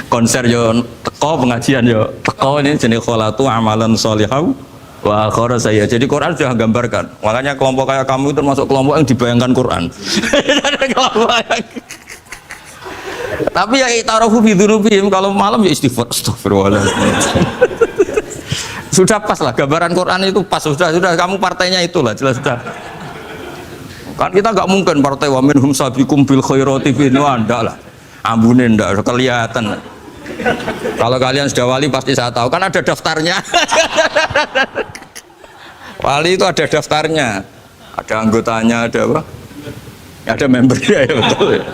Konser ya teko, pengajian ya teko, ini jenis kholatu amalan solihah wa akhara saya. Jadi Quran sudah gambarkan. Makanya kelompok kayak kamu termasuk kelompok yang dibayangkan Quran. Tapi ya itarafu bidunubihim, kalau malam ya istighfar, astagfirullahaladzim. Sudah pas lah gambaran Quran itu pas, sudah kamu partainya itulah jelas sudah. Kan kita nggak mungkin partai wa minhum sabiqum bil khairati bin anda lah. Ambune ndak kelihatan. Kalau kalian sudah wali pasti saya tahu, kan ada daftarnya. Wali itu ada daftarnya, ada anggotanya, ada apa? Ada membernya ya betul ya.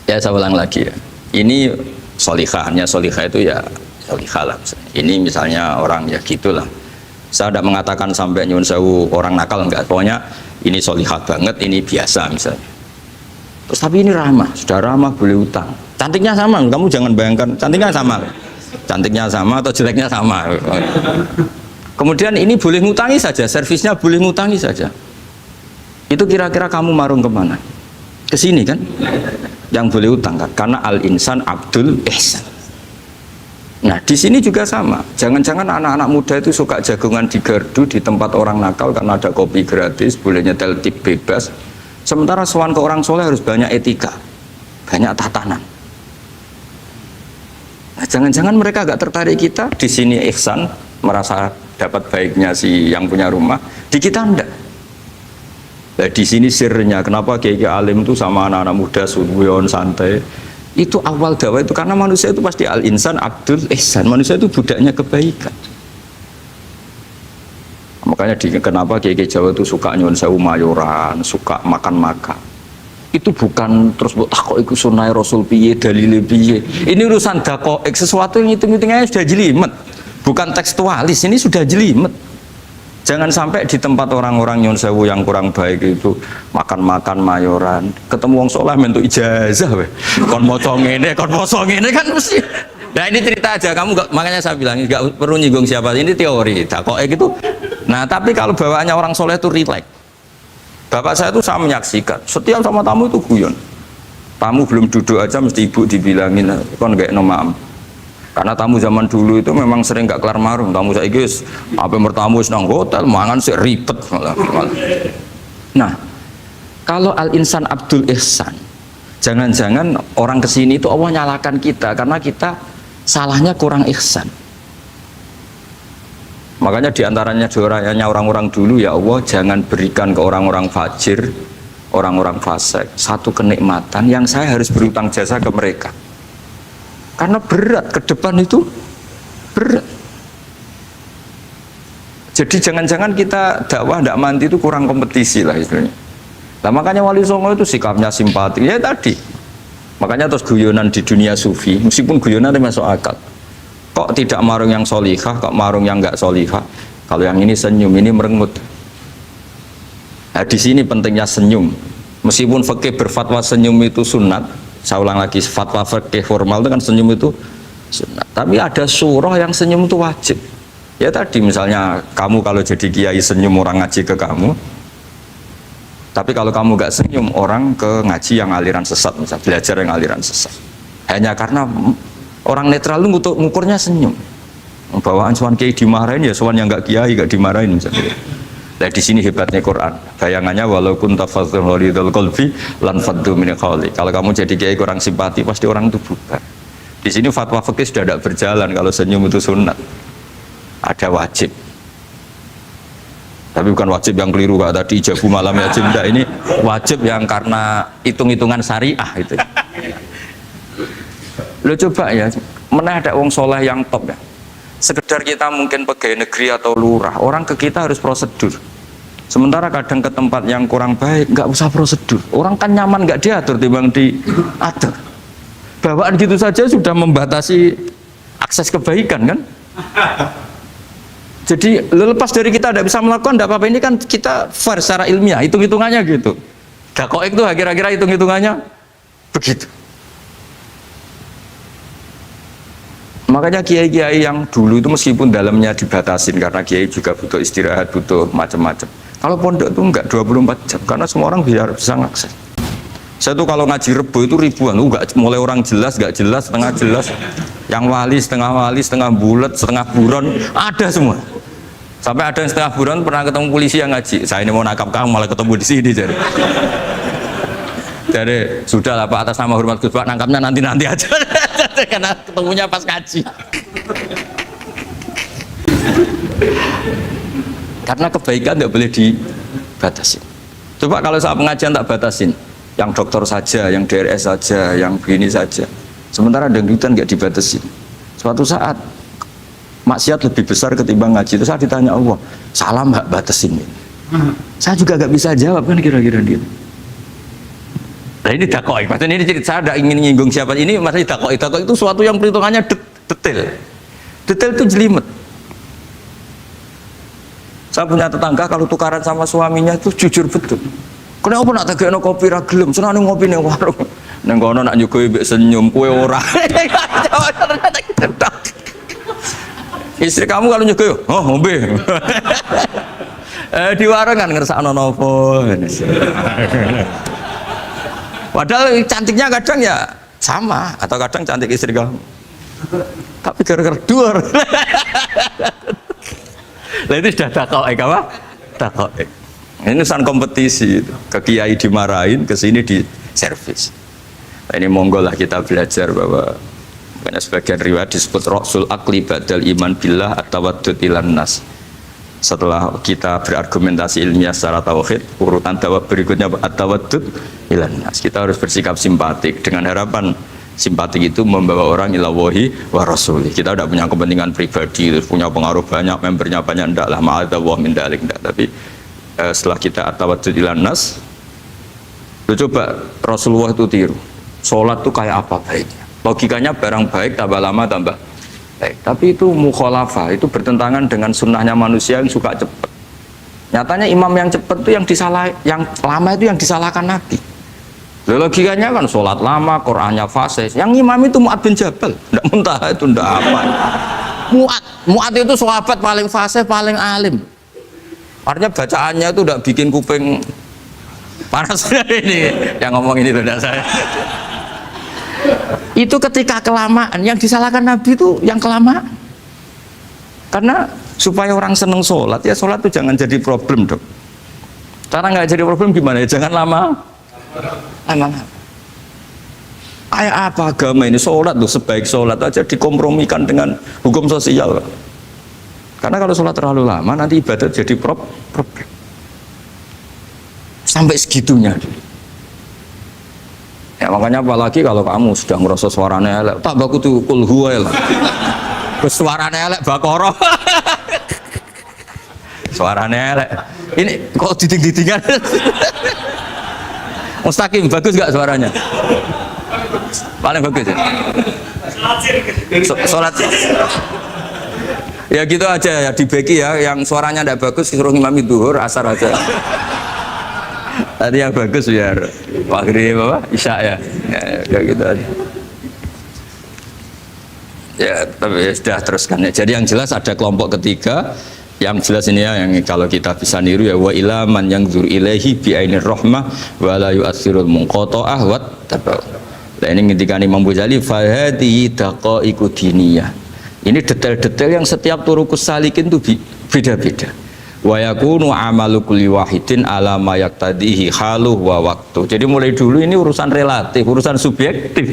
Ya saya ulang lagi ya. Ini solihahnya, solihah itu ya solihah lah. Ini misalnya orang ya gitulah. Saya tidak mengatakan sampai nyun sewu orang nakal enggak. Pokoknya ini solihah banget, ini biasa misalnya. Terus tapi ini ramah, sudah ramah boleh utang. Cantiknya sama, kamu jangan bayangkan cantiknya sama. Cantiknya sama atau jeleknya sama. Kemudian ini boleh ngutangi saja, servisnya boleh ngutangi saja. Itu kira-kira kamu marung kemana? Ke sini kan? yang boleh utang kan? Karena al insan abdul ihsan. Nah di sini juga sama. Jangan-jangan anak-anak muda itu suka jagungan di gardu di tempat orang nakal karena ada kopi gratis, boleh nyetel tip bebas. Sementara sowan ke orang soleh harus banyak etika, banyak tatanan. Nah, jangan-jangan mereka agak tertarik kita di sini ihsan, merasa dapat baiknya si yang punya rumah, di kita enggak. Nah, di sini sirnya kenapa kiai alim itu sama anak-anak muda suwon santai. Itu awal dakwah itu karena manusia itu pasti al insan abdul ihsan, manusia itu budaknya kebaikan. Makanya kenapa kiai Jawa itu suka nyuwun sewu mayoran, suka makan-makan. Itu bukan terus buat takok iku sunah Rasul piye dalile piye. Ini urusan dakoek, sesuatu yang hitung-hitungannya sudah jelimet. Bukan tekstualis, ini sudah jelimet. Jangan sampai di tempat orang-orang nyuwun sewu yang kurang baik itu makan-makan mayoran, ketemu wong saleh mentuk ijazah weh. Kon maca ngene, kon poso ngene kan mesti. Nah ini cerita aja, kamu gak, makanya saya bilang nggak perlu nyinggung siapa, ini teori dakoek itu. Nah tapi kalau bawaannya orang soleh itu rileks. Bapak saya itu saya menyaksikan, setiap sama tamu itu guyon. Tamu belum duduk aja mesti ibu dibilangin, kon gak nomam. Karena tamu zaman dulu itu memang sering gak kelar marung. Tamu saya guys, apa bertamu senang hotel, mangan sih ribet. Nah, kalau al insan abdul ihsan, jangan-jangan orang kesini itu Allah nyalakan kita karena kita salahnya kurang ihsan. Makanya diantaranya doanya orang-orang dulu, ya Allah jangan berikan ke orang-orang fajir, orang-orang fasik satu kenikmatan yang saya harus berutang jasa ke mereka. Karena berat, ke depan itu berat. Jadi jangan-jangan kita dakwah tidak mandi itu kurang kompetisi lah istilahnya. Nah makanya Wali Songo itu sikapnya simpati, ya tadi. Makanya terus guyonan di dunia sufi, meskipun guyonan itu masuk akal. Kok tidak marung yang solihah, kok marung yang nggak solihah? Kalau yang ini senyum, ini merengut. Nah di sini pentingnya senyum. Meskipun fikih berfatwa senyum itu sunat, saya ulang lagi, fatwa fikih formal itu kan senyum itu sunat. Tapi ada surah yang senyum itu wajib. Ya tadi misalnya kamu kalau jadi kiai senyum orang ngaji ke kamu. Tapi kalau kamu gak senyum orang ke ngaji yang aliran sesat, misalnya belajar yang aliran sesat. Hanya karena orang netral itu ngukurnya senyum. Bawaan sowan kiai dimarahin ya sowan yang gak kiai gak dimarahin misalnya. Nah di sini hebatnya Quran. Bayangannya walaupun tafadzul ghalidul qalbi lan faddu min qawli. Kalau kamu jadi kiai kurang simpati pasti orang itu bubar. Di sini fatwa fikih sudah tidak berjalan kalau senyum itu sunat. Ada wajib. Tapi bukan wajib yang keliru kayak tadi ijabu malam ya cinta, ini wajib yang karena hitung-hitungan syariah itu. Lo coba ya, mana ada wong soleh yang top ya. Sekedar kita mungkin pegawai negeri atau lurah, orang ke kita harus prosedur. Sementara kadang ke tempat yang kurang baik nggak usah prosedur. Orang kan nyaman nggak diatur timbang diatur. Bawaan gitu saja sudah membatasi akses kebaikan kan. Jadi lepas dari kita tidak bisa melakukan tidak apa-apa, ini kan kita fair secara ilmiah, hitung-hitungannya gitu. Dakoek itu kira-kira hitung-hitungannya begitu. Makanya kiai-kiai yang dulu itu meskipun dalamnya dibatasin karena kiai juga butuh istirahat, butuh macam-macam. Kalau pondok itu enggak 24 jam karena semua orang bisa ngakses. Saya tuh kalau ngaji Rebo itu ribuan, enggak mulai orang jelas, enggak jelas, setengah jelas, yang wali, setengah bulat, setengah buron, ada semua. Sampai ada yang setengah buron pernah ketemu polisi yang ngaji. Saya ini mau nangkap kamu malah ketemu di sini jadi. Jadi sudah lah Pak, atas nama hormat Gus Pak, nangkapnya nanti aja. Karena ketemunya pas ngaji. Karena kebaikan tidak boleh dibatasi. Coba kalau saat pengajian tak batasin, yang dokter saja, yang DRS saja, yang begini saja. Sementara dangdutan nggak dibatasi. Suatu saat maksiat lebih besar ketimbang ngaji. Itu saya ditanya Allah, salam nggak batasin? Saya juga nggak bisa jawab kan kira-kira gitu. Nah ini dakwah, maksudnya ini cerita, saya tidak ingin nyinggung siapa ini, maksudnya dakwah itu suatu yang perhitungannya detail. Detail itu jelimet. Saya punya tetangga kalau tukaran sama suaminya itu jujur betul. Kenapa nak tegakno kopi ra gelem, senane ngopi ning warung. Nang kono nak nyugoi mbek senyum kowe ora. Istri kamu kalau nyugoi, oh ngombe. Di warung kan ngersakno nopo. Padahal cantiknya kadang ya sama, atau kadang cantik istri kamu. Tapi gara-gara dua. Lah itu sudah takoek apa? Takoek. Ini urusan kompetisi. Ke kiai dimarahin, ke sini di servis. Nah, ini monggo lah kita belajar bahwa karena sebagian riwayat disebut Rasul Akli Badal Iman Billah At-Tawaddud Ilan Nas. Setelah kita berargumentasi ilmiah secara tauhid, urutan dakwah berikutnya At-Tawaddud Ilan Nas. Kita harus bersikap simpatik dengan harapan simpatik itu membawa orang ila wahi wa rasulih. Kita tidak punya kepentingan pribadi, punya pengaruh banyak, membernya banyak, tidak lah, ma'adzallah min dalik, tidak. Tapi setelah kita At-Tawaddud Ilan Nas, coba Rasulullah itu tiru. Sholat itu kayak apa baiknya? Logikanya barang baik tambah lama tambah baik, tapi itu mukhalafah, itu bertentangan dengan sunnahnya manusia yang suka cepat. Nyatanya imam yang cepat itu yang lama itu yang disalahkan Nabi. Logikanya kan sholat lama, Qur'annya fasih. Yang imam itu Mu'ad bin Jabal, tidak muntah itu tidak apa. Mu'ad itu sahabat paling fasih, paling alim. Artinya bacaannya itu tidak bikin kuping panas. Ini yang ngomong ini tidak saya. Itu ketika kelamaan, yang disalahkan Nabi itu yang kelamaan. Karena supaya orang seneng sholat, ya sholat itu jangan jadi problem dong. Cara nggak jadi problem gimana ya? Jangan lama. Kayak apa agama ini? Sholat tuh sebaik sholat aja dikompromikan dengan hukum sosial. Karena kalau sholat terlalu lama nanti ibadat jadi problem. Sampai segitunya. Ya makanya apalagi kalau kamu sudah merasa suaranya elek, tak baku tuh kul huwa lah. Terus suaranya elek Baqarah. Suaranya elek. Ini kok diding-didingan. Mustaqim bagus gak suaranya? Paling bagus ya. Sholat. Ya gitu aja ya, dibagi ya, yang suaranya tidak bagus suruh imami duhur, asar aja. Tadi yang bagus biar maghrib apa isya ya, kayak gitu aja. Ya tapi sudah teruskan ya. Jadi yang jelas ada kelompok ketiga, yang jelas ini ya, yang kalau kita bisa niru ya, wa ila man yang zur ilaihi bi ainir rahmah wa la yu'athirul munqata'ah wa tabau. Nah ini ketika Imam Ghazali fahadi daqaiqu diniyah. Ini detail-detail yang setiap turukus salikin itu beda-beda. Wa yakunu amalu kulli wahidin ala ma yaqtadihi haluh wa waktu. Jadi mulai dulu ini urusan relatif, urusan subjektif.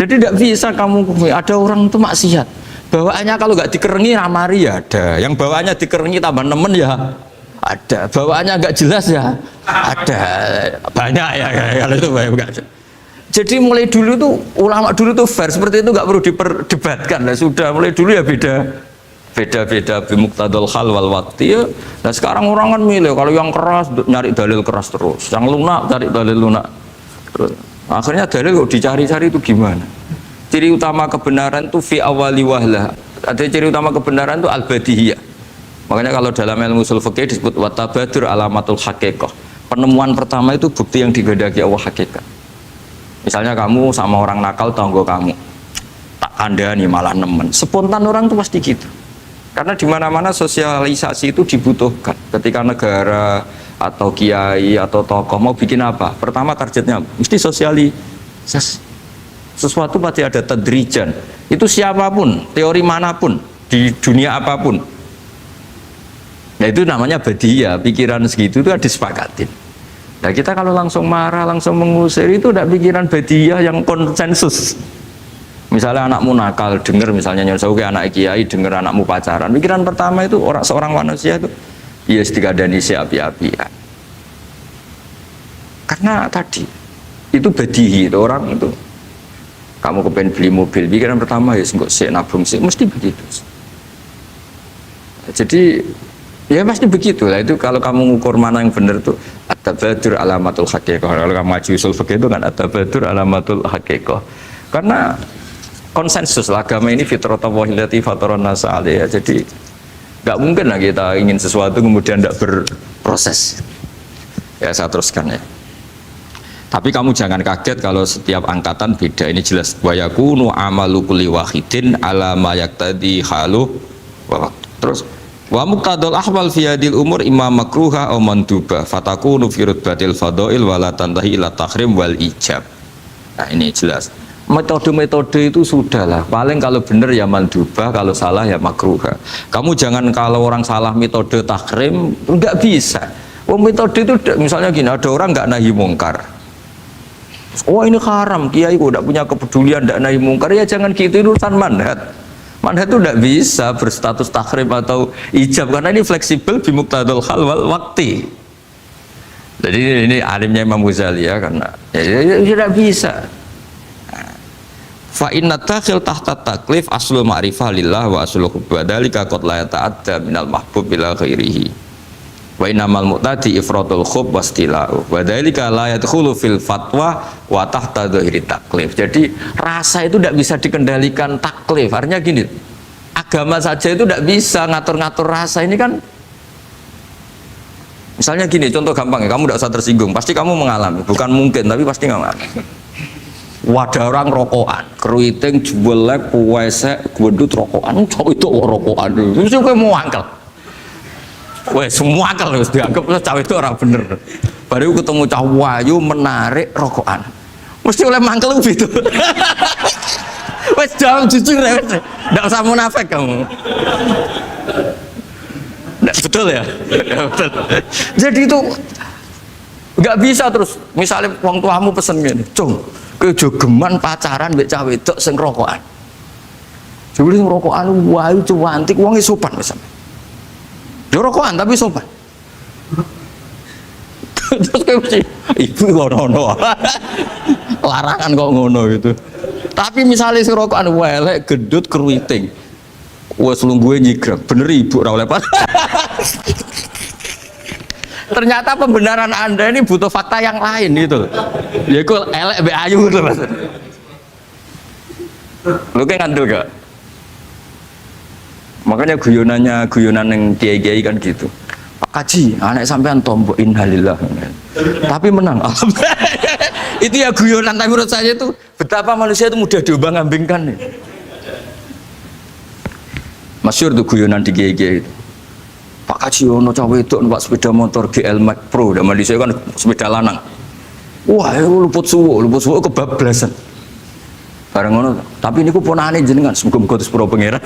Jadi tidak bisa kamu ada orang itu maksiat. Bawaannya kalau nggak dikerengi ramari ya ada. Yang bawaannya dikerengi tambah nemen ya ada. Bawaannya nggak jelas ya ada. Banyak ya kalau itu banyak. Jadi mulai dulu tuh ulama dulu tuh fair seperti itu nggak perlu diperdebatkan lah, sudah mulai dulu ya beda bimuqtadul hal wal waqti ya. Nah sekarang orang kan milih, kalau yang keras nyari dalil keras terus, yang lunak cari dalil lunak terus. Akhirnya dalil kok dicari-cari itu gimana? Ciri utama kebenaran itu fi awali wahlah. Ada ciri utama kebenaran itu al-badihiyah. Makanya kalau dalam ilmu ushul fikih disebut watabadur alamatul haqiqah. Penemuan pertama itu bukti yang digedaki Allah hakikat. Misalnya kamu sama orang nakal tanggo kamu, tak kandani malah nemen. Spontan orang itu pasti gitu. Karena di mana-mana sosialisasi itu dibutuhkan. Ketika negara atau kiai atau tokoh mau bikin apa, pertama targetnya mesti sosialisasi. Sesuatu pasti ada tadrijan. Itu siapapun, teori manapun, di dunia apapun. Nah itu namanya badiyah, pikiran segitu itu disepakatin. Nah kita kalau langsung marah, langsung mengusir itu tidak pikiran badiyah yang konsensus. Misalnya anakmu nakal, dengar misalnya nyuruh ke anak kiai, dengar anakmu pacaran. Pikiran pertama itu seorang manusia itu, ya dikadani si api-api. Karena tadi itu badihi itu orang itu. Kamu kepengen beli mobil, pikiran pertama ya enggak sih nabung sih, mesti begitu. Jadi ya pasti begitu lah. Itu kalau kamu ngukur mana yang benar tuh at-tabadur alamatul haqiqah. Kalau kamu ngaji usul fikih itu kan at-tabadur alamatul haqiqah. Karena konsensus lah, agama ini fitratallahi allati fataran nasa 'alaiha. Jadi nggak mungkin lah kita ingin sesuatu kemudian tidak berproses. Ya saya teruskan ya. Tapi kamu jangan kaget kalau setiap angkatan beda. Ini jelas wa yakunu amalu kulli wahidin ala ma yaqtadi halu wa waqtu. Terus Wa muqtadul ahwal fi hadil umur imma makruha aw manduba fatakunu fi rutbatil fadail wala tantahi ila tahrim wal ijab. Nah ini jelas. Metode-metode itu sudahlah. Paling kalau benar ya mandubah, kalau salah ya makruha. Kamu jangan kalau orang salah metode tahrim enggak bisa. Oh metode itu misalnya gini, ada orang enggak nahi mungkar. Oh ini haram, kiai kok enggak punya kepedulian enggak nahi mungkar, ya jangan gitu, itu urusan manhat. Manhat itu tidak bisa berstatus tahrim atau ijab karena ini fleksibel bimuqtadul hal wal waqti. Jadi ini alimnya Imam Ghazali ya, karena ya tidak bisa. Fa inna takhil tahta taklif aslul ma'rifah lillah wa aslul hubbi dzalika qad la yata'adda minal mahbub ila ghairihi. Wa innamal mu'tadi ifratul khub wastila'u wa dzalika la yadkhulu fil fatwa wa tahta dhahiri taklif. Jadi rasa itu tidak bisa dikendalikan taklif. Artinya gini, agama saja itu tidak bisa ngatur-ngatur rasa. Ini kan misalnya gini, contoh gampang ya, kamu tidak usah tersinggung, pasti kamu mengalami, bukan mungkin tapi pasti mengalami. Wadah orang rokokan, keriting, juelek, puwesek, gedut rokokan, cowok itu rokokan, mesti kayak mau angkel. Weh, semua akal harus dianggap cawe itu orang bener. Baru ketemu cah wayu menarik rokokan, mesti oleh mangkel gitu. Wes jawab jujur ya, nggak usah munafik kamu. Nggak, betul ya? Betul. Jadi itu nggak bisa terus. Misalnya wong tuamu pesen gini, cung, kejogeman pacaran mbek cawe itu sing rokokan. Jadi sing rokokan wayu cuantik, wonge sopan misalnya. Dia rokokan tapi sopan. Terus kayak mesti ibu ngono, larangan kok ngono gitu. Tapi misalnya si rokokan welek, gedut, keruiting, wes lungguhe nyigrek, bener ibu ora oleh pak. Ternyata pembenaran Anda ini butuh fakta yang lain gitu. Ya kok elek be ayu gitu Mas. Lu kayak ngandel gak? Makanya guyonan yang kiai-kiai kan gitu. Pak Kaji, anak sampean tombok innalillah. Tapi menang. Itu ya guyonan, tapi menurut saya itu betapa manusia itu mudah diombang-ambingkan nih. Masyhur tuh guyonan di kiai-kiai itu. Pak Kaji ono cawe itu numpak sepeda motor GL Max Pro, zaman di saya kan sepeda lanang. Wah, luput suwo kebablasan. Bareng ngono, tapi niku ponakane jenengan semoga-moga terus pro pangeran.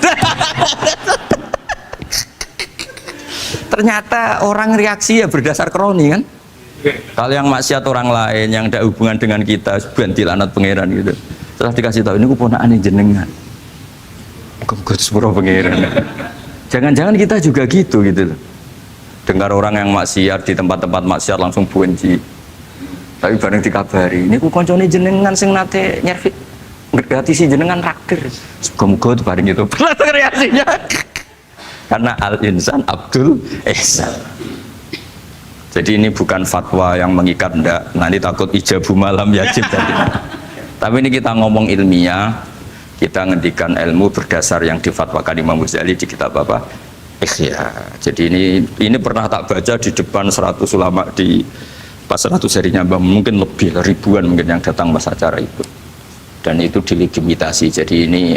Ternyata orang reaksi ya berdasar kroni kan. Kalau yang maksiat orang lain yang ada hubungan dengan kita ganti lanat pangeran gitu. Setelah dikasih tahu ini ku ponakane jenengan. Moga-moga terus pro pangeran. Jangan-jangan kita juga gitu loh. Dengar orang yang maksiat di tempat-tempat maksiat langsung benci. Tapi bareng dikabari, ini ku koncone jenengan sing nate nyervit berarti si jenengan raktir. Semoga itu bareng itu. Langsung reaksinya. Karena al-insan Abdul Ihsan. Jadi ini bukan fatwa yang mengikat ndak. Nanti takut ijabu malam yajib tadi. Tapi ini kita ngomong ilmiah. Kita ngendikan ilmu berdasar yang difatwakan Imam Ghazali di kitab apa? Ikhya. Jadi ini pernah tak baca di depan 100 ulama di pas 100 harinya mungkin lebih ribuan mungkin yang datang pas acara itu. Dan itu dilegitimasi. Jadi ini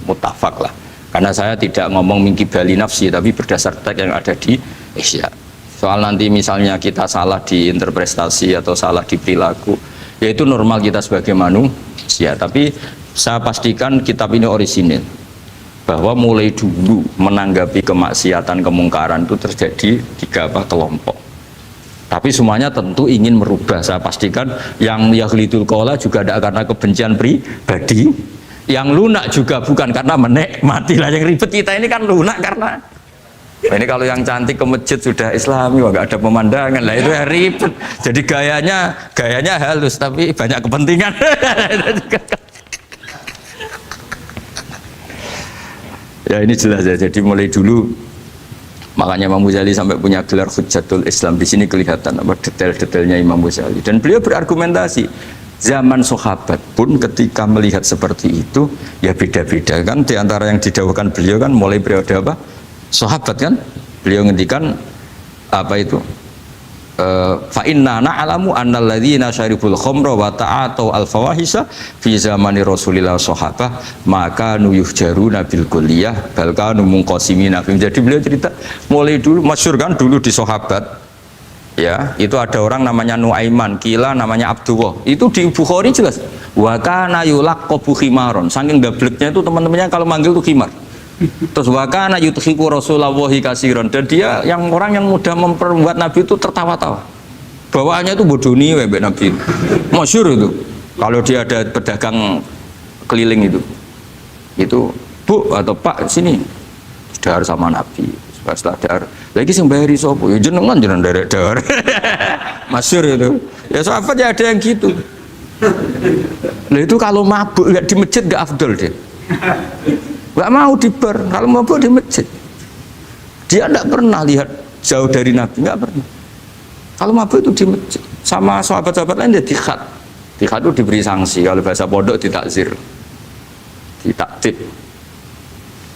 mutafak lah. Karena saya tidak ngomong mingkibali nafsi tapi berdasar teks yang ada di Ihya. Soal nanti misalnya kita salah di interpretasi atau salah di perilaku, yaitu normal kita sebagai manusia. Tapi saya pastikan kitab ini orisinil, bahwa mulai dulu menanggapi kemaksiatan kemungkaran itu terjadi 3 kelompok. Tapi semuanya tentu ingin merubah. Saya pastikan yang yahlidul qola juga tidak karena kebencian pribadi, yang lunak juga bukan karena menikmati lah. Yang ribet kita ini kan lunak karena ini kalau yang cantik ke masjid sudah Islami, wah nggak ada pemandangan lah, itu ya ribet. Jadi gayanya halus tapi banyak kepentingan. Ya ini jelas ya. Jadi mulai dulu makanya Imam Ghazali sampai punya gelar Hujjatul Islam. Di sini kelihatan apa detail-detailnya Imam Ghazali. Dan beliau berargumentasi. Zaman sahabat pun ketika melihat seperti itu ya beda-beda kan. Di antara yang didawuhkan beliau kan mulai periode apa? Sahabat kan. Beliau ngendikan apa itu? fa inna na'lamu annal ladzina syaribul khamra wa ta'atu al fawahisha fi zamani Rasulillah sahabah maka nuyuhjaruna bil kulliyah bal kanu munqasimina. Jadi beliau cerita mulai dulu masyhur kan dulu di sahabat ya, itu ada orang namanya Nuaiman, kila namanya Abdullah. Itu di Bukhari jelas wa kana yulaqqabu khimaron, saking gableknya itu teman-temannya kalau manggil tuh khimar. Terus wakana yuthiku Rasulullahi kasiron, dan dia yang orang yang mudah memperbuat Nabi itu tertawa-tawa. Bawaannya itu bodoni webek Nabi. Masyhur itu. Kalau dia ada pedagang keliling itu Bu atau Pak sini dahar sama Nabi. Setelah dahar, lagi sing bayari sapa? Ya jenengan derek dahar. Masyhur itu. Ya sahabat ya ada yang gitu. Nah itu kalau mabuk nggak di masjid nggak afdol dia. Nggak mau di bar, kalau mabuk di masjid. Dia tidak pernah lihat jauh dari Nabi, nggak pernah. Kalau mabuk itu di masjid. Sama sahabat-sahabat lain dia dikhat. Dikhat itu diberi sanksi, kalau bahasa pondok ditakzir, ditaktib.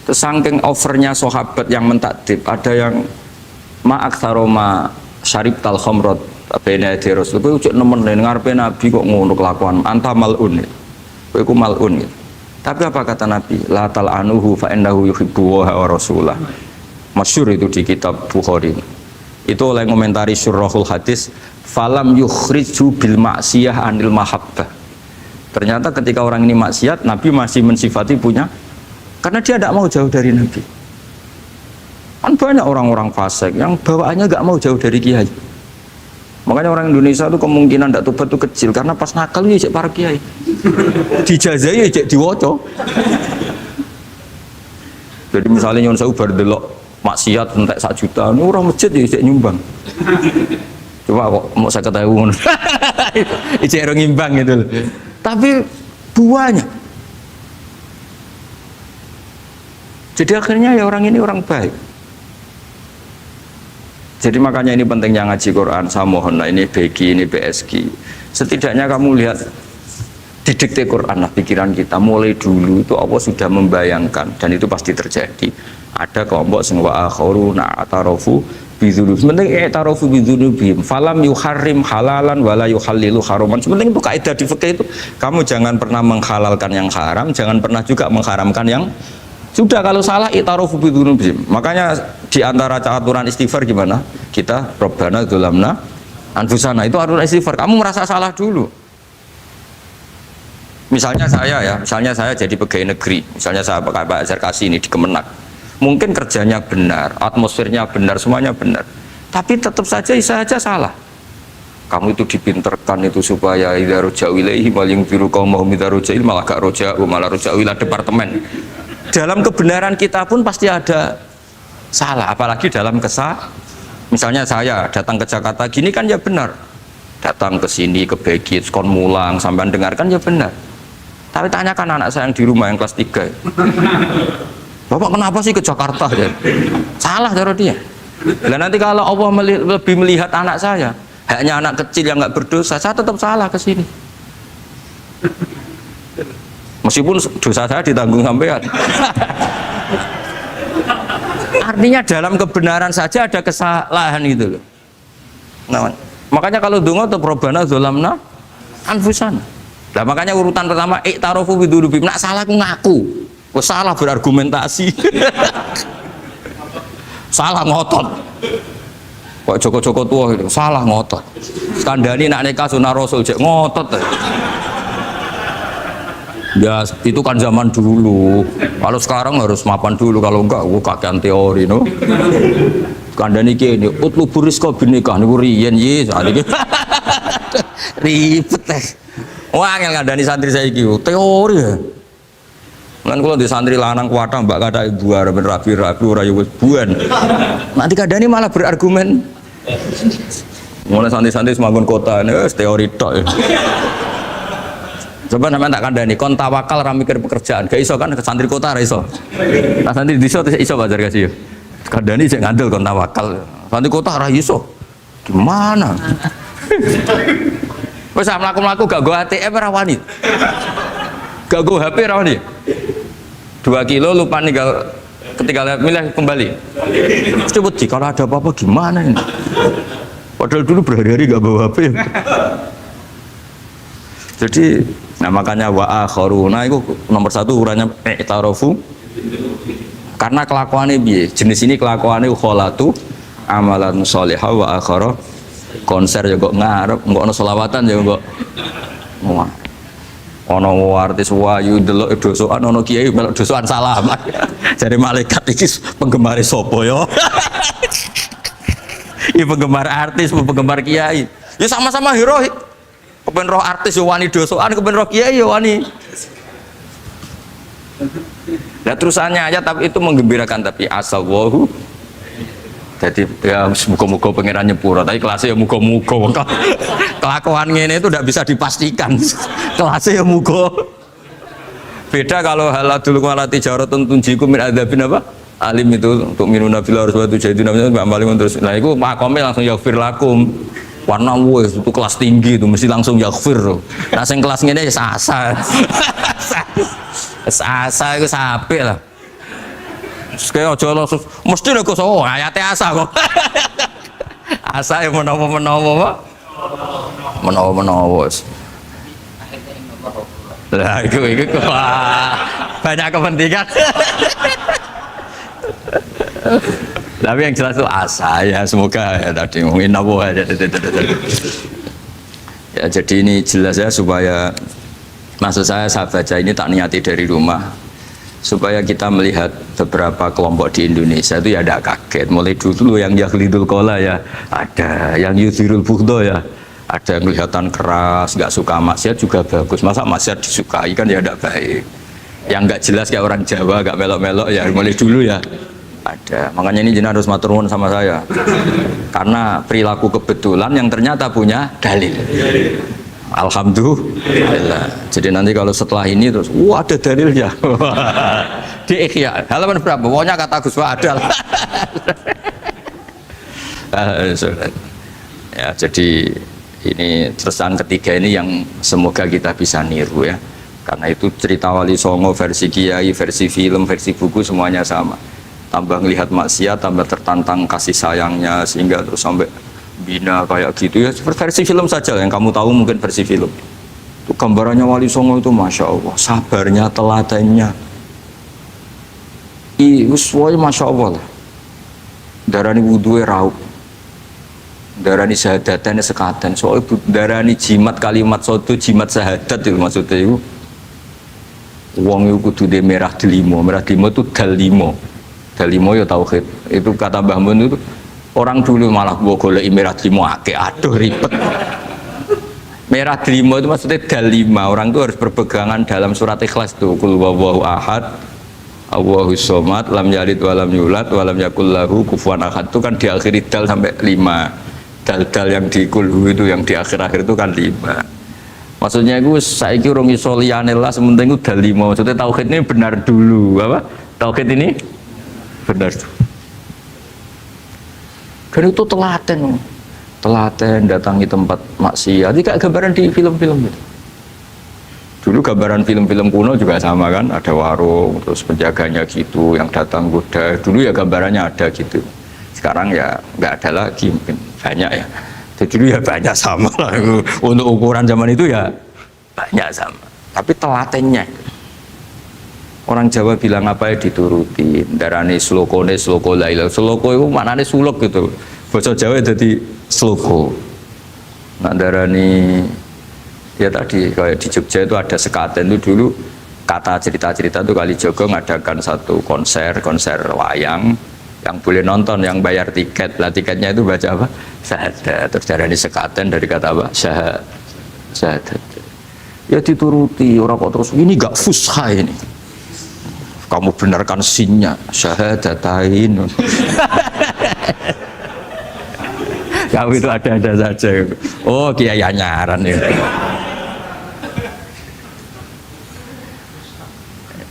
Terus saking overnya sahabat yang mentakdib, ada yang ma'aktsaroma syarib tal khamrat bena di Rasul. Kowe cek nemen ngarepe Nabi kok ngono kelakuan, anta malun. Kowe ku malun. Tapi apa kata Nabi? La tal'anuhu fa innahu yuhibbu wa rasulah. Masyhur itu di kitab Bukhari. Itu oleh komentari Syurahul Hadis, falam yukhriju bil maksiyah anil mahabbah. Ternyata ketika orang ini maksiat, Nabi masih mensifati punya, karena dia tidak mau jauh dari Nabi. Kan banyak orang-orang fasik yang bawaannya nggak mau jauh dari kiai. Makanya orang Indonesia itu kemungkinan tidak tobat itu kecil, karena pas nakal ya cek para kiai, dijazai ya cek diwoco. Jadi misalnya nyon saya bar delok maksiat entek 1 juta, ini orang masjid ya cek nyumbang. Coba kok mau saya ketahui, cek orang ngimbang gitu. Tapi buahnya. Jadi akhirnya ya orang ini orang baik. Jadi makanya ini pentingnya ngaji Quran. Saya mohon lah, ini BG, ini BSG. Setidaknya kamu lihat di dikte Quran lah pikiran kita. Mulai dulu itu Allah sudah membayangkan, dan itu pasti terjadi. Ada kelompok sing wa akharuna atarafu bidzunub. Sementing i'tarafu bidzunubihim. Falam yuharrim halalan wala yuhallilu haraman. Sementing itu kaidah di fikih itu. Kamu jangan pernah menghalalkan yang haram, jangan pernah juga mengharamkan yang sudah. Kalau salah i'tarafu bidzunubihim. Makanya di antara aturan istighfar gimana? Kita Rabbana dzulamna anfusana, itu aturan istighfar. Kamu merasa salah dulu. Misalnya saya jadi pegawai negeri, misalnya saya Pak Zarkasi ini di Kemenak. Mungkin kerjanya benar, atmosfernya benar, semuanya benar. Tapi tetap saja saya aja salah. Kamu itu dipinterkan itu supaya idza ruja'u ilaihi wal yunziru qaumahum idza ruja'il malah gak ruja'u, malah ruja'u ila departemen. Dalam kebenaran kita pun pasti ada salah, apalagi dalam misalnya saya datang ke Jakarta gini kan ya benar, datang ke sini ke Begit kon mulang sampai dengarkan ya benar. Tapi tanyakan anak saya yang di rumah yang kelas 3, Bapak kenapa sih ke Jakarta ya? Salah cara dia. Dan nanti kalau Allah lebih melihat anak saya, hanya anak kecil yang nggak berdosa, saya tetap salah ke sini. Meskipun dosa saya ditanggung sampean. Artinya dalam kebenaran saja ada kesalahan gitu loh. Nah, makanya kalau donga atau Rabbana dzulamna anfusana. Nah, makanya urutan pertama i'tarafu bidzunubihim. Nak salah aku ngaku. Kok salah berargumentasi. Salah ngotot. Kok Joko-Joko tua itu salah ngotot. Skandani nak nikah sunah Rasul cek ngotot. Ya itu kan zaman dulu. Kalau sekarang harus mapan dulu, kalau enggak kakean teori no. Kandani kene utlubu rizqa binikah niku riyen ye saat iki. Ribet teh. Wah angel kandani santri saiki teori ya. Kan kalau di santri lanang kuwatah mbak kata ibu arep rapi-rapi ora yo buan. Nanti kandani malah berargumen. Mulai santri-santri semangun kota wis teori tok ya. Coba namanya tak kandani, kon tawakal ra mikir pekerjaan, gak iso kan ke santri kota ra iso. Nah santri desa iso bazar kasih. Kandani sing ngandel kon tawakal. Santri kota ra iso. Gimana? Wis mlaku-mlaku gak go ATM ra wani. Gak go HP ra wani. 2 kilo lupa ninggal ketika milih kembali. Coba kalau ada apa-apa gimana ini? Padahal dulu berhari-hari nggak bawa HP. Jadi, nah makanya wa akharuna itu nomor satu ukurannya i'tarafu. Karena kelakuannya biye, jenis ini kelakuannya kholatu amalan sholihah wa akhara konser ya kok ngarep, nggak ono selawatan ya kok. Wah. Ono artis wayu delok dosokan, ono kiai melok dosokan salaman. Jadi malaikat iki penggemar sopo yo. Ini penggemar artis, penggemar kiai. Ya sama-sama hero. Kepen roh artis yo wani dosokan, kepen roh kiai yo wani. Nah terusannya aja, tapi itu menggembirakan, tapi asal wahu. Jadi ya muka-muka pengiran nyepura, tapi kelasnya ya muka-muka. Kelakuan ini itu tidak bisa dipastikan. Kelasnya ya muka. Beda kalau haladul walati jaratun tunjiku min adzabin apa? Alim itu untuk minuna fil harus batu jadi namanya Mbak Malim terus. Nah itu makomnya langsung yaghfir lakum. Warna wes itu kelas tinggi itu mesti langsung yaghfir. Nah yang kelas ini ya sasa. Asa itu sampai lah. Kayak aja langsung mesti nek so ayate asa kok. Asa yang menawa-menawa. Menawa-menawa. Lah itu banyak kepentingan. Tapi yang jelas itu asa ya, semoga ya tadi mungkin nawa aja. Ya jadi ini jelas ya, supaya maksud saya baca ini tak niati dari rumah supaya kita melihat beberapa kelompok di Indonesia itu ya ada kaget. Mulai dulu yang yakhlidul qola ya ada, yang yuzhirul bughda ya ada, yang kelihatan keras, nggak suka maksiat juga bagus. Masa maksiat disukai kan ya tidak baik. Yang nggak jelas kayak orang Jawa, nggak melok-melok ya mulai dulu ya ada. Makanya ini jenengan harus matur nuwun sama saya karena perilaku kebetulan yang ternyata punya dalil. Alhamdulillah. Jadi nanti kalau setelah ini terus, wah ada dalilnya. Di Ikhya halaman berapa? Pokoknya kata Gus Wa ada. Ya jadi ini terusan ketiga ini yang semoga kita bisa niru ya. Karena itu cerita Wali Songo versi kiai, versi film, versi buku semuanya sama. Tambah melihat maksiat, tambah tertantang kasih sayangnya sehingga terus sampai bina kayak gitu ya. Versi film saja yang kamu tahu mungkin versi film. Itu gambarannya Wali Songo itu masya Allah, sabarnya, teladannya. Semuanya masya Allah lah. Darani wudhunya raup, darani syahadatannya sekaten. Soalnya darani jimat kalimat sotu jimat syahadat itu maksudnya itu. Wong itu kudu de merah delimo itu dalimo. Dalimo ya tauhid. Itu kata Mbah Mun itu orang dulu malah gua golek merah delimo akeh, aduh ribet. Merah delimo itu maksudnya dalima. Orang itu harus berpegangan dalam surat Ikhlas tuh. Qul huwallahu ahad, Allahus somad, lam yalid walam yulad, walam yakul lahu kufuwan ahad. Itu kan diakhiri dal sampai 5. Dal-dal yang di kulhu itu yang di akhir-akhir itu kan 5. Maksudnya itu saiki urung iso liyane lah, sementing itu dalima. Maksudnya tauhid ini benar dulu, apa? Tauhid ini benar dulu. Dan itu telaten datangi tempat maksiat. Ini kayak gambaran di film-film gitu. Dulu gambaran film-film kuno juga sama kan, ada warung, terus penjaganya gitu, yang datang goda. Dulu ya gambarannya ada gitu. Sekarang ya nggak ada lagi, mungkin banyak ya. Jadi dulu ya banyak sama lah. Untuk ukuran zaman itu ya banyak sama. Tapi telatennya. Orang Jawa bilang apa ya dituruti. Darane sloko laila. Sloko itu maknanya suluk gitu. Bahasa Jawa jadi sloko. Nah darani ya tadi kayak di Jogja itu ada sekaten itu dulu kata cerita-cerita itu Kalijogo ngadakan satu konser wayang yang boleh nonton, yang bayar tiket. Lah tiketnya itu baca apa? Syahadat. Terus darani sekaten dari kata apa? Syahadat. Ya dituruti orang kok terus ini gak fusha ini. Kamu benarkan sinnya syahadatain. Kamu itu ada saja. Oh kiai nyaran ya.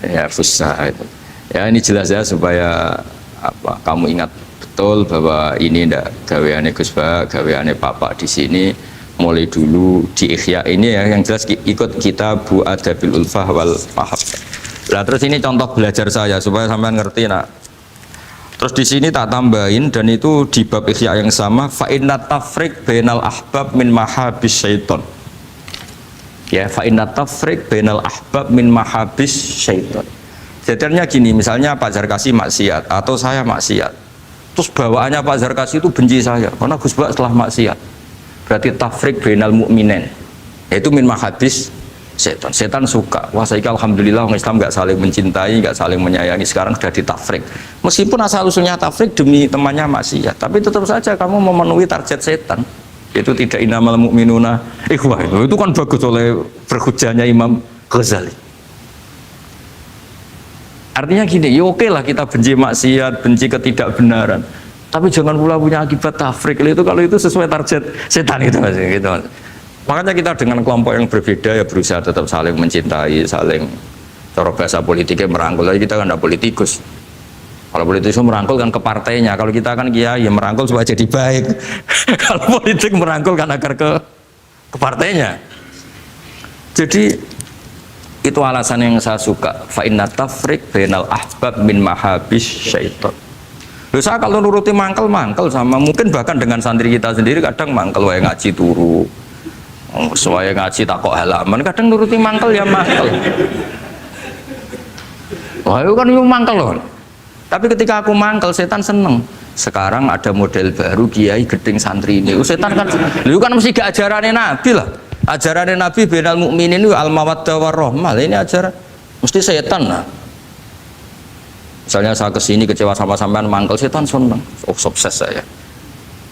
Ya fusha itu. Ya ini jelas ya supaya apa kamu ingat betul bahwa ini ndak gaweane Gus Ba, gaweane Bapak di sini mulai dulu di Ikhya ini ya, yang jelas ikut Kitabu Adabil Ulfah wal Mahabbah. Nah terus ini contoh belajar saya supaya sampean ngerti nak Terus di sini tak tambahin, dan itu di bab Ihya yang sama, fa inna tafriq bainal ahbab min mahabis syaiton. Ya, fa inna tafriq bainal ahbab min mahabis syaiton. Jadinya gini, misalnya Pak Zarkasi maksiat atau saya maksiat, terus bawaannya Pak Zarkasi itu benci saya karena Gus Bak setelah maksiat. Berarti tafriq bainal mu'minin, yaitu min mahabis setan. Setan suka, wah saya alhamdulillah orang Islam nggak saling mencintai, nggak saling menyayangi, sekarang sudah ditafrik. Meskipun asal usulnya tafrik demi temannya maksiat, tapi tetap saja kamu memenuhi target setan. Itu tidak innamal mu'minuna ikhwah, itu kan bagus oleh berhujahnya Imam Ghazali. Artinya gini, ya oke lah kita benci maksiat, benci ketidakbenaran, tapi jangan pula punya akibat tafrik. Itu kalau itu sesuai target setan itu mas, gitu mas. Makanya kita dengan kelompok yang berbeda ya berusaha tetap saling mencintai, saling, cara bahasa politiknya merangkul. Tapi kita kan tidak politikus. Kalau politikus merangkul kan ke partainya, kalau kita kan kiai ya merangkul supaya jadi baik. Kalau politik merangkul kan agar ke partainya. Jadi itu alasan yang saya suka. Fa inna tafriq bainal ahbab min mahabis syaiton. Loh, saya kalau nuruti mangkel sama, mungkin bahkan dengan santri kita sendiri kadang mangkel wae ngaji turu. Soalnya ngaji takok halaman, kadang nuruti mangkel ya mangkel. Wah itu kan itu mangkel loh. Tapi ketika aku mangkel, setan seneng. Sekarang ada model baru kiai gedeng santri ini. Setan kan, lu kan mesti gak ajarannya Nabi lah. Ajarannya Nabi bainal mukminin itu al mawaddah warahmah. Ini ajaran mesti setan lah. Misalnya saya kesini kecewa sama sampean mangkel, setan seneng. Oh sukses saya.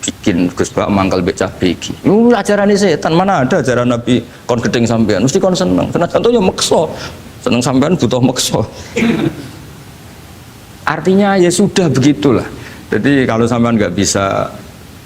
Bikin Gus Bak mangkal becah begi. Ajaran ini setan, mana ada ajaran Nabi kon gedeng sampean, mesti kon seneng. Karena contohnya mekso, seneng sampean butuh mekso. Artinya ya sudah begitulah. Jadi kalau sampean nggak bisa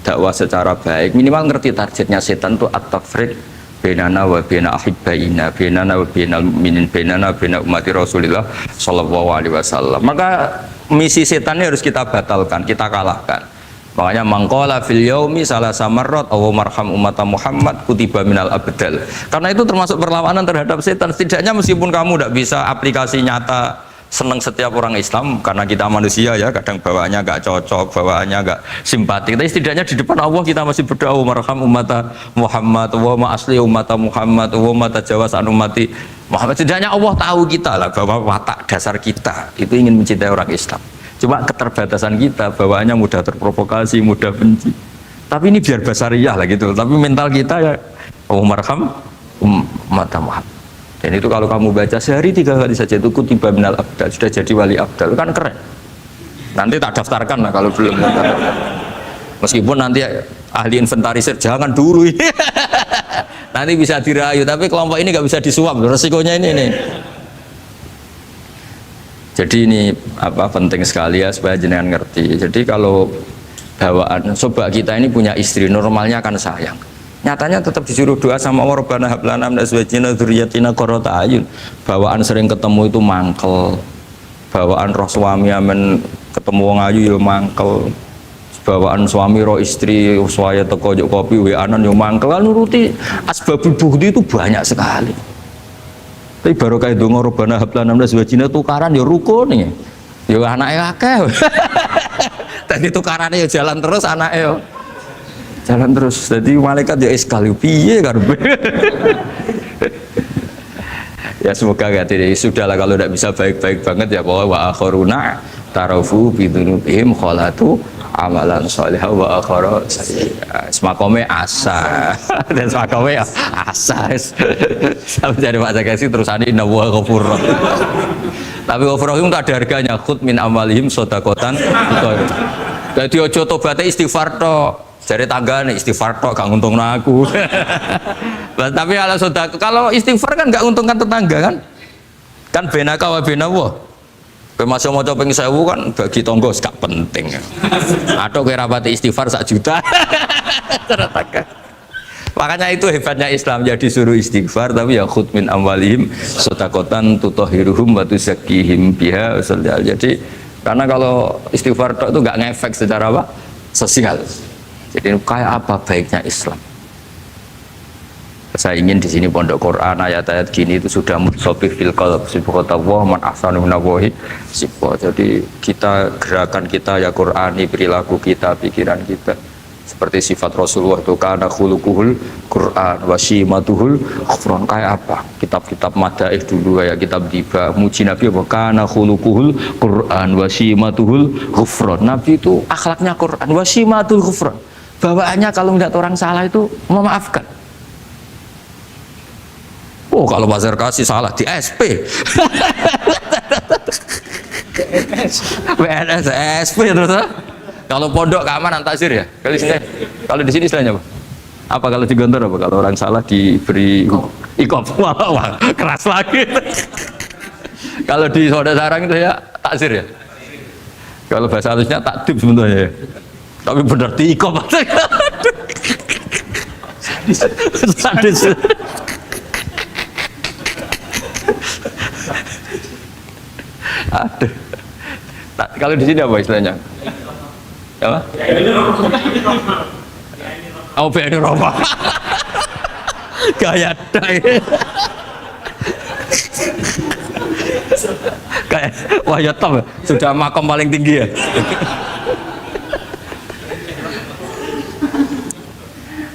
dakwah secara baik, minimal ngerti targetnya setan itu at-tafriq bainana wa baina ahibbaina, bainana wa bainal mu'minin, bainana wa baina ummati Rasulillah sallallahu alaihi wasallam. Maka misi setannya harus kita batalkan, kita kalahkan. Makanya mangkola fil yaumi salah samarrot aw marham umat Muhammad kutiba minal abdal. Karena itu termasuk perlawanan terhadap setan. Setidaknya meskipun kamu tidak bisa aplikasi nyata senang setiap orang Islam, karena kita manusia ya kadang bawaannya nggak cocok, bawaannya nggak simpatik, tapi setidaknya di depan Allah kita masih berdoa marham umat Muhammad wa ma asli umat Muhammad wa ma tajawaz an ummati Muhammad. Setidaknya Allah tahu kita lah bahwa watak dasar kita itu ingin mencintai orang Islam. Cuma keterbatasan kita, bawaannya mudah terprovokasi, mudah benci. Tapi ini biar basariyah lah gitu. Tapi mental kita ya, marham umat Muhammad. Dan itu kalau kamu baca sehari 3 kali saja itu kutiba minal abdal, sudah jadi wali abdal, kan keren. Nanti tak daftarkan lah kalau belum. Meskipun nanti ahli inventarisir jangan dulu. Nanti bisa dirayu, tapi kelompok ini nggak bisa disuap. Resikonya ini nih. Jadi ini penting sekali ya supaya jenengan ngerti. Jadi kalau bawaan coba kita ini punya istri, normalnya kan sayang. Nyatanya tetap disuruh doa sama Allah, Rabbana hab lana min azwajina dzurriyyatina qurrata a'yun. Bawaan sering ketemu itu mangkel. Bawaan roh suami amen ketemu wong ayu ya mangkel. Bawaan suami roh istri saya teko njuk kopi wa-anan ya mangkel. Nuruti asbabul bughdi itu banyak sekali. Tapi baru kayak dongo Rabbana hab lana min azwajina tukaran ya rukun nih. Ya anake akeh. Tadi tukarannya ya jalan terus anake ya. Jalan terus. Jadi malaikat ya sekali piye karbe. Ya semoga gak tidak sudahlah kalau tidak bisa baik-baik banget ya bahwa wa akharuna tarafu bidunubihim kholatu amalan sholihah wa akhara semakome asa dan semakome asa sampai dari Pak Zakasi terusannya inna wa ghafur tapi ghafur rahim tak ada harganya khud min amalihim sodakotan jadi ojo tobatnya istighfar tok dari tangga nih istighfar tok gak nguntungno aku. Tapi kalau istighfar kan gak nguntungkan tetangga kan benaka wa benawa. Masih mau coba pengen 1000 kan bagi tonggo gak penting. Atau kira rapati istighfar 1 juta. Makanya itu hebatnya Islam, jadi suruh istighfar tapi ya khud min amwalihim sodakotan tutahhiruhum wa tuzakkihim biha. Jadi karena kalau istighfar tok itu gak ngefek secara sosial. Jadi kayak apa baiknya Islam? Saya ingin di sini pondok Quran ayat-ayat gini itu sudah mutsabih fil qalb subhanallah man ahsanu minallahi sifat. Jadi kita gerakan kita ya Qurani, perilaku kita, pikiran kita seperti sifat Rasulullah itu kana khuluquhul Quran wa shimatuhul ghufran. Kayak apa? Kitab-kitab madaih dulu kayak kitab tiba muji Nabi apa kana khuluquhul Quran wa shimatuhul ghufran. Nabi itu akhlaknya Quran wa shimatul ghufran. Bawaannya kalau melihat orang salah itu memaafkan. Oh kalau Bazar kasih salah di SP PNS SP terus kalau pondok keamanan takzir ya kalau di sini istilahnya apa kalau di Gontor apa kalau orang salah diberi ikop wah keras lagi kalau di Saudara Sarang itu ya takzir ya kalau bahasa halusnya takdib sebenarnya ya tapi benar di ikop sadis aduh. Nah, kalau di sini apa istilahnya? Apa? Oh, BNI Roma. Kayak dai. Kayak wah ya top, sudah makom paling tinggi ya.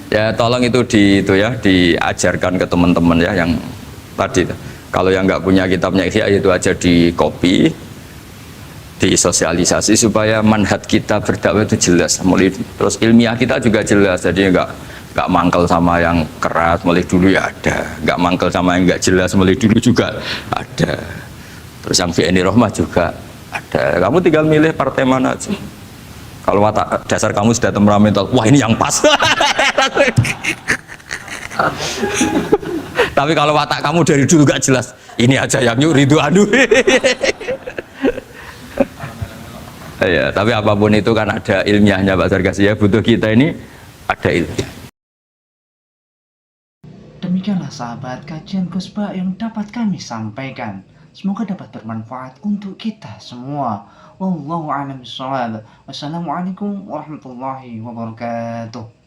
Ya tolong itu diajarkan ke teman-teman ya yang tadi. Kalau yang nggak punya kitabnya Ihya itu aja di copy, disosialisasi supaya manhaj kita berdakwah itu jelas. Mulai terus ilmiah kita juga jelas, jadi nggak mangkel sama yang keras mulai dulu ya ada, nggak mangkel sama yang nggak jelas mulai dulu juga ada. Terus yang BNI Rahmah juga ada. Kamu tinggal milih partai mana aja. Kalau watak dasar kamu sudah temperamental, wah ini yang pas. Tapi kalau watak kamu dari dulu gak jelas, ini aja yang nyuri itu aduh. Ya, tapi apapun itu kan ada ilmiahnya Pak Sarkasi ya, butuh kita ini ada ilmiah. Demikianlah sahabat kajian Ghosba yang dapat kami sampaikan. Semoga dapat bermanfaat untuk kita semua. Wallahu a'lam bishawab. Wassalamualaikum warahmatullahi wabarakatuh.